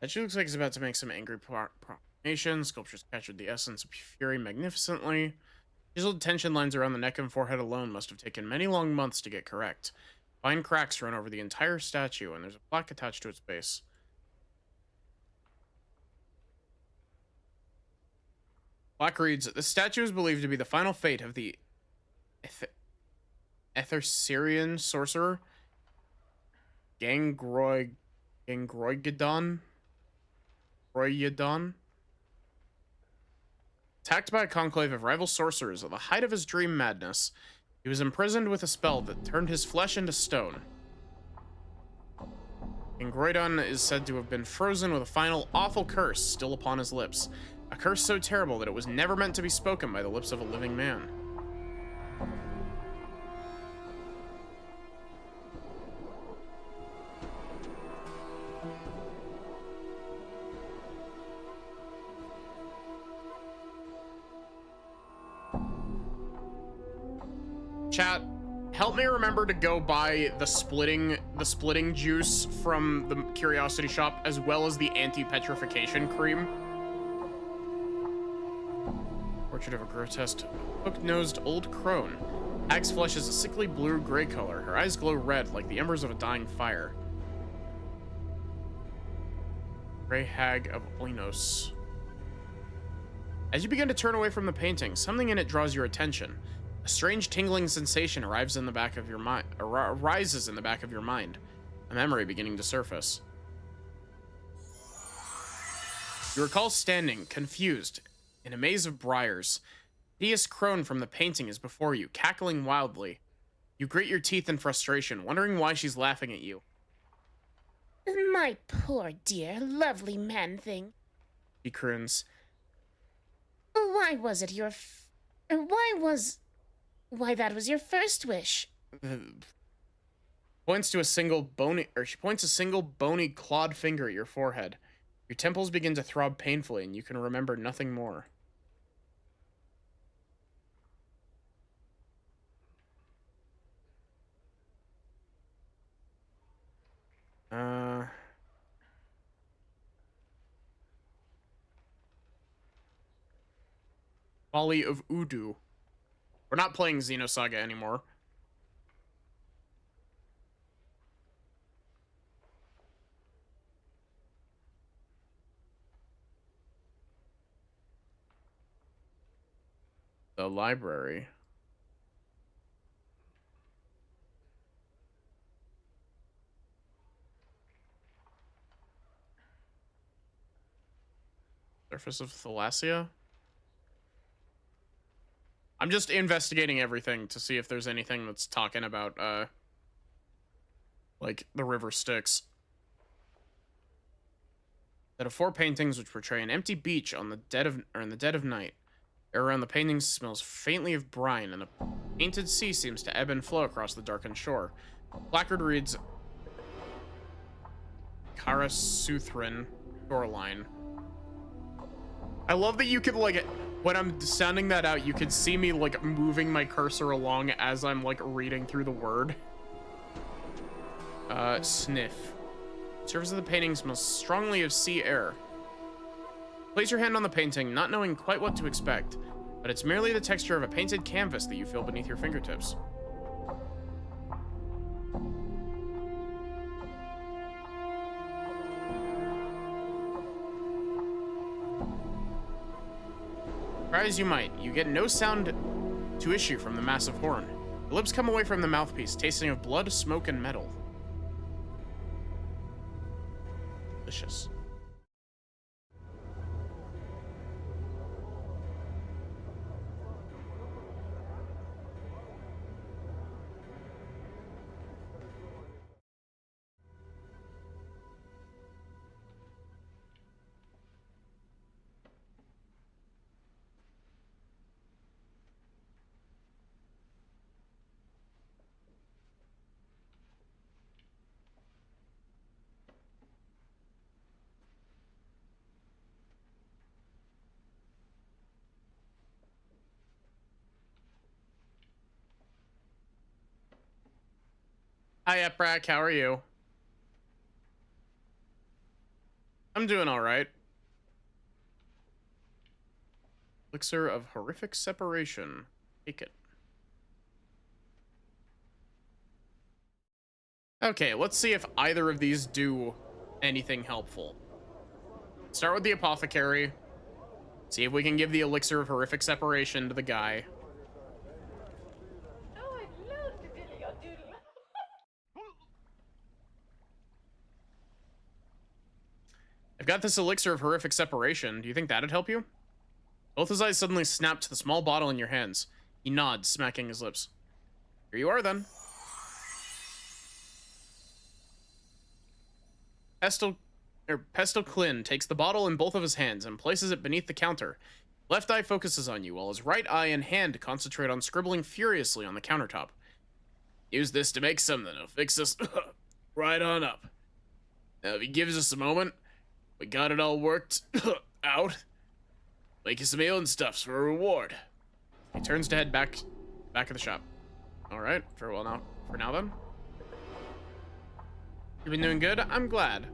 That she looks like it's about to make some angry proclamation. Sculptures captured the essence of fury magnificently. Chiseled tension lines around the neck and forehead alone must have taken many long months to get correct. Fine cracks run over the entire statue, and there's a plaque attached to its base. Plaque reads, "The statue is believed to be the final fate of the Ethersirian sorcerer Gangroigadon. Attacked by a conclave of rival sorcerers at the height of his dream madness, he was imprisoned with a spell that turned his flesh into stone. Gangroidon is said to have been frozen with a final awful curse still upon his lips, a curse so terrible that it was never meant to be spoken by the lips of a living man." Chat, help me remember to go buy the splitting juice from the curiosity shop, as well as the anti-petrification cream. Portrait of a grotesque, hook-nosed old crone. Hag's flesh is a sickly blue-gray color. Her eyes glow red like the embers of a dying fire. Grey Hag of Oinos. As you begin to turn away from the painting, something in it draws your attention. A strange tingling sensation arises in the back of your mind, a memory beginning to surface. You recall standing, confused, in a maze of briars. The hideous crone from the painting is before you, cackling wildly. You grit your teeth in frustration, wondering why she's laughing at you. My poor dear, lovely man-thing. She croons. Why was it your Why, that was your first wish. Points to a single bony, or she points a single bony clawed finger at your forehead. Your temples begin to throb painfully, and you can remember nothing more. Folly of Udu. We're not playing Xenosaga anymore. The library. Surface of Thalassia? I'm just investigating everything to see if there's anything that's talking about, like, the river Styx. Set of 4 paintings which portray an empty beach in the dead of night. Air around the paintings smells faintly of brine, and a painted sea seems to ebb and flow across the darkened shore. Placard reads, Karasuthran shoreline. I love that you could, like, when I'm sounding that out, you could see me, like, moving my cursor along as I'm, like, reading through the word. Sniff. The surface of the painting smells strongly of sea air. Place your hand on the painting, not knowing quite what to expect, but it's merely the texture of a painted canvas that you feel beneath your fingertips. Try as you might, you get no sound to issue from the massive horn. The lips come away from the mouthpiece, tasting of blood, smoke, and metal. Delicious. Hi, Eprak, how are you? I'm doing all right. Elixir of horrific separation. Take it. Okay, let's see if either of these do anything helpful. Start with the apothecary. See if we can give the elixir of horrific separation to the guy. Oh, I'd love to diddle your doodle. I've got this elixir of horrific separation. Do you think that'd help you? Both his eyes suddenly snap to the small bottle in your hands. He nods, smacking his lips. Here you are, then. Pestle Clin takes the bottle in both of his hands and places it beneath the counter. Left eye focuses on you, while his right eye and hand concentrate on scribbling furiously on the countertop. Use this to make something. It'll fix us right on up. Now, if he gives us a moment, we got it all worked out. Make you some alien stuffs for a reward. He turns to head back of the shop. All right, for now then. You've been doing good? I'm glad.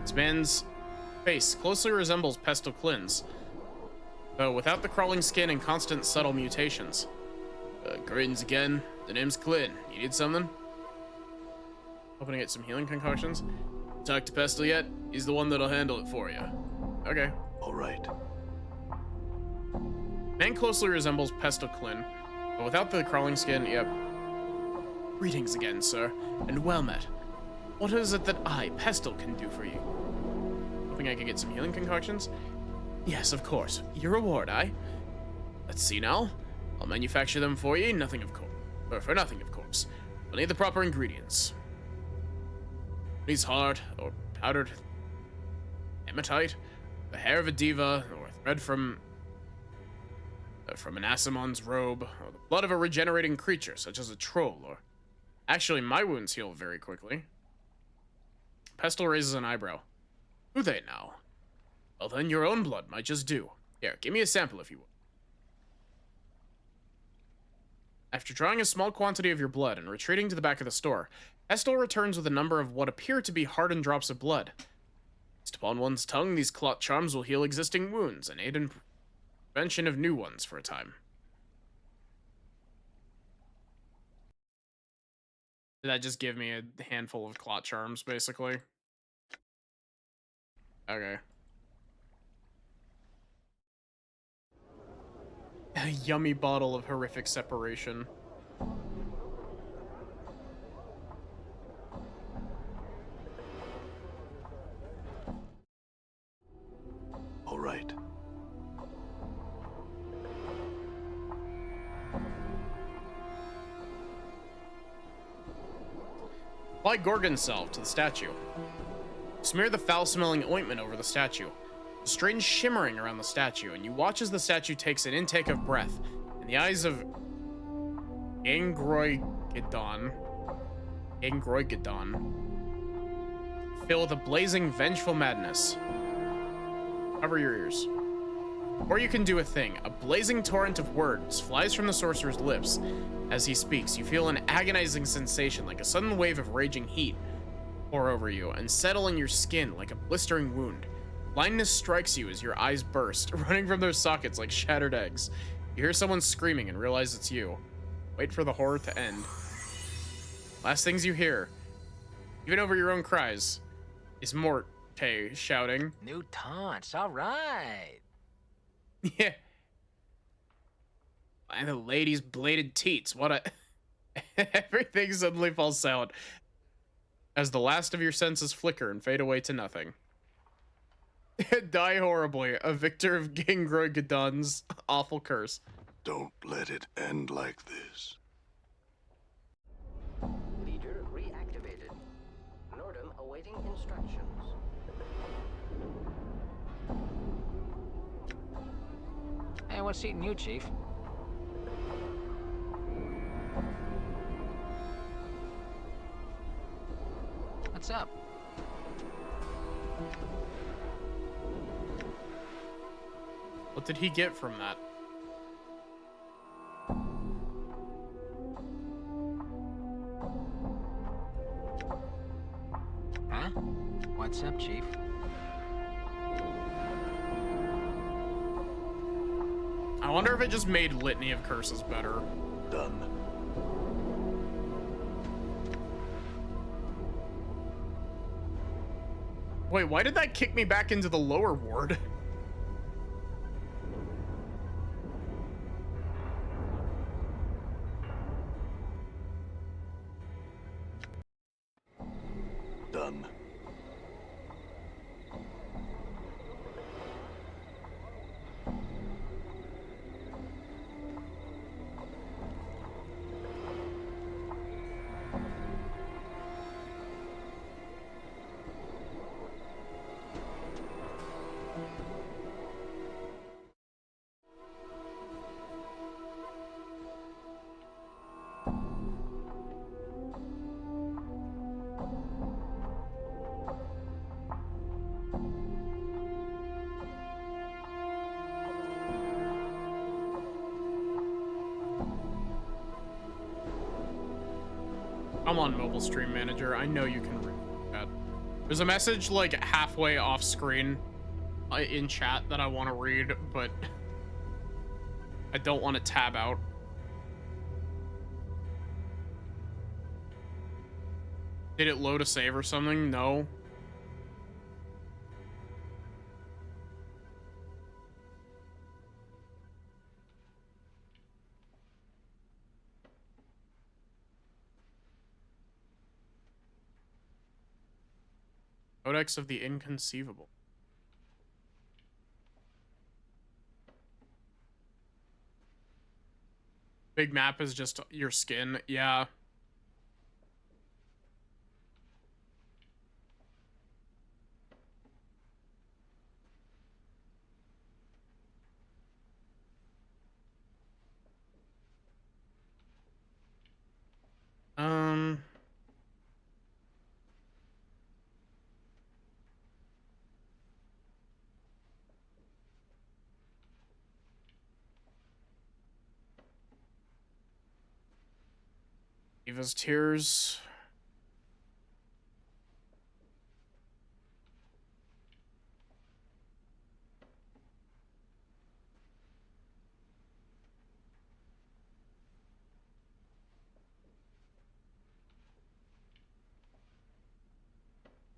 This man's face closely resembles Pestle Clin's, though without the crawling skin and constant subtle mutations. Greetings again. The name's Clin. You need something? Hoping to get some healing concoctions. Talk to Pestle yet? He's the one that'll handle it for you. Okay. All right. Man closely resembles Pestle Clin, but without the crawling skin, yep. Greetings again, sir, and well met. What is it that I, Pestle, can do for you? Hoping I could get some healing concoctions? Yes, of course. Your reward, Let's see now. I'll manufacture them for you, nothing of course. Or for nothing, of course. We'll need the proper ingredients. These hard, or powdered hematite, the hair of a diva, or a thread from an Asimon's robe, or the blood of a regenerating creature, such as a troll, or... Actually, my wounds heal very quickly. Pestle raises an eyebrow. Do they now? Well then, your own blood might just do. Here, give me a sample if you will. After drawing a small quantity of your blood and retreating to the back of the store, Pestle returns with a number of what appear to be hardened drops of blood. Placed upon one's tongue, these clot charms will heal existing wounds and aid in prevention of new ones for a time. Did that just give me a handful of clot charms, basically? Okay. A yummy bottle of horrific separation. All right. Apply Gorgon salve to the statue. Smear the foul-smelling ointment over the statue. A strange shimmering around the statue, and you watch as the statue takes an intake of breath, and the eyes of Gangroigedon fill with a blazing, vengeful madness. Cover your ears. Or you can do a thing. A blazing torrent of words flies from the sorcerer's lips. As he speaks, you feel an agonizing sensation, like a sudden wave of raging heat pour over you and settle in your skin like a blistering wound. Blindness strikes you as your eyes burst, running from their sockets like shattered eggs. You hear someone screaming and realize it's you. Wait for the horror to end. Last things you hear, even over your own cries, is Mort Tay shouting. New taunts. All right. Yeah. And the lady's bladed teats. What a... Everything suddenly falls silent as the last of your senses flicker and fade away to nothing. Die horribly, a victor of Gingroigadon's awful curse. Don't let it end like this. Leader reactivated. Nordum awaiting instructions. Hey, what's eating you, Chief? What's up? What did he get from that? Huh? What's up, Chief? I wonder if it just made Litany of Curses better. Done. Wait, why did that kick me back into the lower ward? Done. I'm on mobile stream manager. I know you can read that. There's a message like halfway off screen in chat that I want to read, but I don't want to tab out. Did it load a save or something? No. Codex of the Inconceivable. Big map is just your skin. Yeah. Eva's Tears.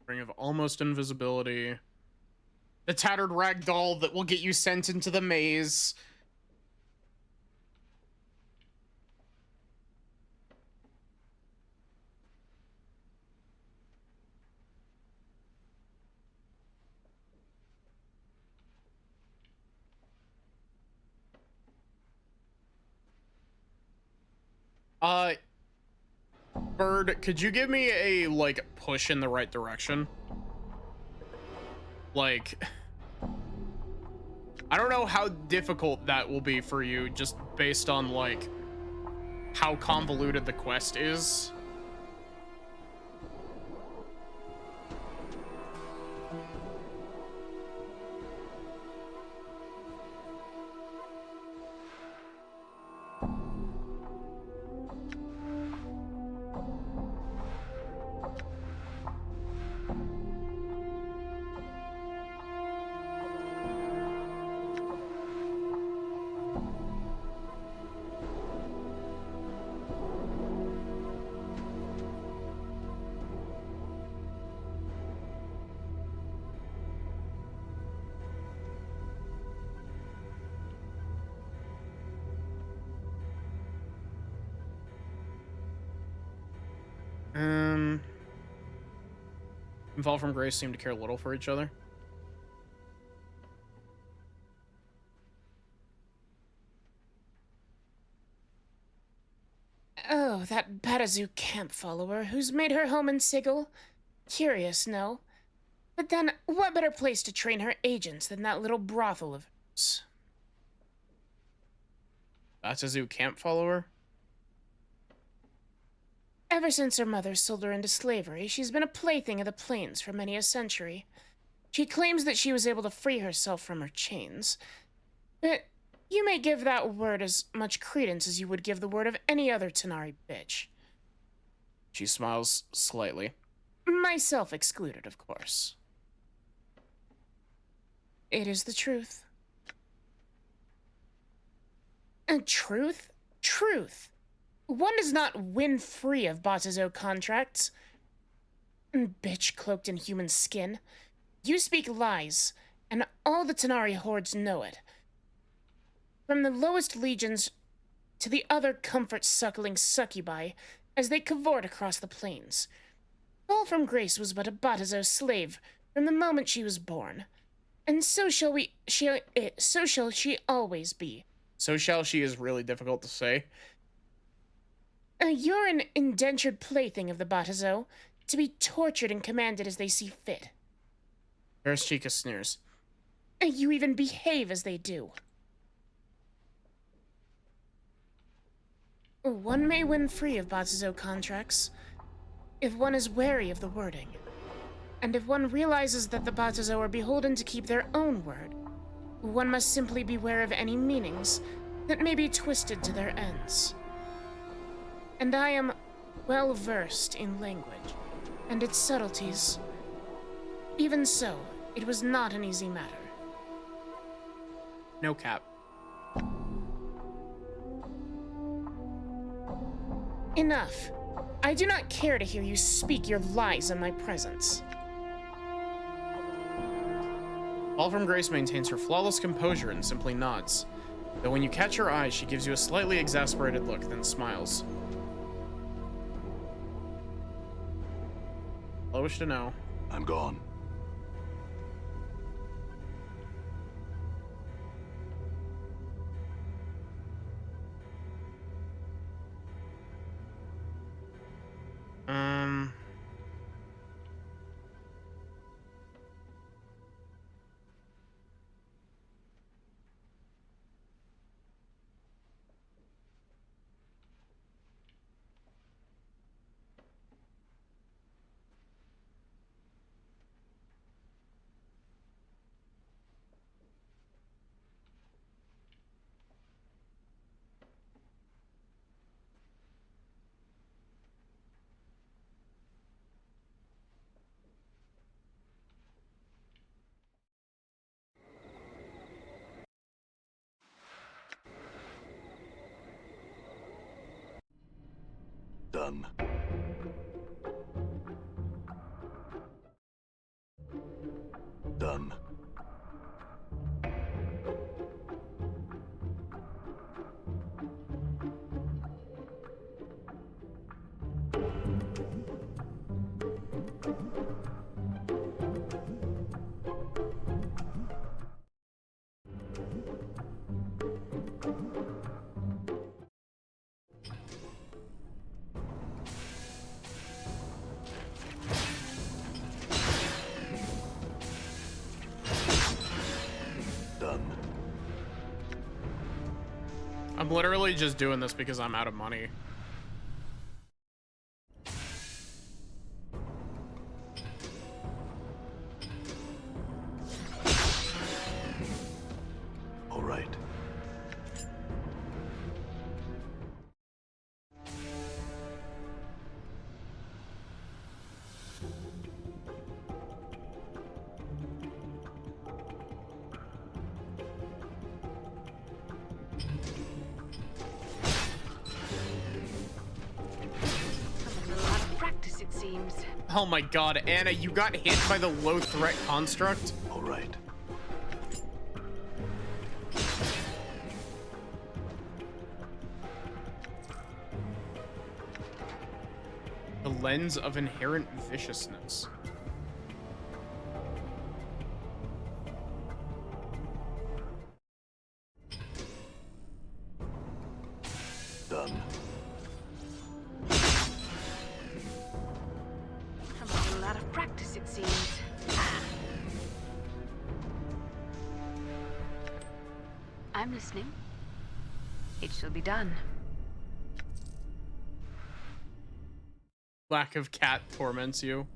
Ring of Almost Invisibility. The Tattered Ragdoll that will get you sent into the maze. Bird, could you give me a, like, push in the right direction? Like, I don't know how difficult that will be for you, just based on, like, how convoluted the quest is. Fall from Grace seem to care little for each other. Oh, that Batazu camp follower who's made her home in Sigil. Curious, no? But then, what better place to train her agents than that little brothel of hers? That's a zoo camp follower? Ever since her mother sold her into slavery, she's been a plaything of the plains for many a century. She claims that she was able to free herself from her chains. But you may give that word as much credence as you would give the word of any other Tanari bitch. She smiles slightly. Myself excluded, of course. It is the truth. And truth? Truth. One does not win free of Batazo contracts. Bitch cloaked in human skin. You speak lies, and all the Tanari hordes know it. From the lowest legions to the other comfort-suckling succubi as they cavort across the plains. Fall from Grace was but a Batazo slave from the moment she was born. And so shall she always be. So shall she is really difficult to say. You're an indentured plaything of the Batazo, to be tortured and commanded as they see fit. Paris Chica sneers. You even behave as they do. One may win free of Batazo contracts, if one is wary of the wording, and if one realizes that the Batazo are beholden to keep their own word. One must simply beware of any meanings that may be twisted to their ends. And I am well versed in language and its subtleties. Even so, it was not an easy matter. No cap. Enough. I do not care to hear you speak your lies in my presence. Fall from Grace maintains her flawless composure and simply nods. Though when you catch her eye, she gives you a slightly exasperated look, then smiles. I wish to know. I'm gone. Done. Done. I'm literally just doing this because I'm out of money. All right. Oh my god, Anna, you got hit by the low threat construct? All right. The lens of inherent viciousness. Done. I'm a little out of practice, it seems. I'm listening. It shall be done. Lack of cat torments you.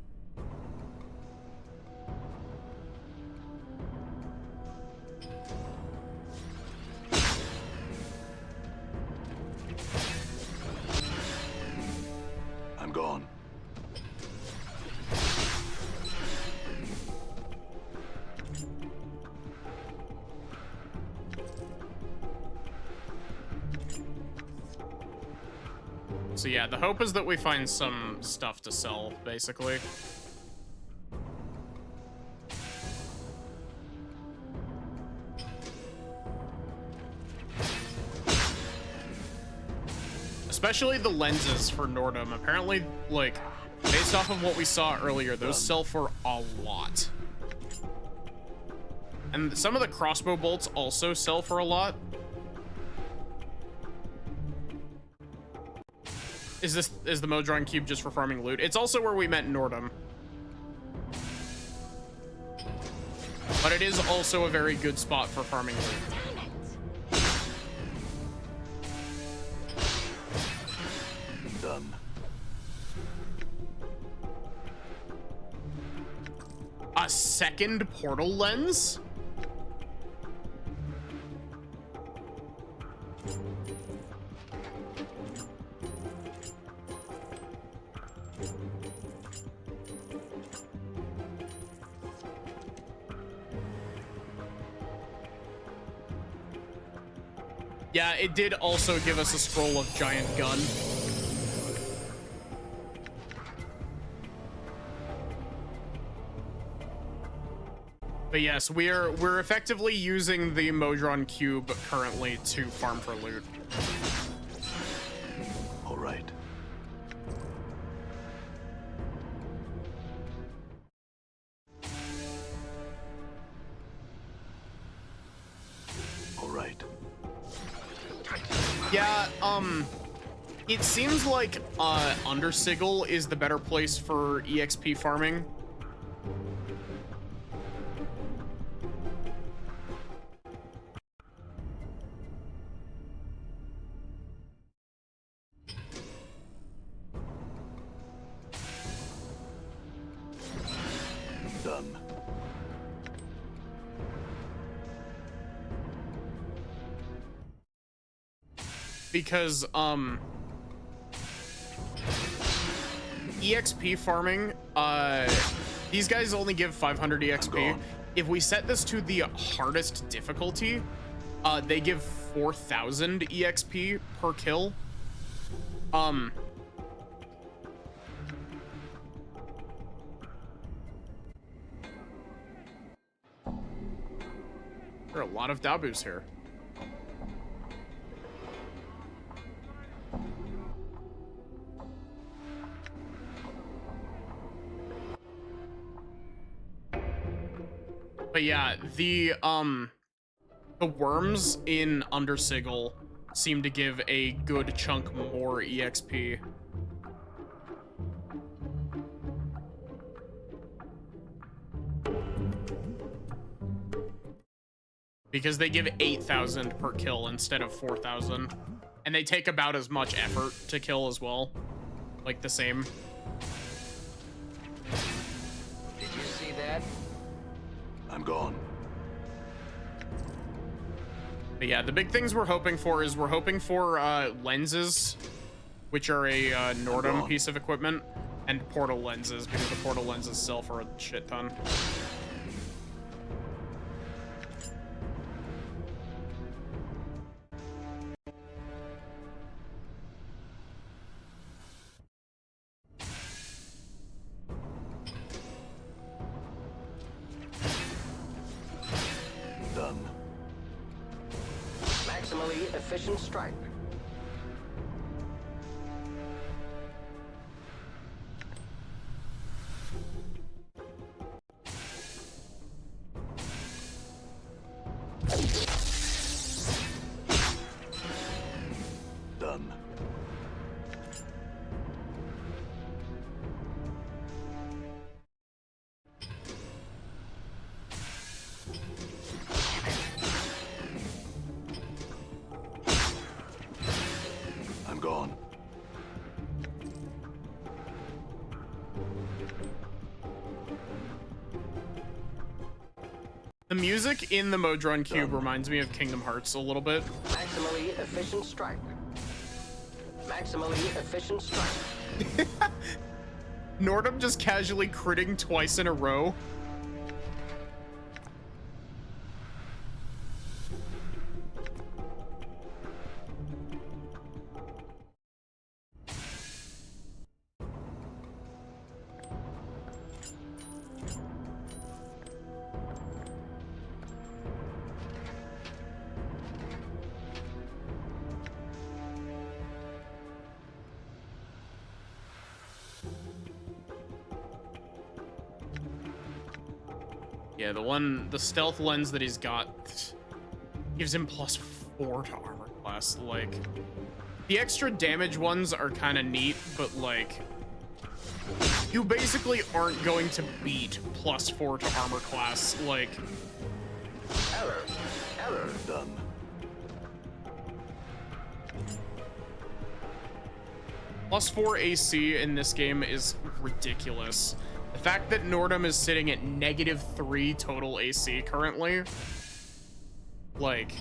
I'm gone. So yeah, the hope is that we find some stuff to sell, basically. Especially the lenses for Nordum. Apparently, like, based off of what we saw earlier, those sell for a lot. And some of the crossbow bolts also sell for a lot. Is the Modron Cube just for farming loot? It's also where we met Nordum. But it is also a very good spot for farming loot. Done. A second portal lens? Yeah, it did also give us a scroll of giant gun. But yes, we're effectively using the Modron Cube currently to farm for loot. All right. All right. Yeah, it seems like Undersigil is the better place for EXP farming. Done. Because EXP farming, these guys only give 500 EXP. If we set this to the hardest difficulty, they give 4,000 EXP per kill. There are a lot of Dabus here. But yeah, the worms in Undersigil seem to give a good chunk more EXP. Because they give 8,000 per kill instead of 4,000. And they take about as much effort to kill as well. Like the same. Did you see that? I'm gone. But yeah, the big things we're hoping for is we're hoping for lenses, which are a Nordum piece of equipment, and portal lenses, because the portal lenses sell for a shit ton. Done. Maximally efficient strike. gone. The music in the Modron Cube reminds me of Kingdom Hearts a little bit. Maximally efficient strike. Maximally efficient strike. Nordum just casually critting twice in a row. Yeah, the stealth lens that he's got gives him +4 to armor class. Like, the extra damage ones are kind of neat, but like, you basically aren't going to beat +4 to armor class. Like, Error. Done. +4 AC in this game is ridiculous. The fact that Nordum is sitting at -3 total AC currently, like,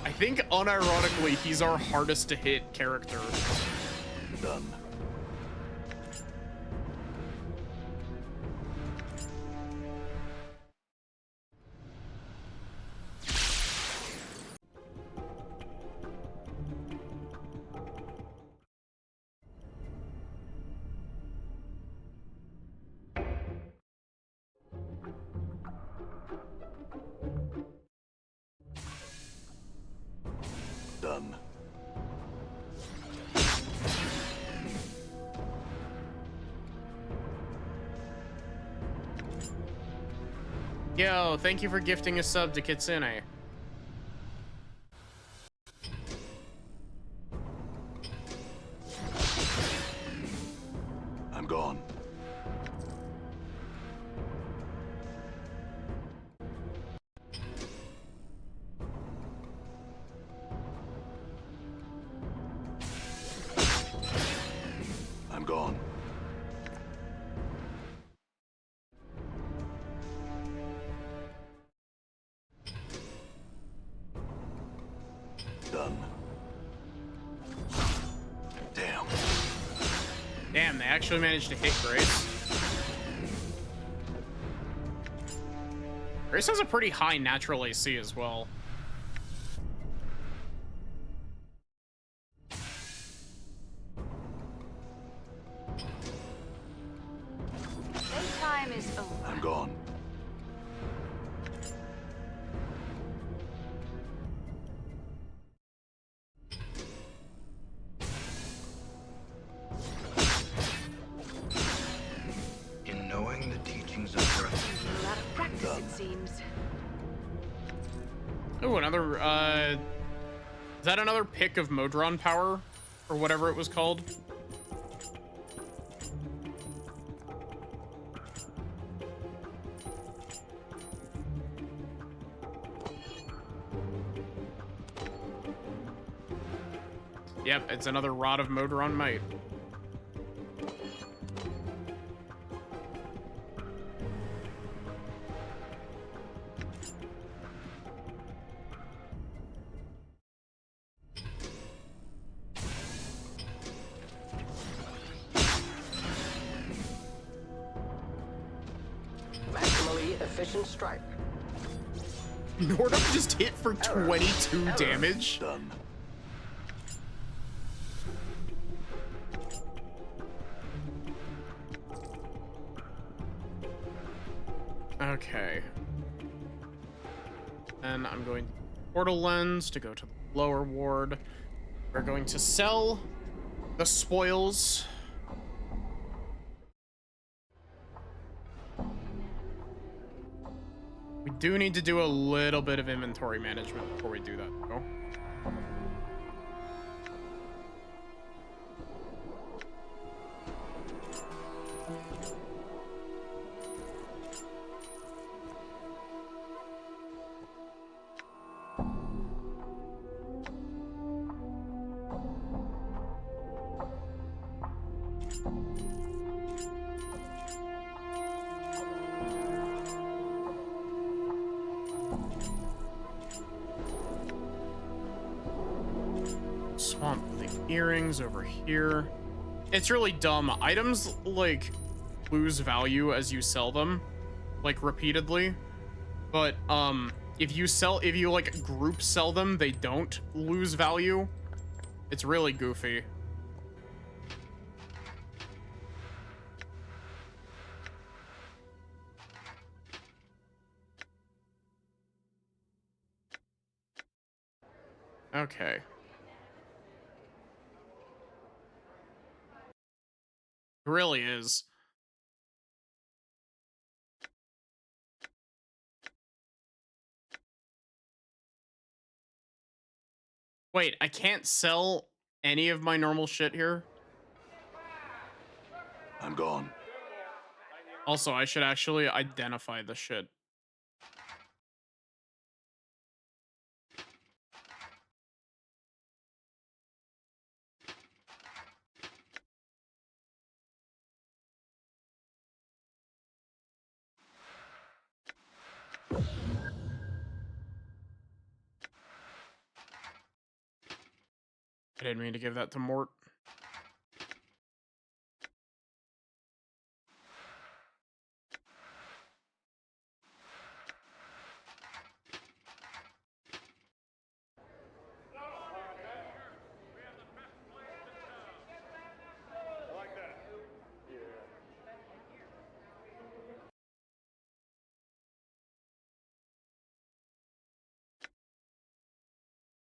I think unironically he's our hardest to hit character. Done. Done. Yo, thank you for gifting a sub to Kitsune. I'm gone. I'm gone. Done. Damn. Damn, they actually managed to hit Grace. Grace has a pretty high natural AC as well. Playtime is over. I'm gone. In knowing the teachings of Earth, A lot of practice, it seems. Oh, another, is that another pick of Modron power? Or whatever it was called? Yep, it's another Rod of Modron Might. Maximally efficient strike. Nordum just hit for 22 damage. Done. Okay. Then I'm going to Portal Lens to go to the lower ward. We're going to sell the spoils. We do need to do a little bit of inventory management before we do that, though. Bump the earrings over here. It's really dumb. Items, like, lose value as you sell them, like, repeatedly. But, if you, like, group sell them, they don't lose value. It's really goofy. Okay. It really is. Wait, I can't sell any of my normal shit here? I'm gone. Also, I should actually identify the shit. I didn't mean to give that to Mort.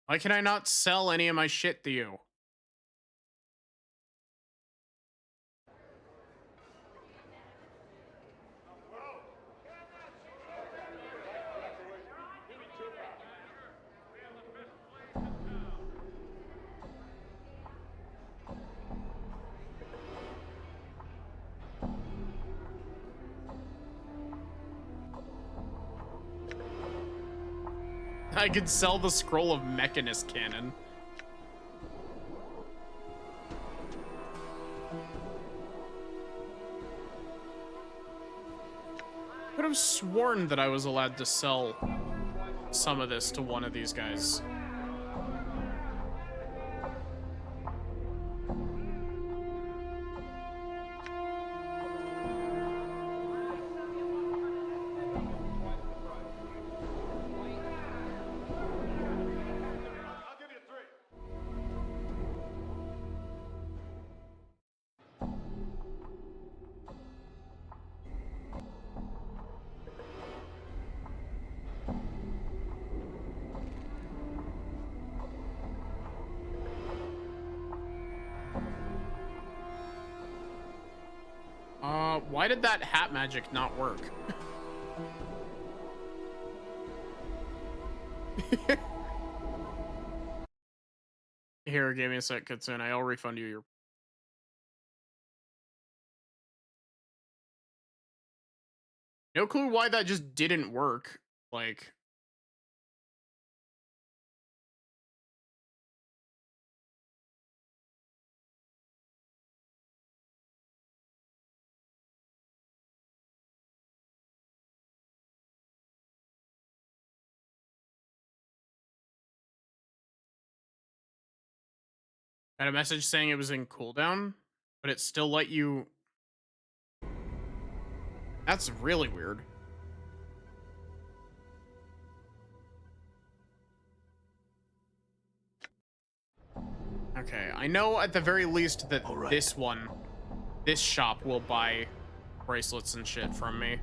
Why can I not sell any of my shit to you? I could sell the scroll of Mechanist Cannon. Could have sworn that I was allowed to sell some of this to one of these guys. Why did that hat magic not work? Here, give me a sec, Kitsune. I'll refund you your... No clue why that just didn't work. Like... Got a message saying it was in cooldown, but it still let you... That's really weird. Okay, I know at the very least that this shop will buy bracelets and shit from me.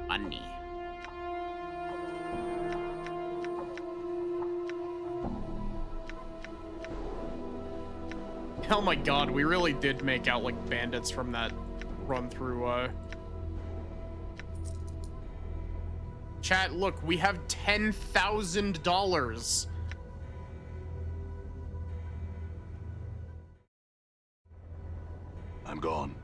Money. Oh my god, we really did make out like bandits from that run through, Chat, look, we have $10,000. I'm gone.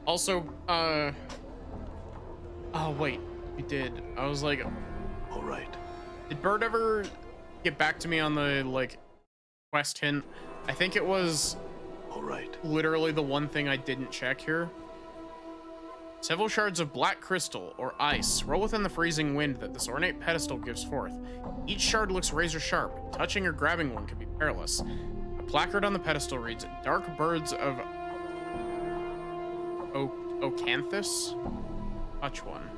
Also, oh wait, we did. I was like, All right. did Bird ever get back to me on the, like, quest hint? I think it was All right. literally the one thing I didn't check here. Several shards of black crystal or ice roll within the freezing wind that this ornate pedestal gives forth. Each shard looks razor sharp. Touching or grabbing one could be perilous. A placard on the pedestal reads, "Dark birds of Ocanthus? Touch one."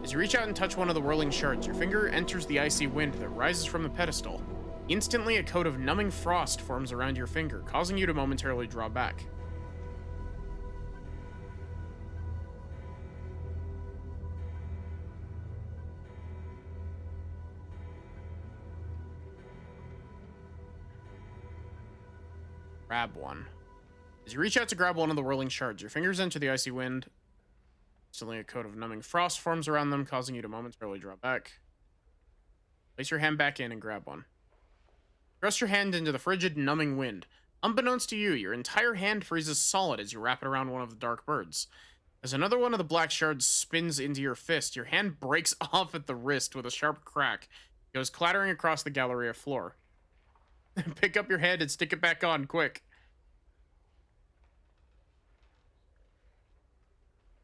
As you reach out and touch one of the whirling shards, your finger enters the icy wind that rises from the pedestal. Instantly, a coat of numbing frost forms around your finger, causing you to momentarily draw back. Grab one. As you reach out to grab one of the whirling shards, your fingers enter the icy wind. Instantly, a coat of numbing frost forms around them, causing you to momentarily draw back. Place your hand back in and grab one. Thrust your hand into the frigid, numbing wind. Unbeknownst to you, your entire hand freezes solid as you wrap it around one of the dark birds. As another one of the black shards spins into your fist, your hand breaks off at the wrist with a sharp crack. It goes clattering across the Galleria floor. Pick up your hand and stick it back on, quick.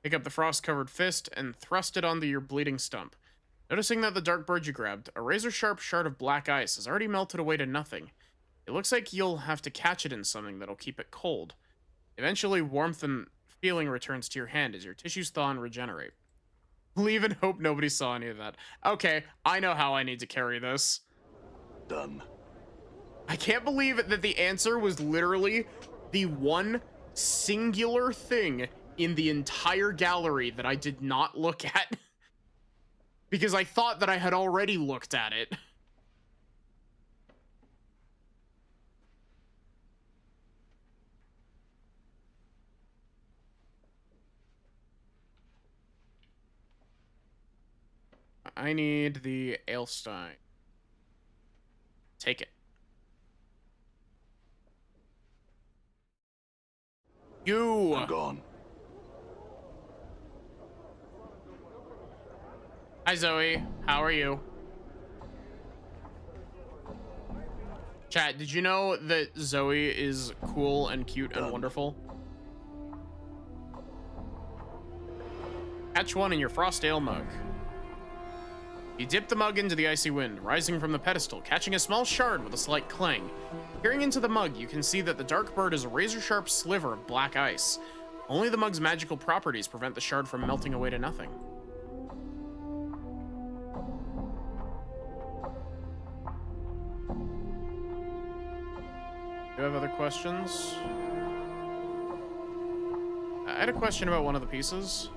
Pick up the frost-covered fist and thrust it onto your bleeding stump. Noticing that the dark bird you grabbed, a razor-sharp shard of black ice, has already melted away to nothing. It looks like you'll have to catch it in something that'll keep it cold. Eventually, warmth and feeling returns to your hand as your tissues thaw and regenerate. Believe and hope nobody saw any of that. Okay, I know how I need to carry this. Done. I can't believe that the answer was literally the one singular thing in the entire gallery that I did not look at. Because I thought that I had already looked at it. I need the Aelstein. Take it. I'm gone. Hi, Zoe. How are you? Chat, did you know that Zoe is cool and cute and wonderful? Catch one in your frost ale mug. You dip the mug into the icy wind, rising from the pedestal, catching a small shard with a slight clang. Peering into the mug, you can see that the dark bird is a razor-sharp sliver of black ice. Only the mug's magical properties prevent the shard from melting away to nothing. Do you have other questions? I had a question about one of the pieces.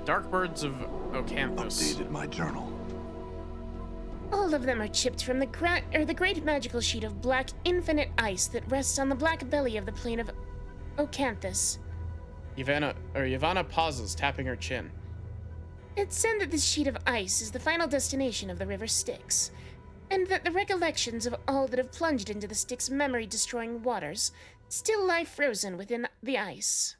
Dark birds of Ocanthus. Updated my journal. All of them are chipped from the great magical sheet of black infinite ice that rests on the black belly of the plane of Ocanthus. Yavanna pauses, tapping her chin. It's said that this sheet of ice is the final destination of the river Styx, and that the recollections of all that have plunged into the Styx memory-destroying waters still lie frozen within the ice.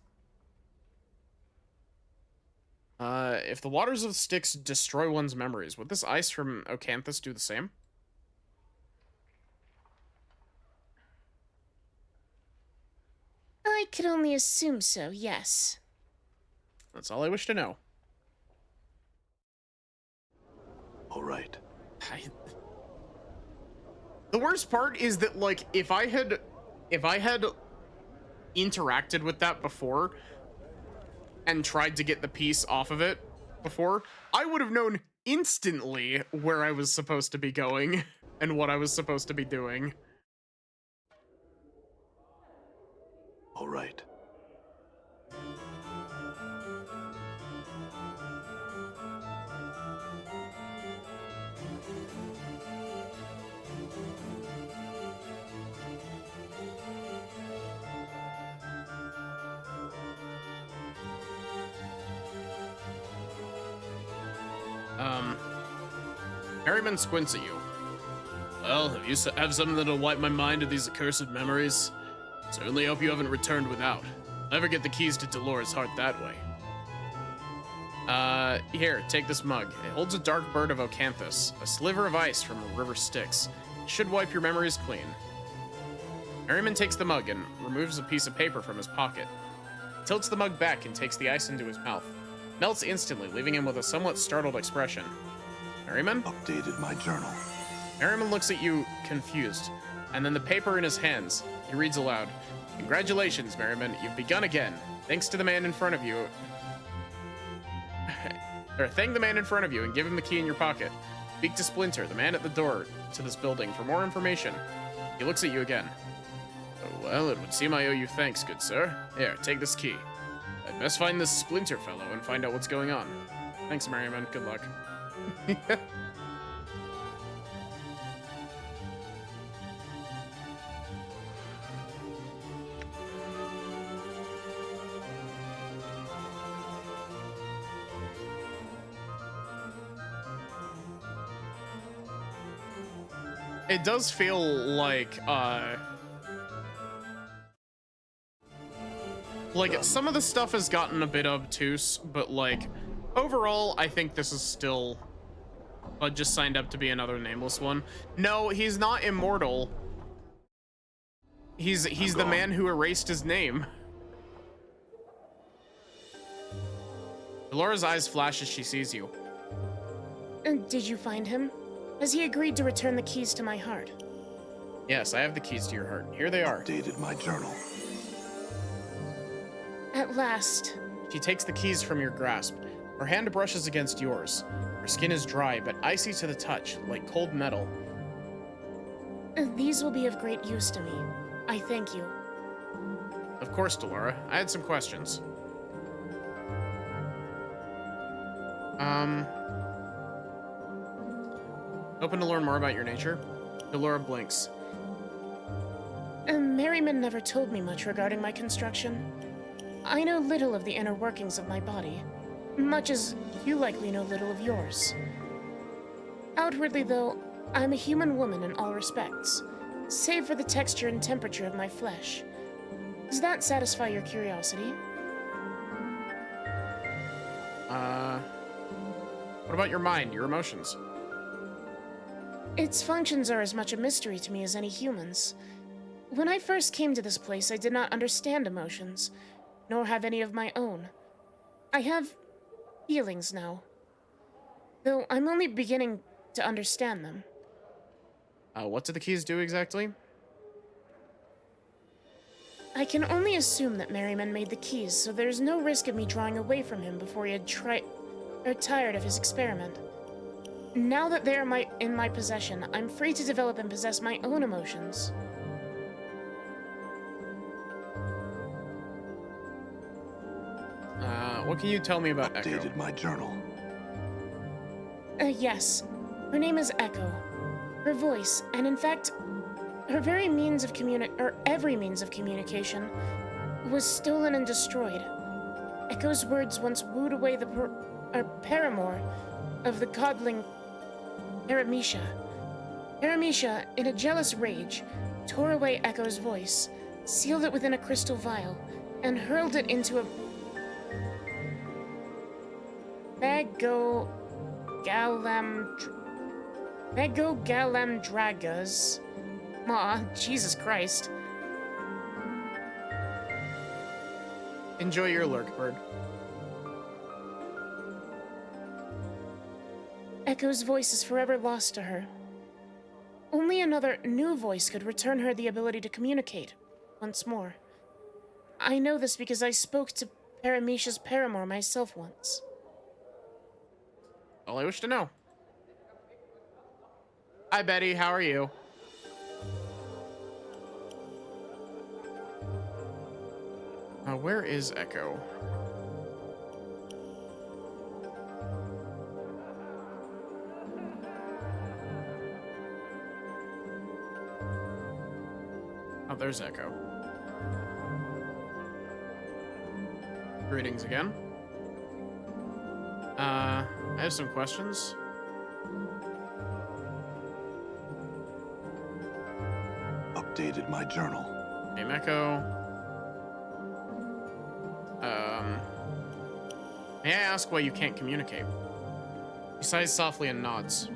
If the waters of Styx destroy one's memories, would this ice from Ocanthus do the same? I could only assume so, yes. That's all I wish to know. All right. The worst part is that, like, if I had interacted with that before and tried to get the piece off of it before, I would have known instantly where I was supposed to be going and what I was supposed to be doing. All right. Merriman squints at you. Well, have something that'll wipe my mind of these accursed memories? Certainly hope you haven't returned without. Never get the keys to Dolores' heart that way. Here, take this mug. It holds a dark bird of Ocanthus, a sliver of ice from a river Styx. It should wipe your memories clean. Merriman takes the mug and removes a piece of paper from his pocket. He tilts the mug back and takes the ice into his mouth. Melts instantly, leaving him with a somewhat startled expression. Merriman? Updated my journal. Merriman looks at you, confused, and then the paper in his hands. He reads aloud. Congratulations, Merriman. You've begun again. Thanks to the man in front of you. Thank the man in front of you and give him the key in your pocket. Speak to Splinter, the man at the door to this building, for more information. He looks at you again. Oh, well, it would seem I owe you thanks, good sir. Here, take this key. I'd best find this Splinter fellow and find out what's going on. Thanks, Merriman. Good luck. It does feel like some of the stuff has gotten a bit obtuse, but like overall, I think this is still just signed up to be another nameless one. No, he's not immortal. He's the man who erased his name. Laura's eyes flash as she sees you. And did you find him? Has he agreed to return the keys to my heart? Yes, I have the keys to your heart. Here they are. Updated my journal. At last. She takes the keys from your grasp. Her hand brushes against yours. Her skin is dry, but icy to the touch, like cold metal. These will be of great use to me. I thank you. Of course, Delora. I had some questions. Hoping to learn more about your nature? Delora blinks. Merriman never told me much regarding my construction. I know little of the inner workings of my body, much as you likely know little of yours. Outwardly, though, I'm a human woman in all respects, save for the texture and temperature of my flesh. Does that satisfy your curiosity? What about your mind, your emotions? Its functions are as much a mystery to me as any human's. When I first came to this place, I did not understand emotions, nor have any of my own. I have feelings now, though I'm only beginning to understand them. What do the keys do exactly? I can only assume that Merriman made the keys, so there's no risk of me drawing away from him before he had tired of his experiment. Now that they are in my possession, I'm free to develop and possess my own emotions. What can you tell me about Echo? Updated my journal. Yes. Her name is Echo. Her voice, and in fact, her very means of every means of communication, was stolen and destroyed. Echo's words once wooed away the paramour of the godling Paramecia. Paramecia, in a jealous rage, tore away Echo's voice, sealed it within a crystal vial, and hurled it into a Galamdragas. Jesus Christ. Enjoy your lurk, bird. Echo's voice is forever lost to her. Only another new voice could return her the ability to communicate once more. I know this because I spoke to Paramecia's paramour myself once. All I wish to know. Hi, Betty. How are you? Where is Echo? Oh, there's Echo. Greetings again. I have some questions. Updated my journal. Name Echo. May I ask why you can't communicate? She sighs softly and nods.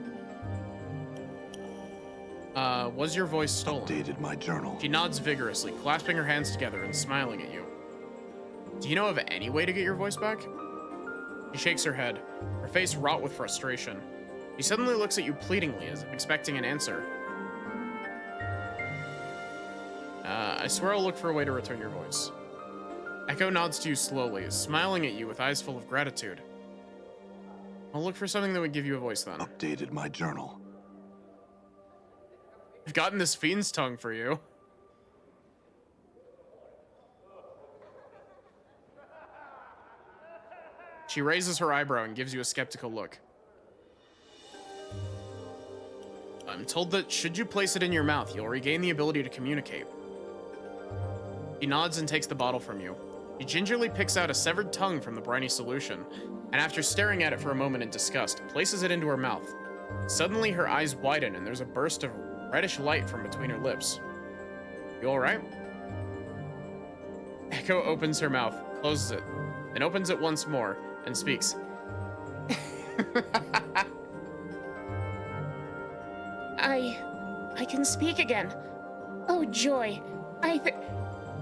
Was your voice stolen? Updated my journal. She nods vigorously, clasping her hands together and smiling at you. Do you know of any way to get your voice back? She shakes her head, her face wrought with frustration. She suddenly looks at you pleadingly, as if expecting an answer. I swear I'll look for a way to return your voice. Echo nods to you slowly, smiling at you with eyes full of gratitude. I'll look for something that would give you a voice then. Updated my journal. I've gotten this fiend's tongue for you. She raises her eyebrow and gives you a skeptical look. I'm told that should you place it in your mouth, you'll regain the ability to communicate. He nods and takes the bottle from you. He gingerly picks out a severed tongue from the briny solution, and after staring at it for a moment in disgust, places it into her mouth. Suddenly, her eyes widen and there's a burst of reddish light from between her lips. You alright? Echo opens her mouth, closes it, then opens it once more, and speaks. I can speak again. Oh, joy.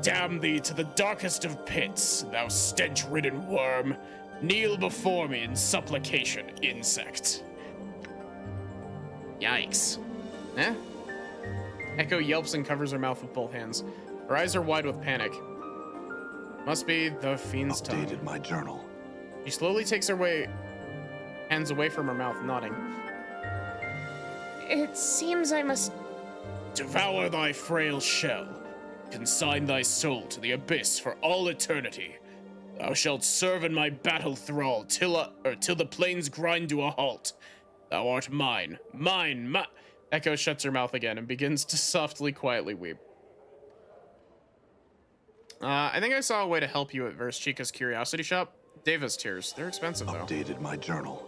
Damn thee to the darkest of pits, thou stench-ridden worm. Kneel before me in supplication, insect. Yikes. Eh? Echo yelps and covers her mouth with both hands. Her eyes are wide with panic. Must be the fiend's tongue. Updated my journal. She slowly takes her hands away from her mouth, nodding. It seems I must... Devour thy frail shell. Consign thy soul to the abyss for all eternity. Thou shalt serve in my battle thrall till the plains grind to a halt. Thou art mine, mine. Echo shuts her mouth again and begins to softly, quietly weep. I think I saw a way to help you at Verse Chica's Curiosity Shop. Davis tears. They're expensive, though. Updated my journal.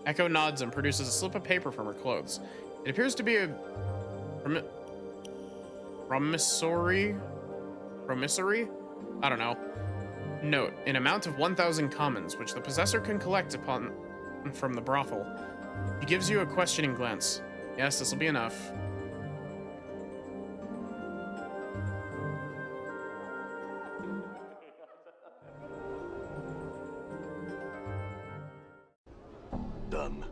Echo nods and produces a slip of paper from her clothes. It appears to be a promissory? I don't know. Note, an amount of 1,000 commons, which the possessor can collect from the brothel. He gives you a questioning glance. Yes, this'll be enough. Done.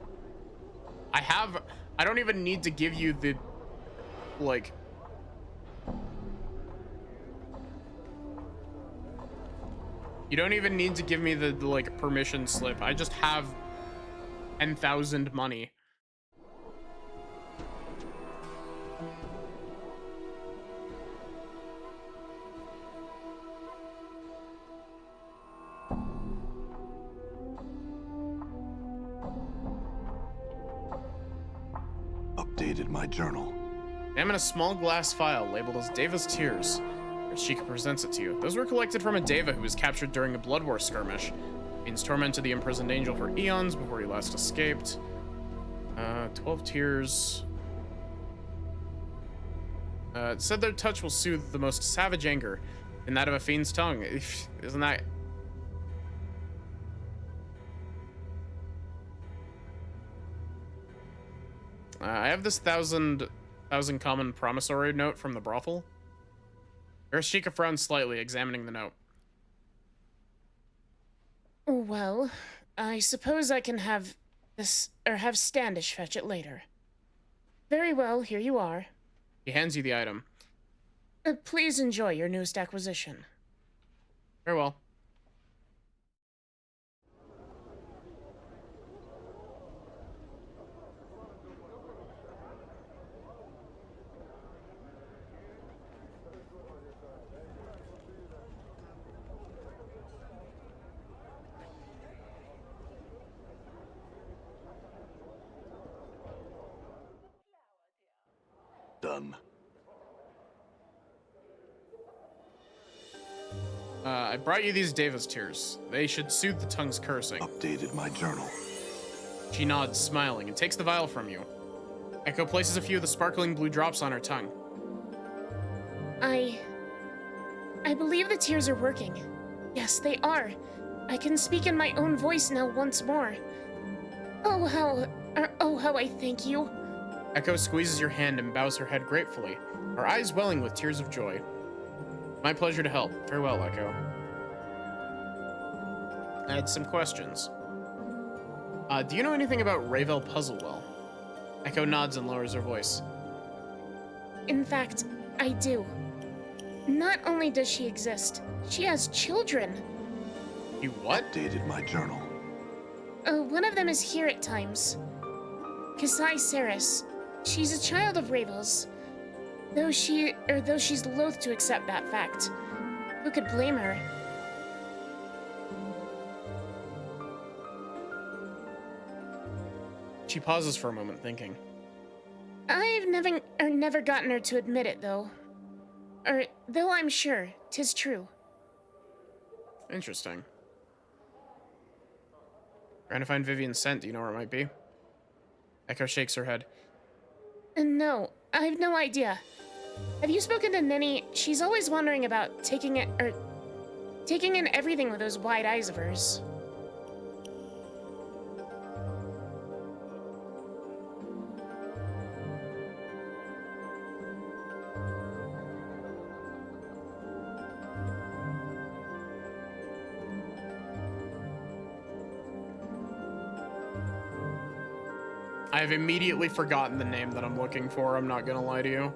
I don't even need to give you the, like... You don't even need to give me the like, permission slip. I just have 10,000 money. Updated my journal. Examine a small glass vial labeled as Deva's Tears. Sheikah presents it to you. Those were collected from a Deva who was captured during a Blood War skirmish. Means tormented the imprisoned angel for eons before he last escaped. 12 tears. It said their touch will soothe the most savage anger, and that of a fiend's tongue. Isn't that... I have this thousand common promissory note from the brothel. Sheikah frowns slightly, examining the note. Well, I suppose I can have this, or have Standish fetch it later. Very well, here you are. He hands you the item. Please enjoy your newest acquisition. Very well. Done. I brought you these Deva's Tears. They should soothe the tongue's cursing. Updated my journal. She nods, smiling, and takes the vial from you. Echo places a few of the sparkling blue drops on her tongue. I believe the tears are working. Yes, they are. I can speak in my own voice now once more. Oh, how I thank you. Echo squeezes your hand and bows her head gratefully, her eyes welling with tears of joy. My pleasure to help. Farewell, Echo. I had some questions. Do you know anything about Ravel Puzzlewell? Echo nods and lowers her voice. In fact, I do. Not only does she exist, she has children. You what? Updated my journal. One of them is here at times. Kasai Saris. She's a child of Ravel's. Though she's loath to accept that fact. Who could blame her? She pauses for a moment, thinking. I've never gotten her to admit it, though. Though I'm sure, 'tis true. Interesting. Trying to find Vivian's scent. Do you know where it might be? Echo shakes her head. No, I've no idea. Have you spoken to Nenny? She's always wondering about taking in everything with those wide eyes of hers. I've immediately forgotten the name that I'm looking for, I'm not gonna lie to you.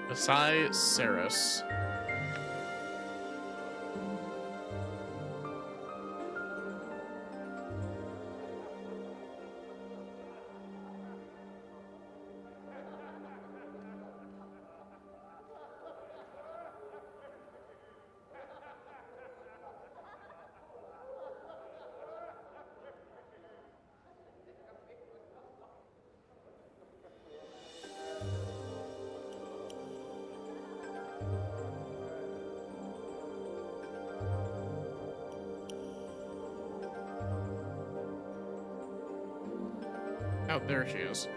Kasai Saris. Oh, there she is.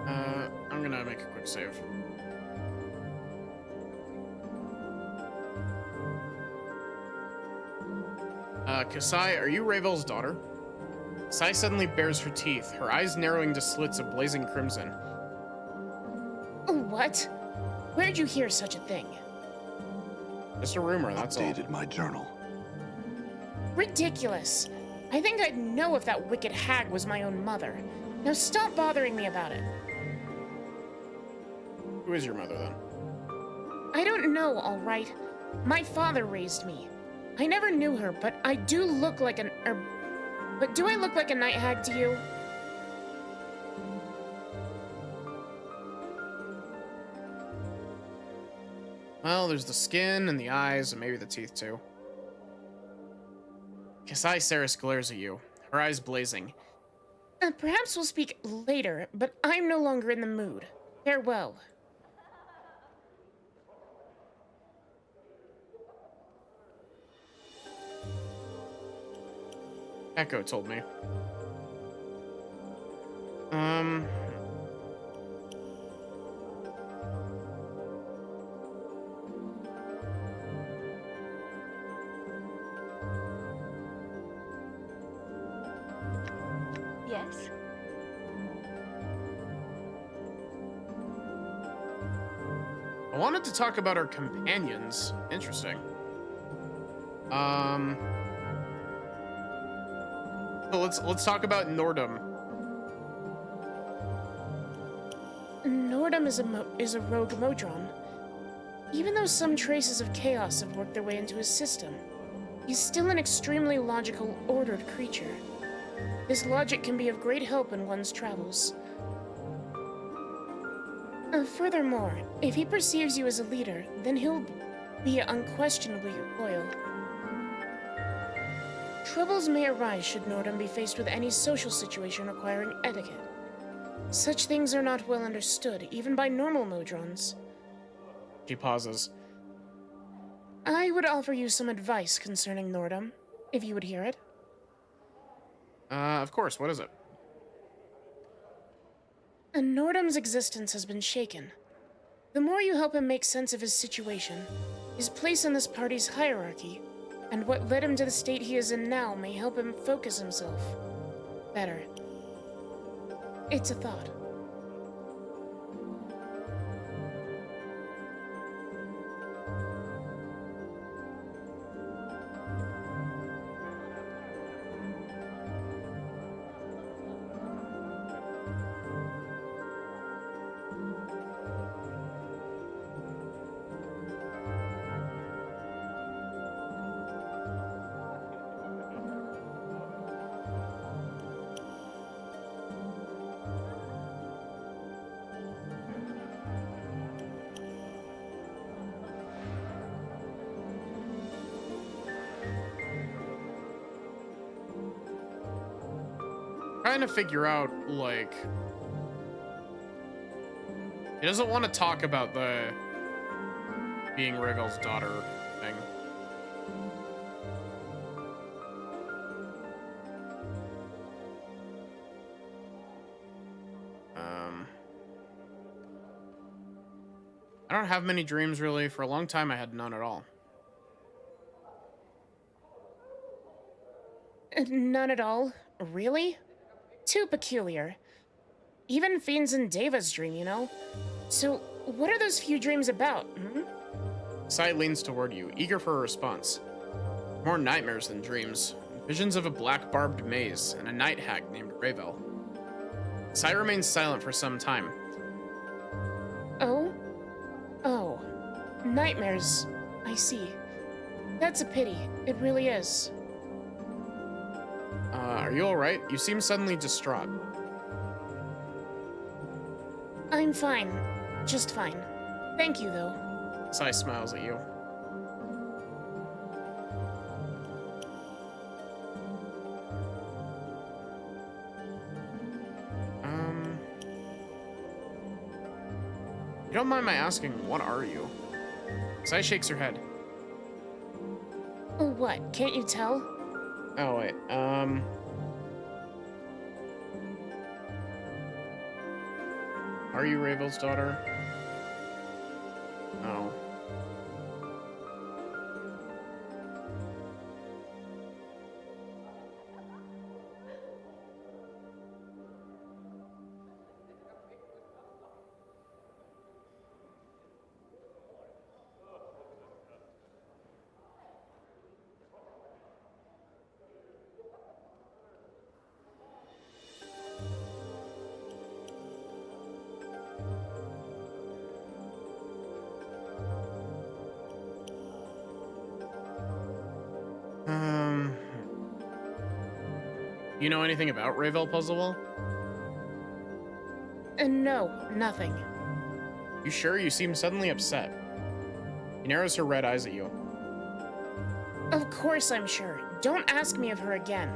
I'm gonna make a quick save. Kasai, are you Ravel's daughter? Kasai suddenly bares her teeth, her eyes narrowing to slits of blazing crimson. What? Where'd you hear such a thing? Just a rumor, that's all. Updated my journal. Ridiculous. I think I'd know if that wicked hag was my own mother. Now stop bothering me about it. Who is your mother, then? I don't know, all right. My father raised me. I never knew her, but I do look like but do I look like a night hag to you? Well, there's the skin and the eyes and maybe the teeth, too. Kasai Saris glares at you, her eyes blazing. Perhaps we'll speak later, but I'm no longer in the mood. Farewell. Echo told me. Yes? I wanted to talk about our companions. Interesting. Let's talk about Nordum. Nordum is a rogue Modron. Even though some traces of chaos have worked their way into his system, He's still an extremely logical, ordered creature. This logic can be of great help in one's travels. Furthermore, if he perceives you as a leader, then he'll be unquestionably loyal. Troubles may arise should Nordum be faced with any social situation requiring etiquette. Such things are not well understood, even by normal Modrons. She pauses. I would offer you some advice concerning Nordum, if you would hear it. Of course, what is it? Nordum's existence has been shaken. The more you help him make sense of his situation, his place in this party's hierarchy, and what led him to the state he is in now may help him focus himself better. It's a thought. Trying to figure out, like... He doesn't want to talk about the being Ravel's daughter thing. I don't have many dreams, really. For a long time, I had none at all. None at all? Really? Too peculiar. Even Fiends and Deva's dream, you know? So, what are those few dreams about, hmm? Sai leans toward you, eager for a response. More nightmares than dreams. Visions of a black barbed maze and a night hag named Ravel. Sai remains silent for some time. Oh? Oh. Nightmares. I see. That's a pity. It really is. Are you alright? You seem suddenly distraught. I'm fine. Just fine. Thank you, though. Sai smiles at you. You don't mind my asking, what are you? Sai shakes her head. Oh, what? Can't you tell? Oh, wait, Are you Ravel's daughter? Oh. You know anything about Ravel Puzzlewell? No, nothing. You sure? You seem suddenly upset. She narrows her red eyes at you. Of course I'm sure. Don't ask me of her again.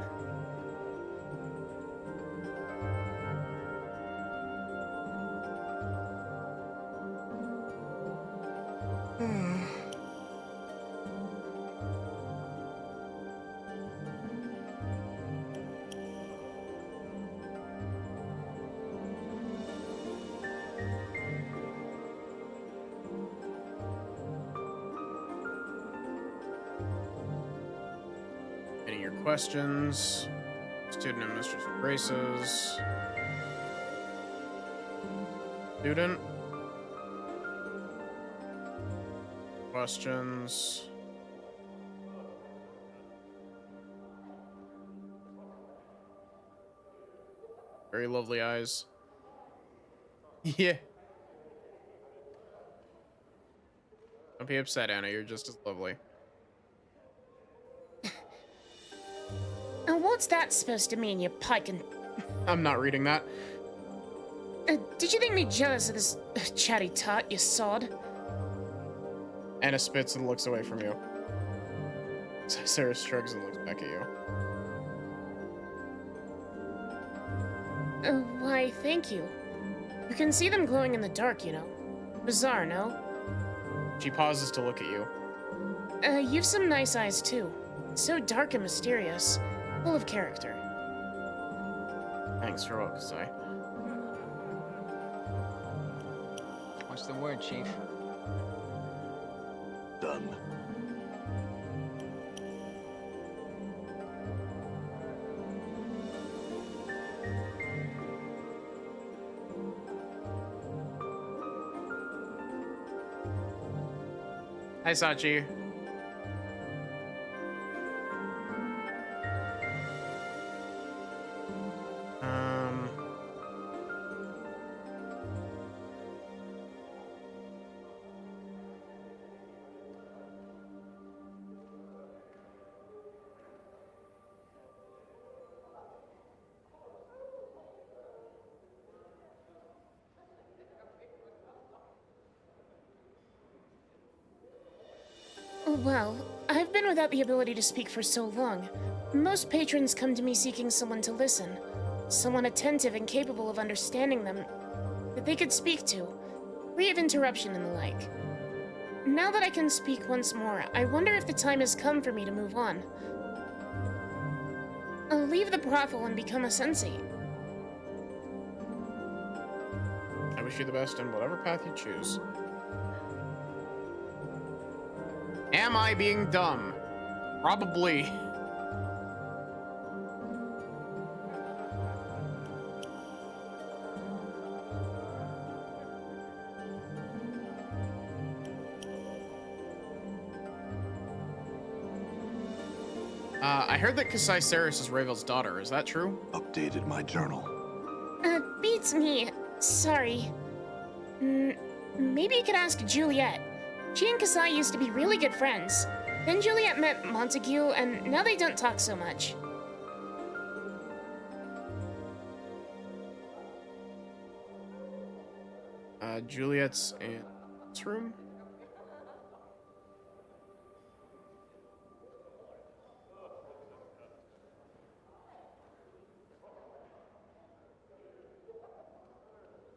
Any of your questions? Student and Mistress of Graces. Student? Questions? Very lovely eyes. Yeah. Don't be upset, Anna. You're just as lovely. What's that supposed to mean, you pike and... I'm not reading that. Did you think me jealous of this chatty tot, you sod? Anna spits and looks away from you. Sarah shrugs and looks back at you. Why, thank you. You can see them glowing in the dark, you know. Bizarre, no? She pauses to look at you. You've some nice eyes, too. So dark and mysterious. Full of character. Thanks for what, Kasai. What's the word, Chief? Done. Hi, Sachi. Well, I've been without the ability to speak for so long. Most patrons come to me seeking someone to listen. Someone attentive and capable of understanding them that they could speak to, free of interruption and the like. Now that I can speak once more, I wonder if the time has come for me to move on. I'll leave the brothel and become a sensei. I wish you the best in whatever path you choose. Am I being dumb? Probably. I heard that Kasai Saris is Ravel's daughter. Is that true? Updated my journal. Beats me. Sorry. Maybe you could ask Juliet. She and Kasai used to be really good friends. Then Juliet met Montague, and now they don't talk so much. Juliet's in this room?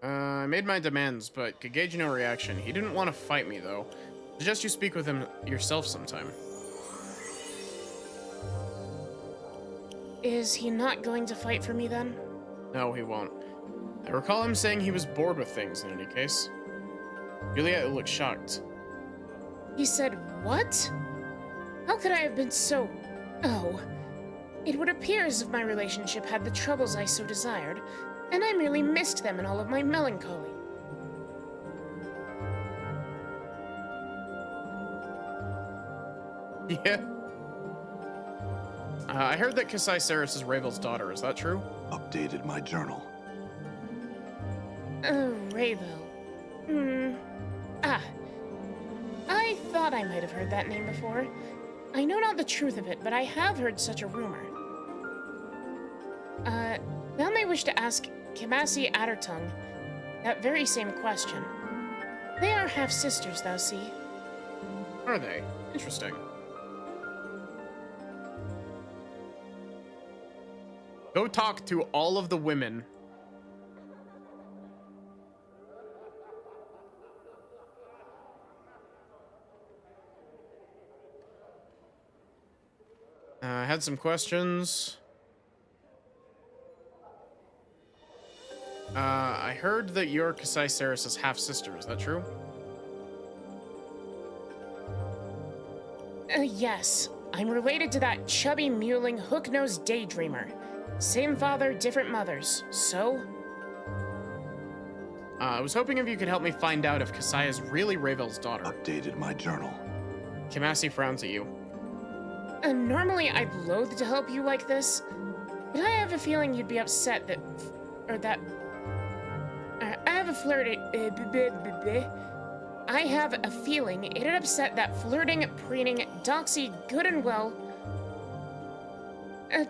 I made my demands, but could gauge no reaction. He didn't want to fight me, though. Suggest you speak with him yourself sometime. Is he not going to fight for me, then? No, he won't. I recall him saying he was bored with things, in any case. Juliet looked shocked. He said, what? How could I have been so... Oh. It would appear as if my relationship had the troubles I so desired, and I merely missed them in all of my melancholy. Yeah. I heard that Kasai Saris is Ravel's daughter. Is that true? Updated my journal. Ravel. I thought I might have heard that name before. I know not the truth of it, but I have heard such a rumor. Thou may wish to ask Kimasi Addertongue that very same question. They are half-sisters, thou see. Are they? Interesting. Go talk to all of the women. I had some questions. I heard that you're Kasai Saris' half-sister. Is that true? Yes. I'm related to that chubby, mewling, hook-nosed daydreamer. Same father, different mothers. So? I was hoping if you could help me find out if Kasai is really Ravel's daughter. Updated my journal. Kamasi frowns at you. Normally I'd loathe to help you like this, but I have a feeling you'd be upset that... I have a flirty... I have a feeling it'd upset that flirting, preening, doxy, good and well...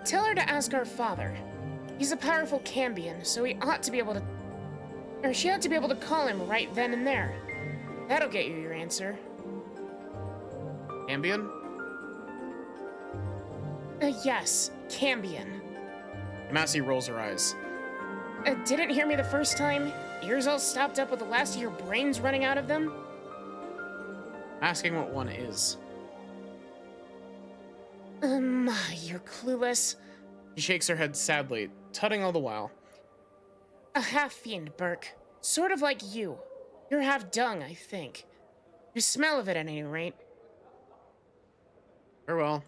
Tell her to ask our father. He's a powerful Cambion, so he ought to be able to... Or she ought to be able to call him right then and there. That'll get you your answer. Cambion? Yes, Cambion. Massey rolls her eyes. Didn't hear me the first time? Ears all stopped up with the last of your brains running out of them? Asking what one is. You're clueless. She shakes her head sadly, tutting all the while. A half-fiend, Burke. Sort of like you. You're half dung, I think. You smell of it at any rate. Farewell.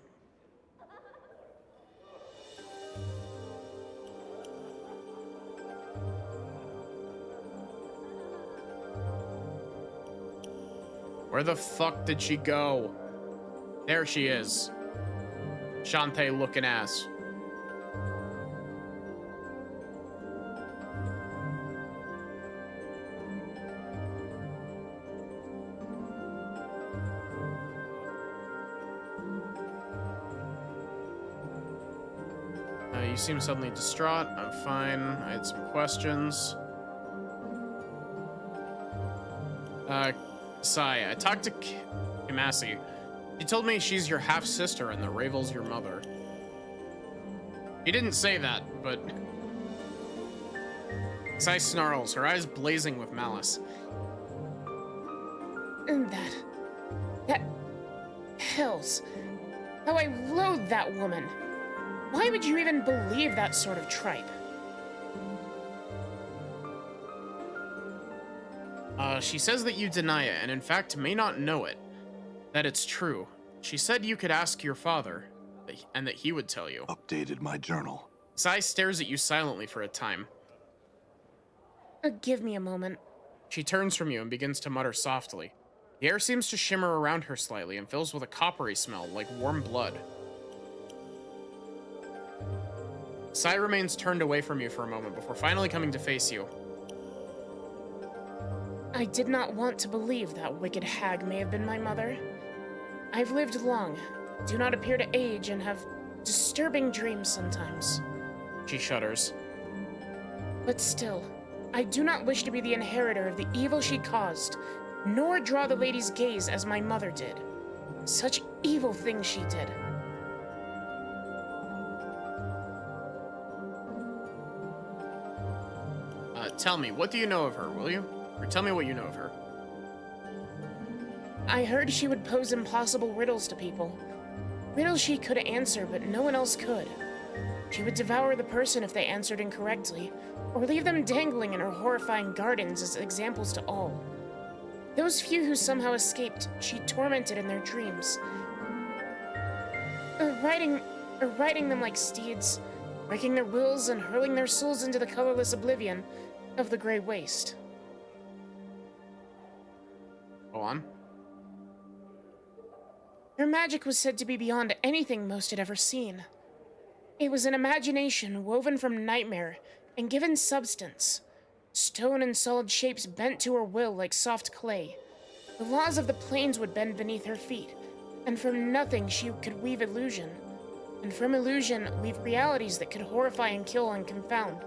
Where the fuck did she go? There she is. Shantae looking ass. You seem suddenly distraught. I'm fine. I had some questions. Sai, I talked to Kamasi. She told me she's your half-sister and the Ravel's your mother. She didn't say that, but... Sai snarls, her eyes blazing with malice. And that... Hells. How I loathe that woman. Why would you even believe that sort of tripe? She says that you deny it, and in fact may not know it. That it's true. She said you could ask your father, and that he would tell you. Updated my journal. Sai stares at you silently for a time. Give me a moment. She turns from you and begins to mutter softly. The air seems to shimmer around her slightly and fills with a coppery smell, like warm blood. Sai remains turned away from you for a moment before finally coming to face you. I did not want to believe that wicked hag may have been my mother. I've lived long, do not appear to age, and have disturbing dreams sometimes. She shudders. But still, I do not wish to be the inheritor of the evil she caused, nor draw the lady's gaze as my mother did. Such evil things she did. Tell me, what do you know of her, will you? Or tell me what you know of her. I heard she would pose impossible riddles to people. Riddles she could answer, but no one else could. She would devour the person if they answered incorrectly, or leave them dangling in her horrifying gardens as examples to all. Those few who somehow escaped, she tormented in their dreams. Riding them like steeds, breaking their wills and hurling their souls into the colorless oblivion of the Grey Waste. Go on. Her magic was said to be beyond anything most had ever seen. It was an imagination woven from nightmare and given substance. Stone and solid shapes bent to her will like soft clay. The laws of the plains would bend beneath her feet, and from nothing she could weave illusion. And from illusion, weave realities that could horrify and kill and confound.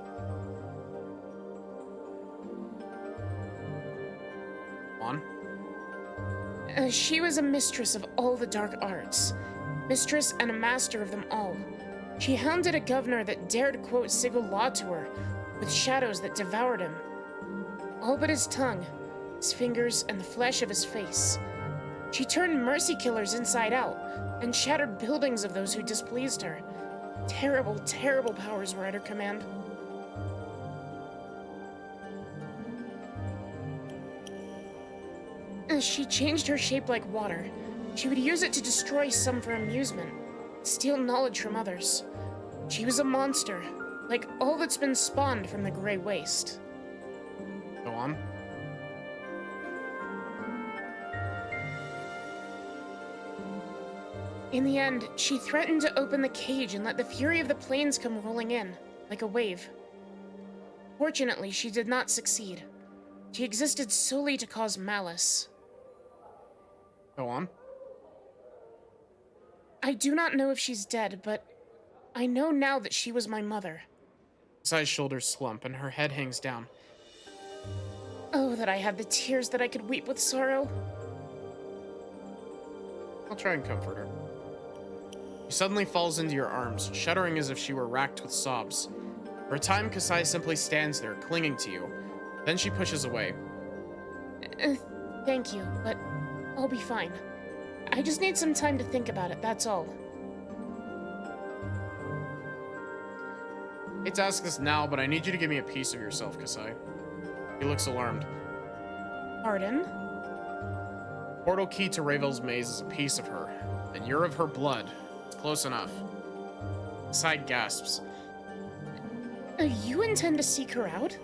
On. She was a mistress of all the dark arts. Mistress and a master of them all. She hounded a governor that dared quote Sigil law to her, with shadows that devoured him. All but his tongue, his fingers, and the flesh of his face. She turned mercy killers inside out, and shattered buildings of those who displeased her. Terrible, terrible powers were at her command. She changed her shape like water. She would use it to destroy some for amusement, steal knowledge from others. She was a monster, like all that's been spawned from the Grey Waste. Go on. In the end, she threatened to open the cage and let the fury of the plains come rolling in, like a wave. Fortunately, she did not succeed. She existed solely to cause malice. Go on. I do not know if she's dead, but I know now that she was my mother. Kasai's shoulders slump and her head hangs down. Oh, that I had the tears that I could weep with sorrow. I'll try and comfort her. She suddenly falls into your arms, shuddering as if she were racked with sobs. For a time, Kasai simply stands there, clinging to you. Then she pushes away. Thank you, but I'll be fine. I just need some time to think about it, that's all. I hate to ask this now, but I need you to give me a piece of yourself, Kasai. He looks alarmed. Pardon? Portal key to Ravel's maze is a piece of her, and you're of her blood. It's close enough. Kasai gasps. You intend to seek her out?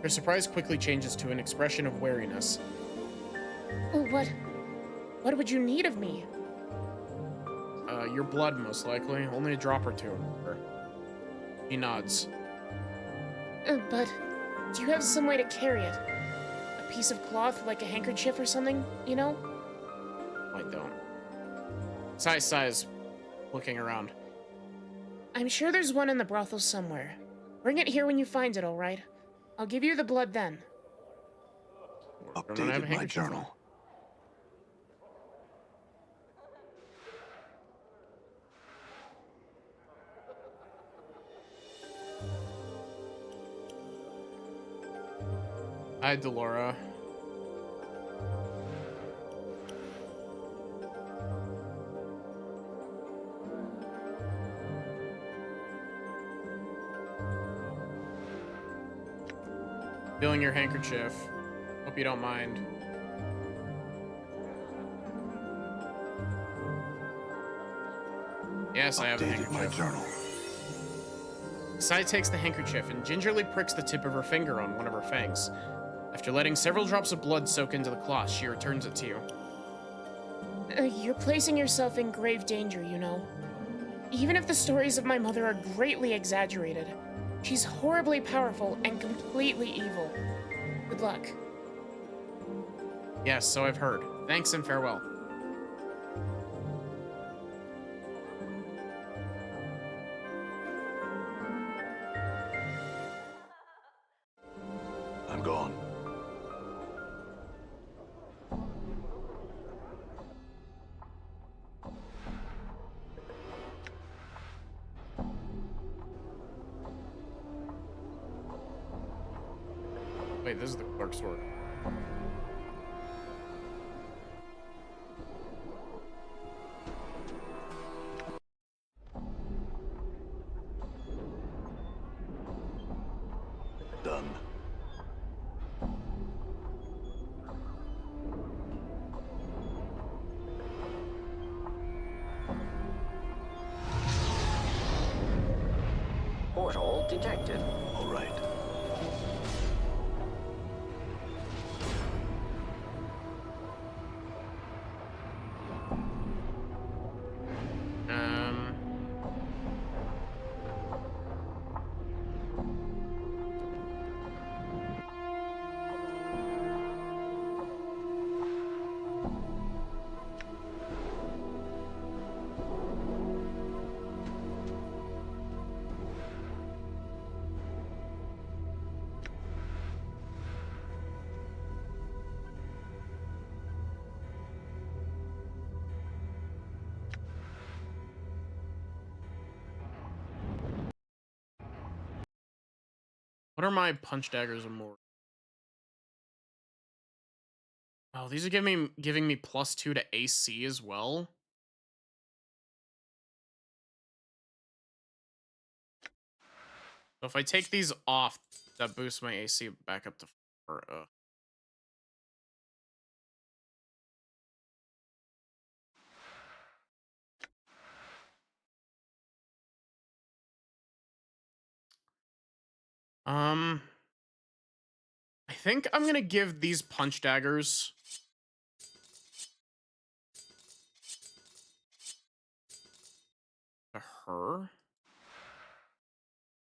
Her surprise quickly changes to an expression of wariness. What would you need of me? Your blood, most likely. Only a drop or two. He nods. But do you have some way to carry it? A piece of cloth, like a handkerchief or something, you know? I don't. Sai sighs, looking around. I'm sure there's one in the brothel somewhere. Bring it here when you find it, all right? I'll give you the blood then. Updated my journal. Hi, Delora. Feeling your handkerchief. Hope you don't mind. Yes, I have a handkerchief. My journal. Sai takes the handkerchief and gingerly pricks the tip of her finger on one of her fangs. After letting several drops of blood soak into the cloth, she returns it to you. You're placing yourself in grave danger, you know. Even if the stories of my mother are greatly exaggerated, she's horribly powerful and completely evil. Good luck. Yes, so I've heard. Thanks and farewell. I'm gone. Wait, this is the clerk's work. Done. Portal detected. All right. What are my punch daggers and more? Oh, these are giving me +2 to AC as well. So if I take these off, that boosts my AC back up to 4. I think I'm gonna give these punch daggers to her.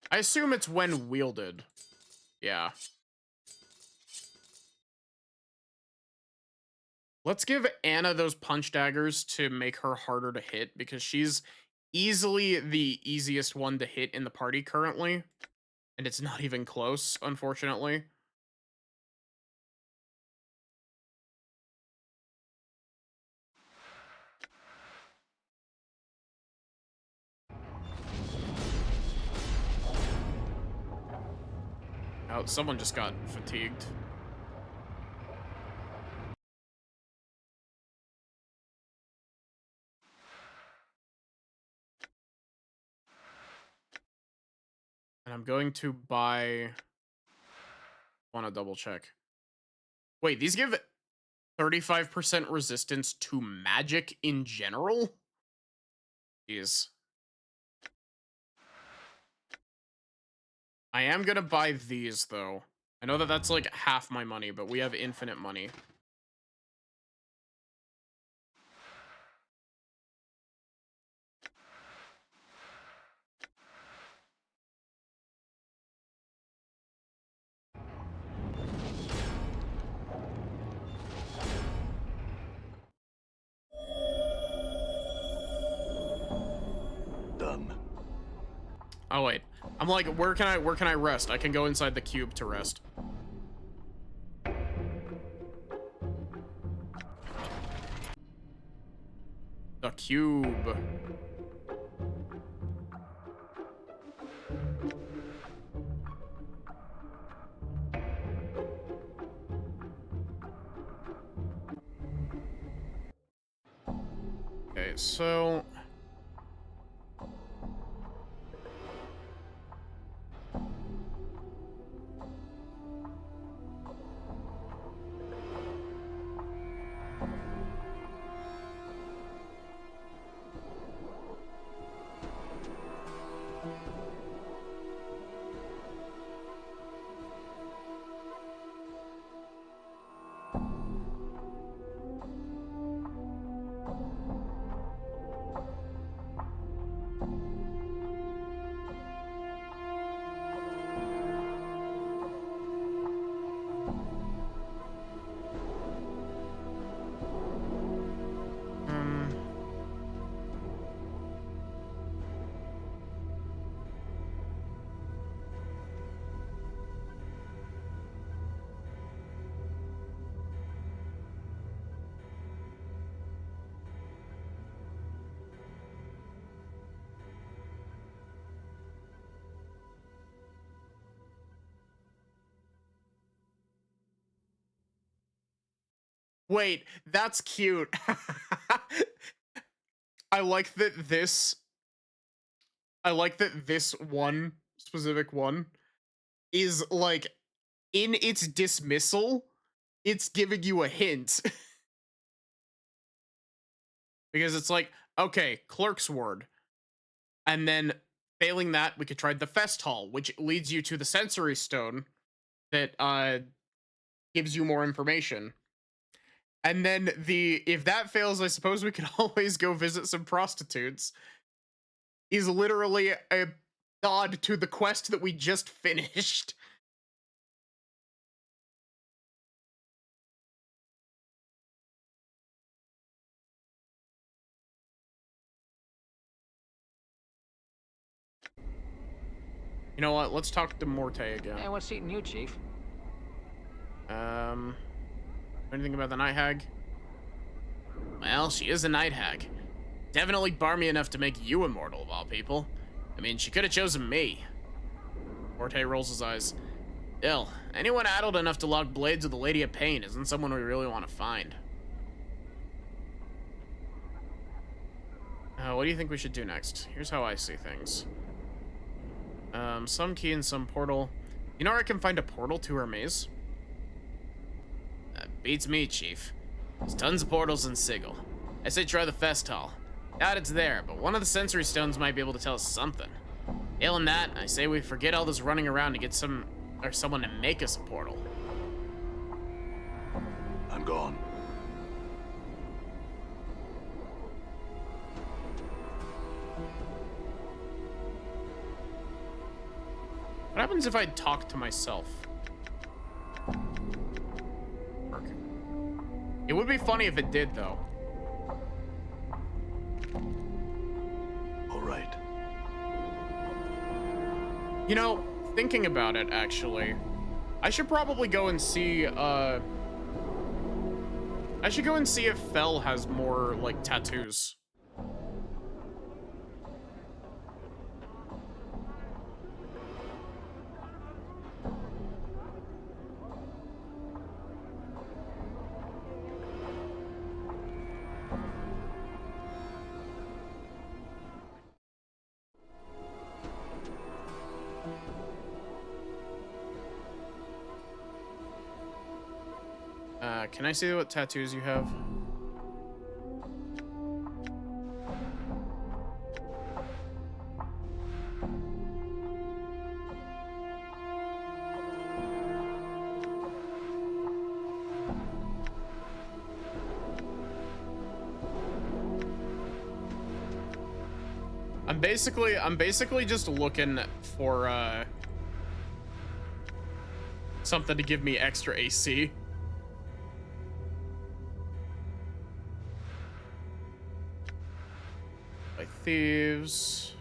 I assume it's when wielded. Yeah. Let's give Anna those punch daggers to make her harder to hit because she's easily the easiest one to hit in the party currently, and it's not even close, unfortunately. Oh, someone just got fatigued. And I'm going to buy... want to double check. Wait, these give 35% resistance to magic in general? Jeez. I am gonna buy these, though. I know that that's like half my money, but we have infinite money. Done. Oh wait, I'm like, where can I rest? I can go inside the cube to rest. The cube. Okay, so wait, that's cute. I like that this one specific one is like in its dismissal, it's giving you a hint. Because it's like, okay, clerk's ward. And then failing that, we could try the fest hall, which leads you to the sensory stone that gives you more information. And then if that fails, I suppose we could always go visit some prostitutes. Is literally a nod to the quest that we just finished. You know what? Let's talk to Morte again. Hey, what's eating you, Chief? Anything about the night hag? Well, she is a night hag. Definitely barmy enough to make you immortal, of all people. I mean, she could have chosen me. Morte rolls his eyes. Still, anyone addled enough to lock blades with the Lady of Pain isn't someone we really want to find. What do you think we should do next? Here's how I see things. Some key and some portal. You know where I can find a portal to her maze? Beats me, Chief. There's tons of portals in Sigil. I say try the fest hall. Doubt it's there, but one of the sensory stones might be able to tell us something. Failing that, I say we forget all this running around to get someone to make us a portal. I'm gone. What happens if I talk to myself? It would be funny if it did, though. All You know, thinking about it, actually, I should probably go and see, I should go and see if Fel has more, like, tattoos. Can I see what tattoos you have? I'm basically just looking for something to give me extra AC. By thieves.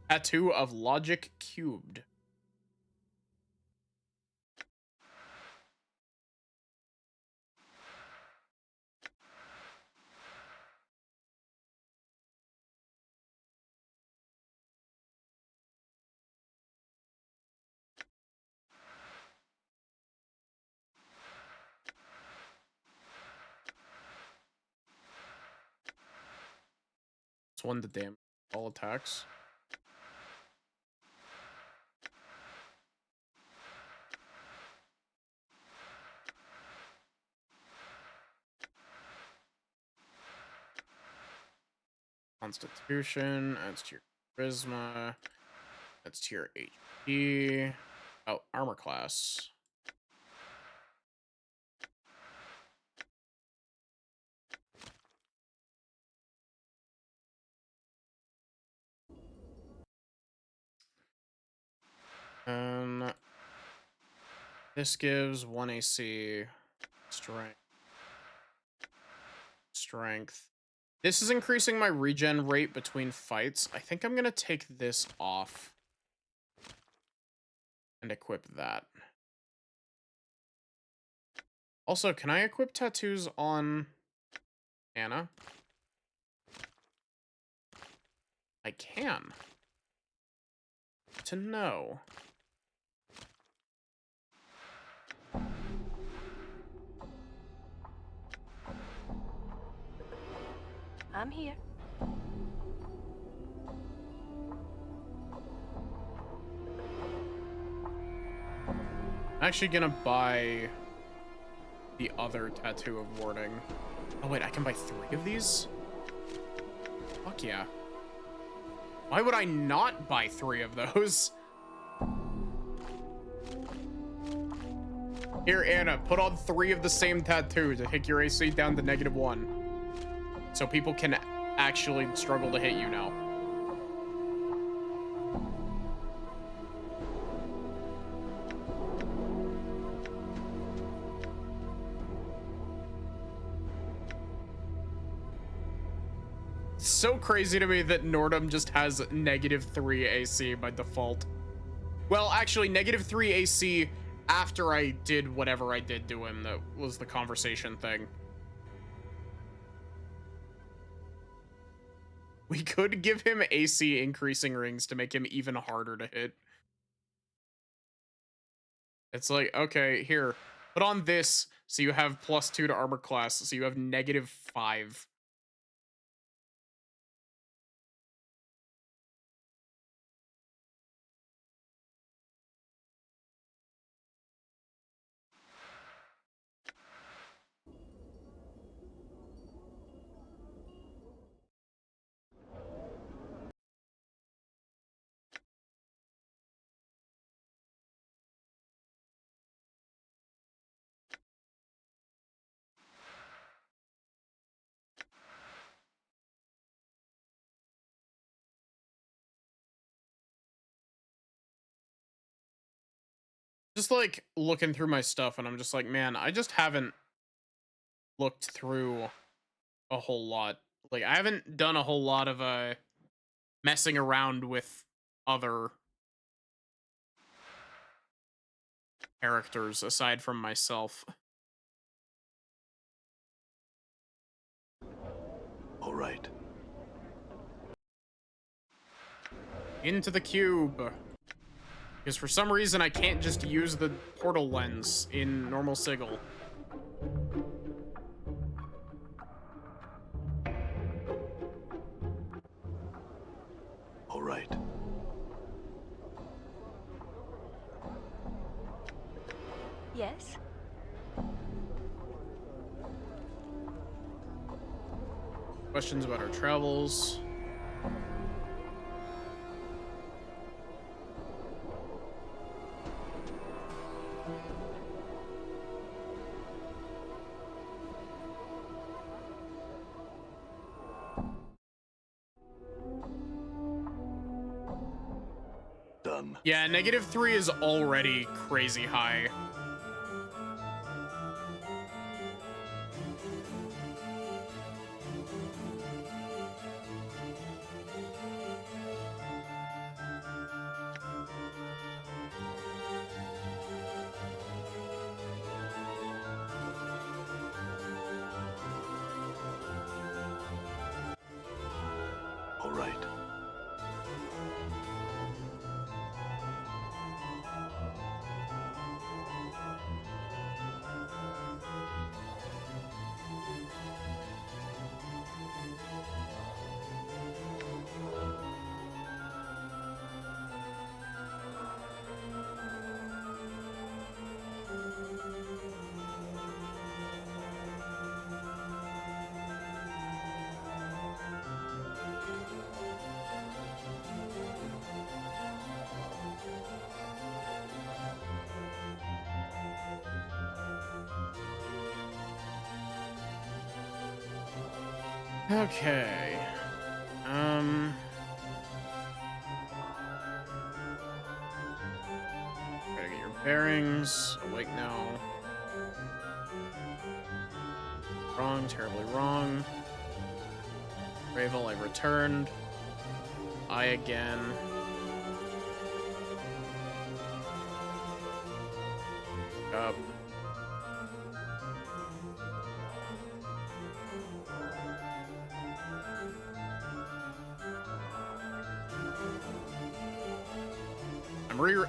Tattoo of logic cubed. It's one to damage all attacks. Constitution, adds to your charisma, adds to your HP. Oh, armor class. This gives 1 AC, strength. This is increasing my regen rate between fights. I think I'm gonna take this off and equip that. Also, can I equip tattoos on Anna? I can. To know. I'm here. I'm actually gonna buy the other tattoo of warding. Oh wait, I can buy 3 of these? Fuck yeah. Why would I not buy 3 of those? Here, Anna, put on 3 of the same tattoo to take your AC down to -1. So people can actually struggle to hit you now. It's so crazy to me that Nordum just has -3 AC by default. Well, actually, -3 AC after I did whatever I did to him. That was the conversation thing. We could give him AC increasing rings to make him even harder to hit. It's like, okay, here, put on this so you have +2 to armor class, so you have -5. Just like looking through my stuff and I'm just like, man, I just haven't looked through a whole lot Like, I haven't done a whole lot of messing around with other characters aside from myself. All right. Into the cube. Because for some reason I can't just use the portal lens in normal Sigil. All right. Yes? Questions about our travels. Done. Yeah, -3 is already crazy high. All right. Okay. Gotta get your bearings. Awake now. Wrong, terribly wrong. Ravel, I returned. I again. Up.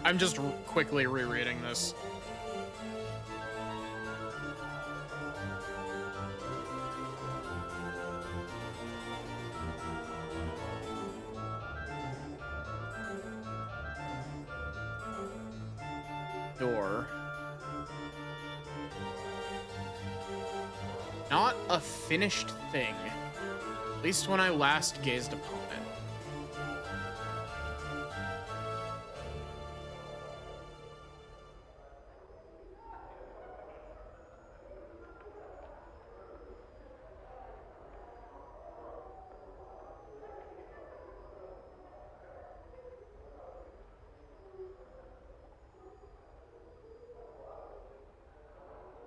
I'm just quickly rereading this. Door. Not a finished thing. At least when I last gazed upon it.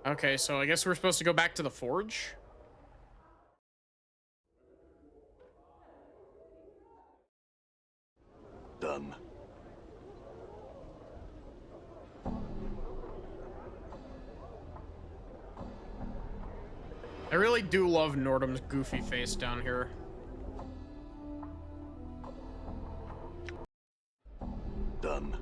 Okay, so I guess we're supposed to go back to the forge? Done. I really do love Nordum's goofy face down here. Done.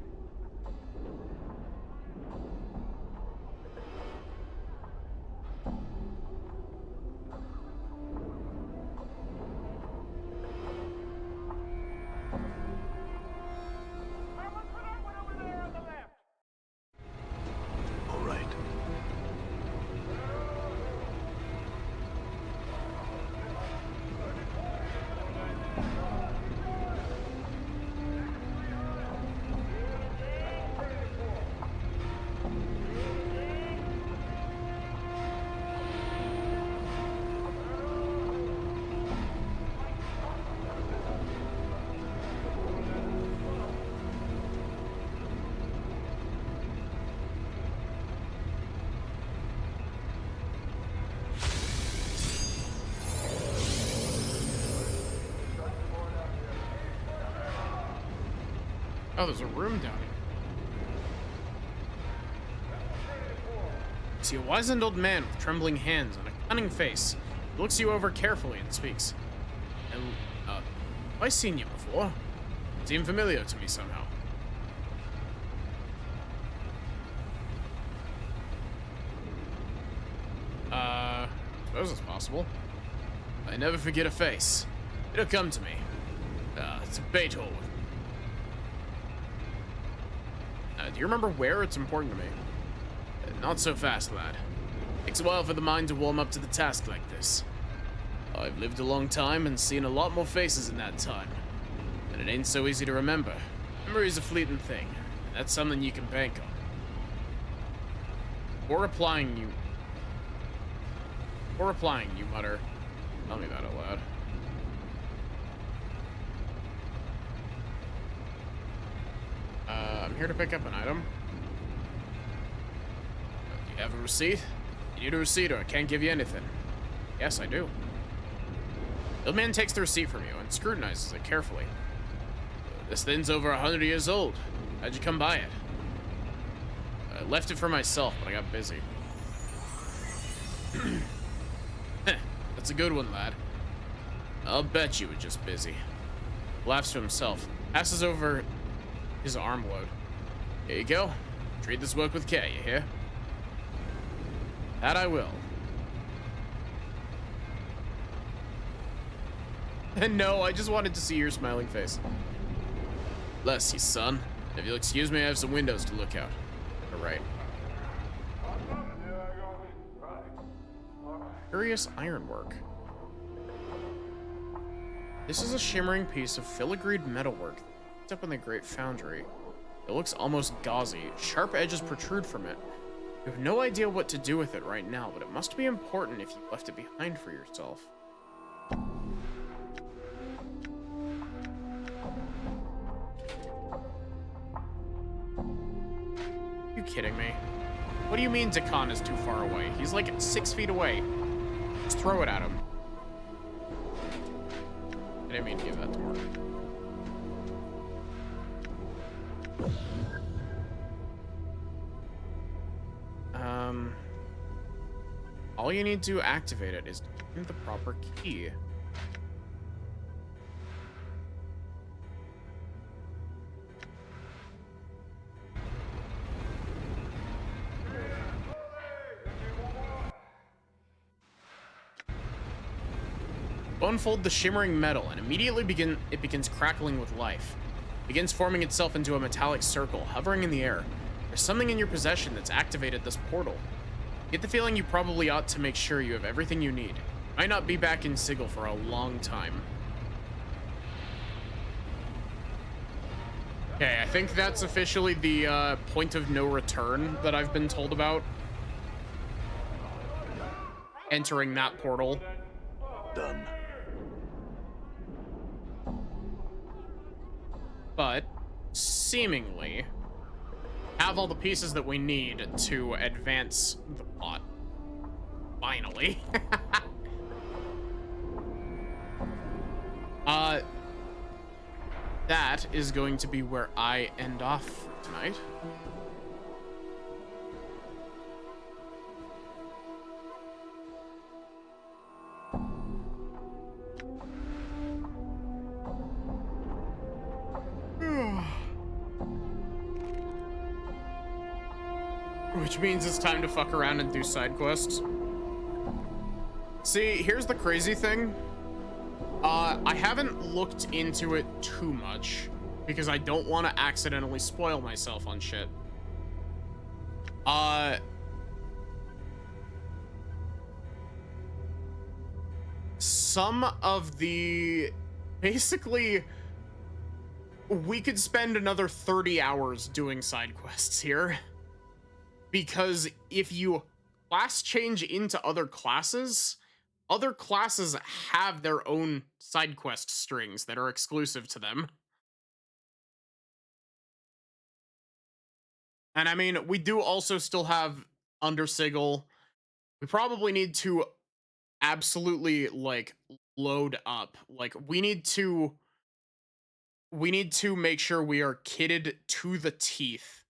All right. Oh, there's a room down here. See a wizened old man with trembling hands and a cunning face. He looks you over carefully and speaks. And, have I seen you before? Seem familiar to me somehow. Suppose it's possible. I never forget a face. It'll come to me. It's a Beethoven. Do you remember where? It's important to me. Not so fast, lad. Takes a while for the mind to warm up to the task like this. I've lived a long time and seen a lot more faces in that time. And it ain't so easy to remember. Memory's a fleeting thing. And that's something you can bank on. Before replying, you mutter, tell me that out loud. I'm here to pick up an item. Do you have a receipt? You need a receipt or I can't give you anything. Yes, I do. The old man takes the receipt from you and scrutinizes it carefully. This thing's over 100 years old. How'd you come by it? I left it for myself, but I got busy. That's a good one, lad. I'll bet you were just busy. Laughs to himself. Passes over his arm load. Here you go. Treat this work with care, you hear? That I will. And no, I just wanted to see your smiling face. Bless you, son. If you'll excuse me, I have some windows to look out. All right. Curious ironwork. This is a shimmering piece of filigreed metalwork picked up in the Great Foundry. It looks almost gauzy. Sharp edges protrude from it. You have no idea what to do with it right now, but it must be important if you left it behind for yourself. You kidding me? What do you mean Dakan is too far away? He's like 6 feet away. Just throw it at him. I didn't mean to give that to Mark. All you need to activate it is to find the proper key. Unfold the shimmering metal and immediately begins crackling with life. It begins forming itself into a metallic circle, hovering in the air. There's something in your possession that's activated this portal. Get the feeling you probably ought to make sure you have everything you need. Might not be back in Sigil for a long time. Okay, I think that's officially the point of no return that I've been told about. Entering that portal. Done. But seemingly have all the pieces that we need to advance the plot. Finally. That is going to be where I end off for tonight. Which means it's time to fuck around and do side quests. See, here's the crazy thing. I haven't looked into it too much because I don't want to accidentally spoil myself on shit. Some of the... Basically, we could spend another 30 hours doing side quests here. Because if you class change into other classes have their own side quest strings that are exclusive to them. And I mean, we do also still have Under Sigil. We probably need to absolutely, like, load up. Like, we need to we need to make sure we are kitted to the teeth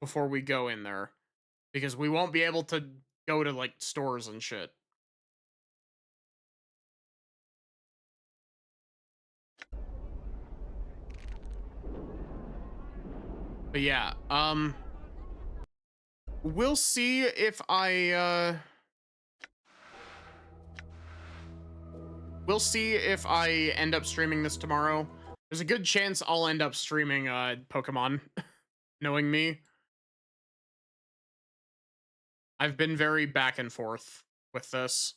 before we go in there, because we won't be able to go to like stores and shit. But yeah, we'll see if we'll see if I end up streaming this tomorrow. There's a good chance I'll end up streaming Pokemon, knowing me. I've been very back and forth with this.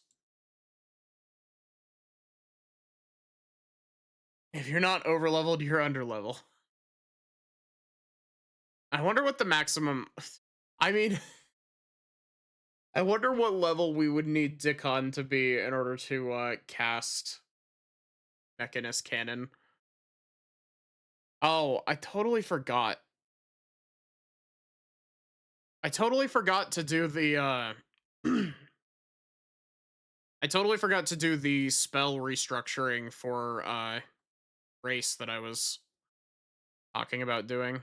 If you're not over leveled, you're under level. I wonder what the maximum. I mean, I wonder what level we would need Dickon to be in order to cast Mechanist Cannon. Oh, I totally forgot. I totally forgot to do the I totally forgot to do the spell restructuring for race that I was talking about doing.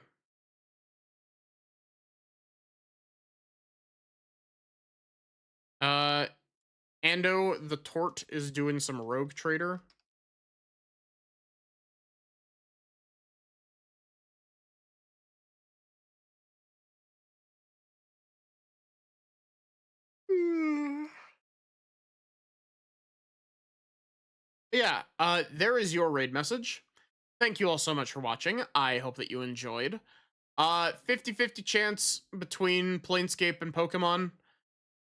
Ando the Tort is doing some Rogue Trader. Yeah, there is your raid message. Thank you all so much for watching. I hope that you enjoyed. 50-50 chance between Planescape and Pokemon.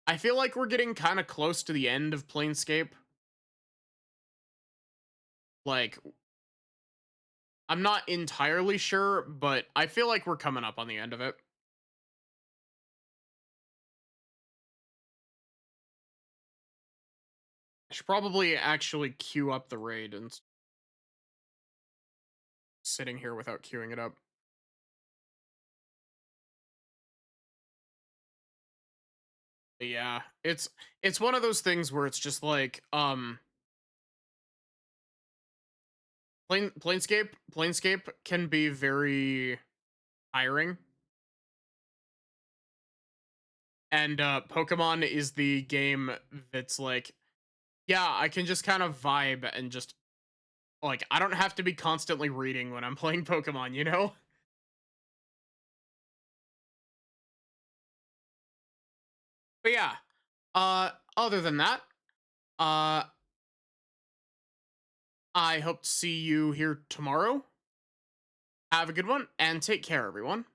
I feel like we're getting kind of close to the end of Planescape. Like, I'm not entirely sure, but I feel like we're coming up on the end of it. I should probably actually queue up the raid and sitting here without queuing it up. But yeah, it's one of those things where it's just like Planescape can be very tiring. And Pokemon is the game that's like, yeah, I can just kind of vibe and just like, I don't have to be constantly reading when I'm playing Pokemon, you know? But yeah, other than that, uh I hope to see you here tomorrow. Have a good one and take care, everyone.